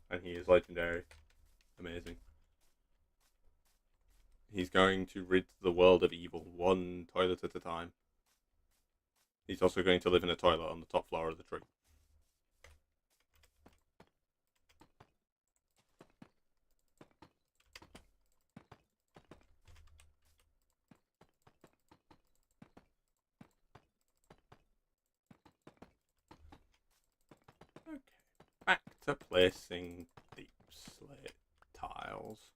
And he is legendary. Amazing. He's going to rid the world of evil, one toilet at a time. He's also going to live in a toilet on the top floor of the tree. Okay, back to placing deep slate tiles.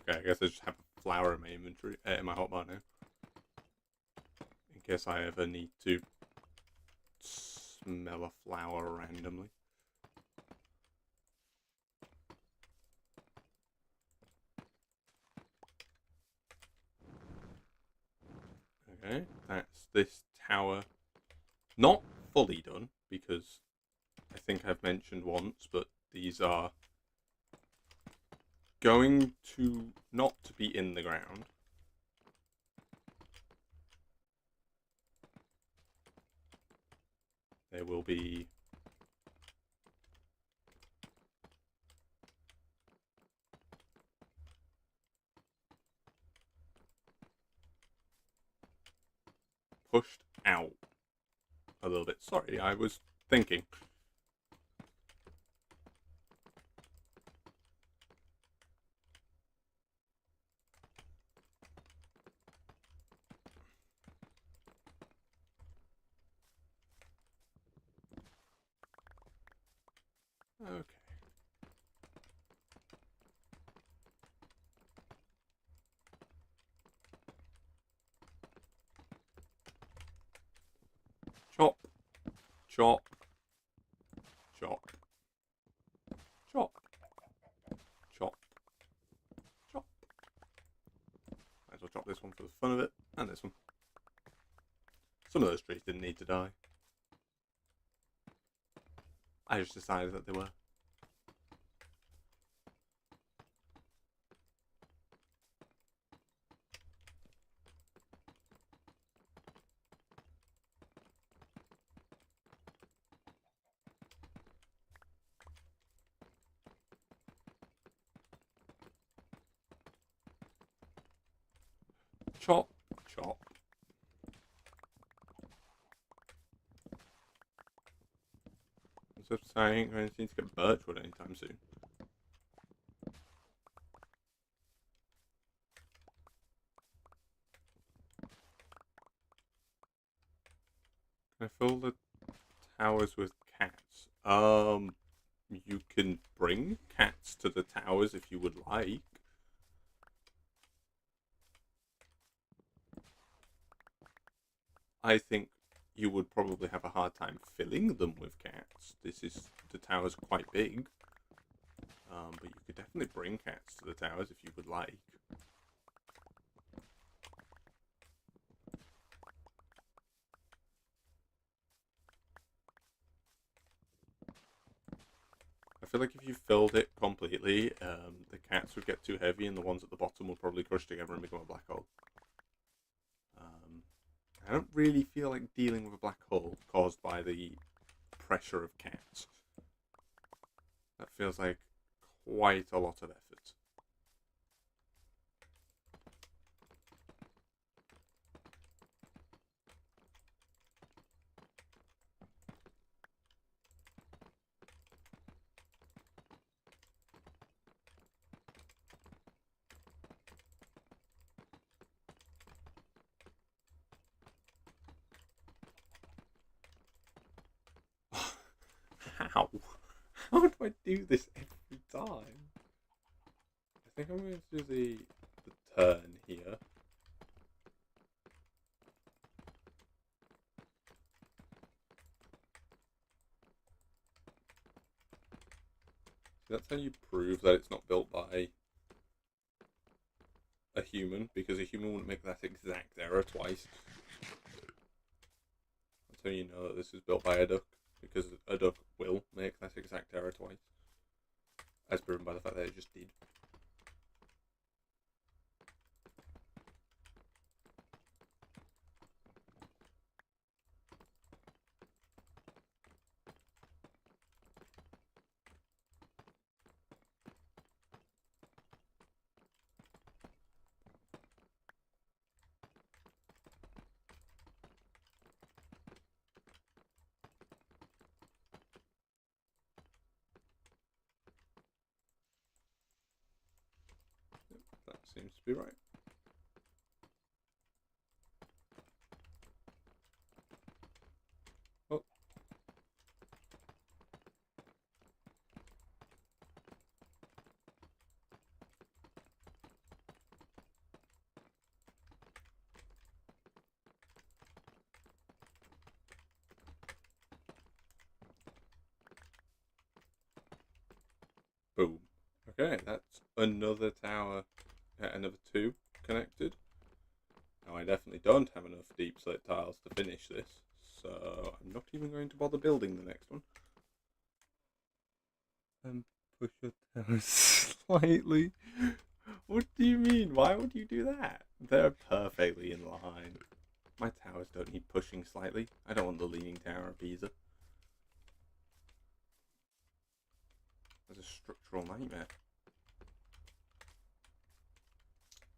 Okay, I guess I just have a flower in my inventory, in my hotbar now. In case I ever need to smell a flower randomly. Okay, that's this tower. Not fully done, because I think I've mentioned once, but these are going to not to be in the ground. They will be pushed out a little bit. Sorry, I was thinking. Okay. Chop. Chop. Chop. Chop. Chop. Chop. Might as well chop this one for the fun of it, and this one. Some of those trees didn't need to die. I just decided that they were. Chop. Chop. So I ain't going to need to get birchwood anytime soon. Can I fill the towers with cats. You can bring cats to the towers if you would like. I think you would probably have a hard time filling them with cats. The tower's quite big. But you could definitely bring cats to the towers if you would like. I feel like if you filled it completely, the cats would get too heavy and the ones at the bottom would probably crush together and become a black hole. I don't really feel like dealing with a black hole caused by the pressure of cats. That feels like quite a lot of effort. How? How do I do this every time? I think I'm going to do the turn here. So that's how you prove that it's not built by a human, because a human wouldn't make that exact error twice. That's how you know that this is built by a duck, because a duck will make that exact error twice. As proven by the fact that it just did. That seems to be right. Oh. Boom. Okay, that's another tower, another two connected. Now I definitely don't have enough deep slit tiles to finish this, so I'm not even going to bother building the next one. Push your towers slightly. What do you mean? Why would you do that? They're perfectly in line. My towers don't need pushing slightly. I don't want the Leaning Tower of Pisa. That's a structural nightmare.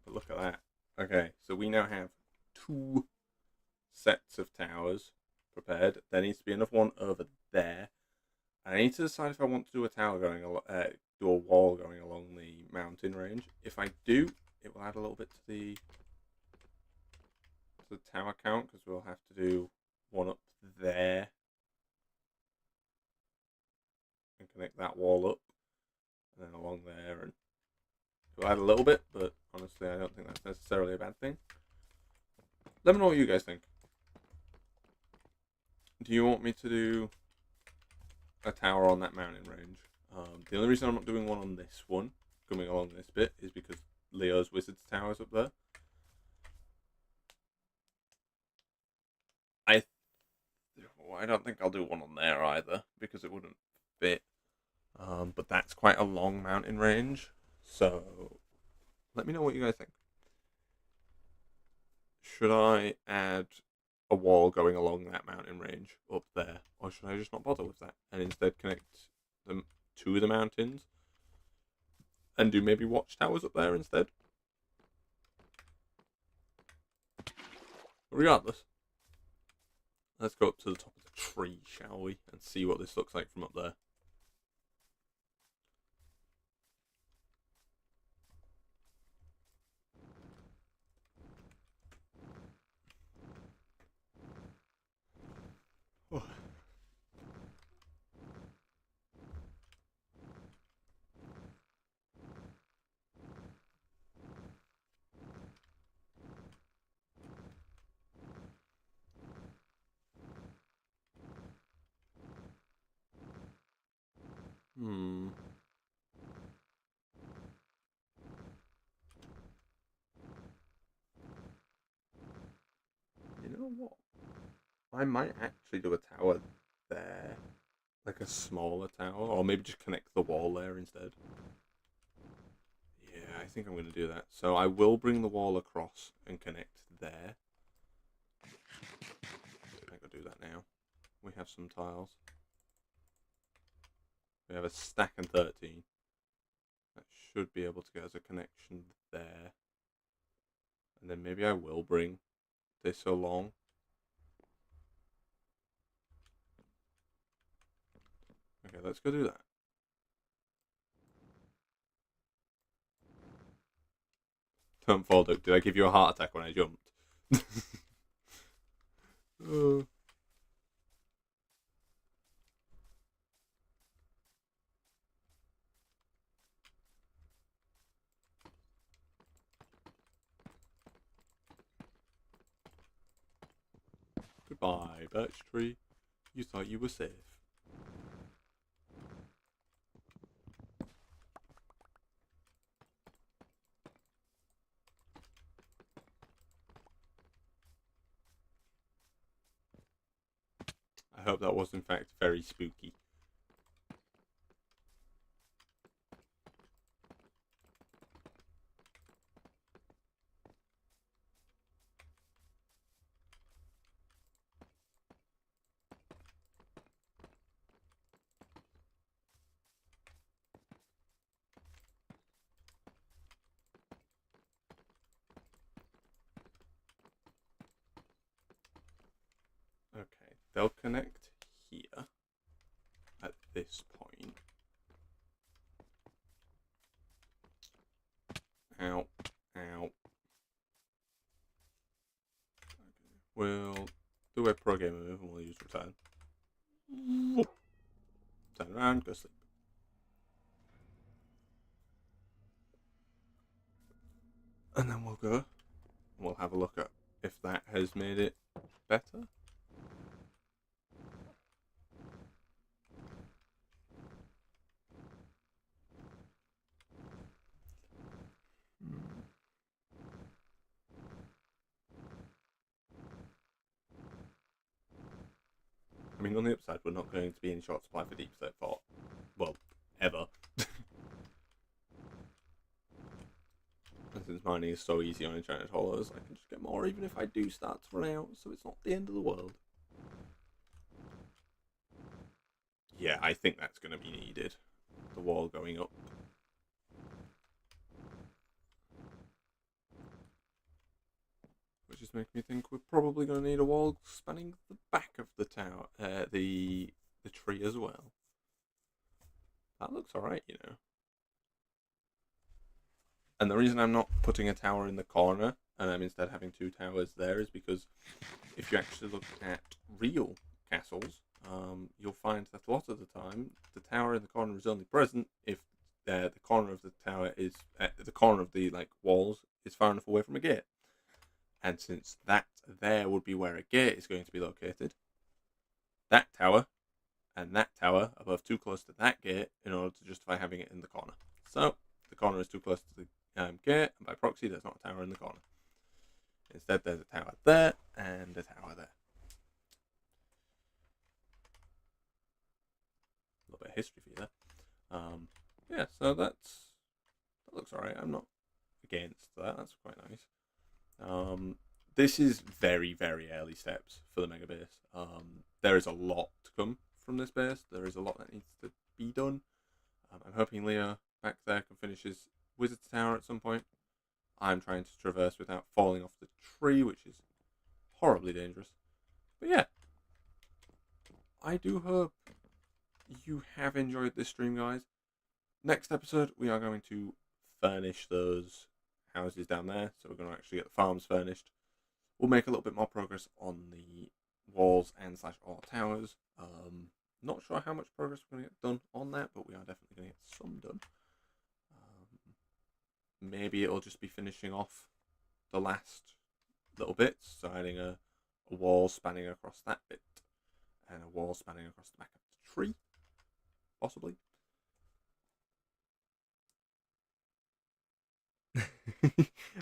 But look at that. Okay, so we now have two sets of towers prepared. There needs to be another one over there. I need to decide if I want to do a tower going do a wall going along the mountain range. If I do, it will add a little bit to the tower count, because we'll have to do one up there and connect that wall up, and then along there, and it'll add a little bit, but honestly I don't think that's necessarily a bad thing. Let me know what you guys think. Do you want me to do a tower on that mountain range? The only reason I'm not doing one on this one, coming along this bit, is because Leo's Wizard's Tower is up there. I don't think I'll do one on there either, because it wouldn't fit. But that's quite a long mountain range, so let me know what you guys think. Should I add a wall going along that mountain range up there, or should I just not bother with that and instead connect them to the mountains and do maybe watchtowers up there instead? Regardless, let's go up to the top of the tree, shall we, and see what this looks like from up there. Oh. Hmm. You know what? I might actually do a tower there. Like a smaller tower. Or maybe just connect the wall there instead. Yeah, I think I'm going to do that. So I will bring the wall across and connect there. I can do that now. We have some tiles. We have a stack and 13. That should be able to get us a connection there. And then maybe I will bring this along. Okay, let's go do that. Don't fall, Duke. Did I give you a heart attack when I jumped? uh, Goodbye, birch tree. You thought you were safe. I hope that was in fact very spooky. Okay, they'll connect here at this point. Ow, ow. Okay. We'll do a pro gamer move and we'll use return. Turn around, go sleep. And then we'll go. We'll have a look at if that has made it better. I mean, on the upside, we're not going to be in short supply for deep slate for, well, ever. And since mining is so easy on Enchanted Hollows, I can just get more even if I do start to run out, so it's not the end of the world. Yeah, I think that's going to be needed. The wall going up. Which is making me think we're probably going to need a wall spanning the back of the tower, the tree as well. That looks alright, you know. And the reason I'm not putting a tower in the corner and I'm instead having two towers there is because if you actually look at real castles, you'll find that a lot of the time the tower in the corner is only present if the corner of the tower is the corner of the like walls is far enough away from a gate. And since that there would be where a gate is going to be located, that tower and that tower are both too close to that gate in order to justify having it in the corner. So the corner is too close to the gate, and by proxy, there's not a tower in the corner. Instead, there's a tower there and a tower there. A little bit of history for you there. Yeah, so that looks alright. I'm not against that. That's quite nice. This is very, very early steps for the mega base. There is a lot to come from this base. There is a lot that needs to be done. I'm hoping Leah back there can finish his Wizard's Tower at some point. I'm trying to traverse without falling off the tree, which is horribly dangerous. But yeah, I do hope you have enjoyed this stream, guys. Next episode, we are going to furnish those houses down there. So we're going to actually get the farms furnished. We'll make a little bit more progress on the walls and slash all towers. Not sure how much progress we're going to get done on that, but we are definitely going to get some done. Maybe it'll just be finishing off the last little bits, so adding a wall spanning across that bit and a wall spanning across the back of the tree, possibly.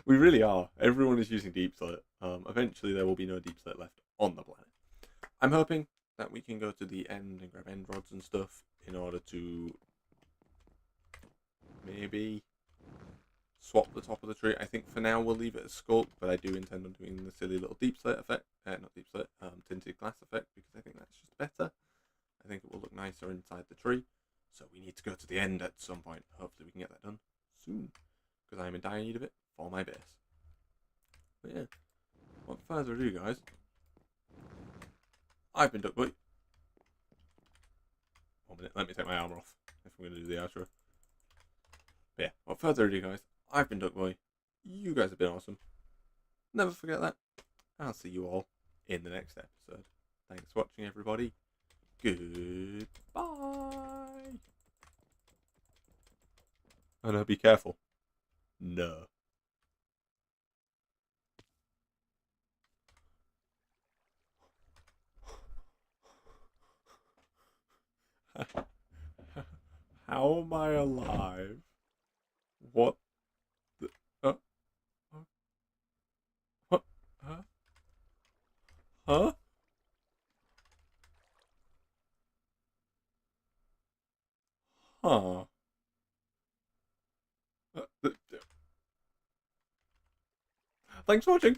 We really are. Everyone is using deep slit. Eventually there will be no deep slit left on the planet. I'm hoping that we can go to the end and grab end rods and stuff in order to maybe swap the top of the tree. I think for now we'll leave it as sculpt, but I do intend on doing the silly little deep slit effect, not deep slit, tinted glass effect, because I think that's just better. I think it will look nicer inside the tree. So we need to go to the end at some point. Hopefully we can get that done soon, because I am in dire need of it for my base. But yeah, without further ado, guys, I've been Duckboy. 1 minute, let me take my armor off if I'm going to do the outro. But yeah, without further ado, guys, I've been Duckboy. You guys have been awesome. Never forget that. I'll see you all in the next episode. Thanks for watching, everybody. Goodbye. Oh no, be careful. No. How am I alive? What the... what? Huh? Huh? Huh. Thanks for watching.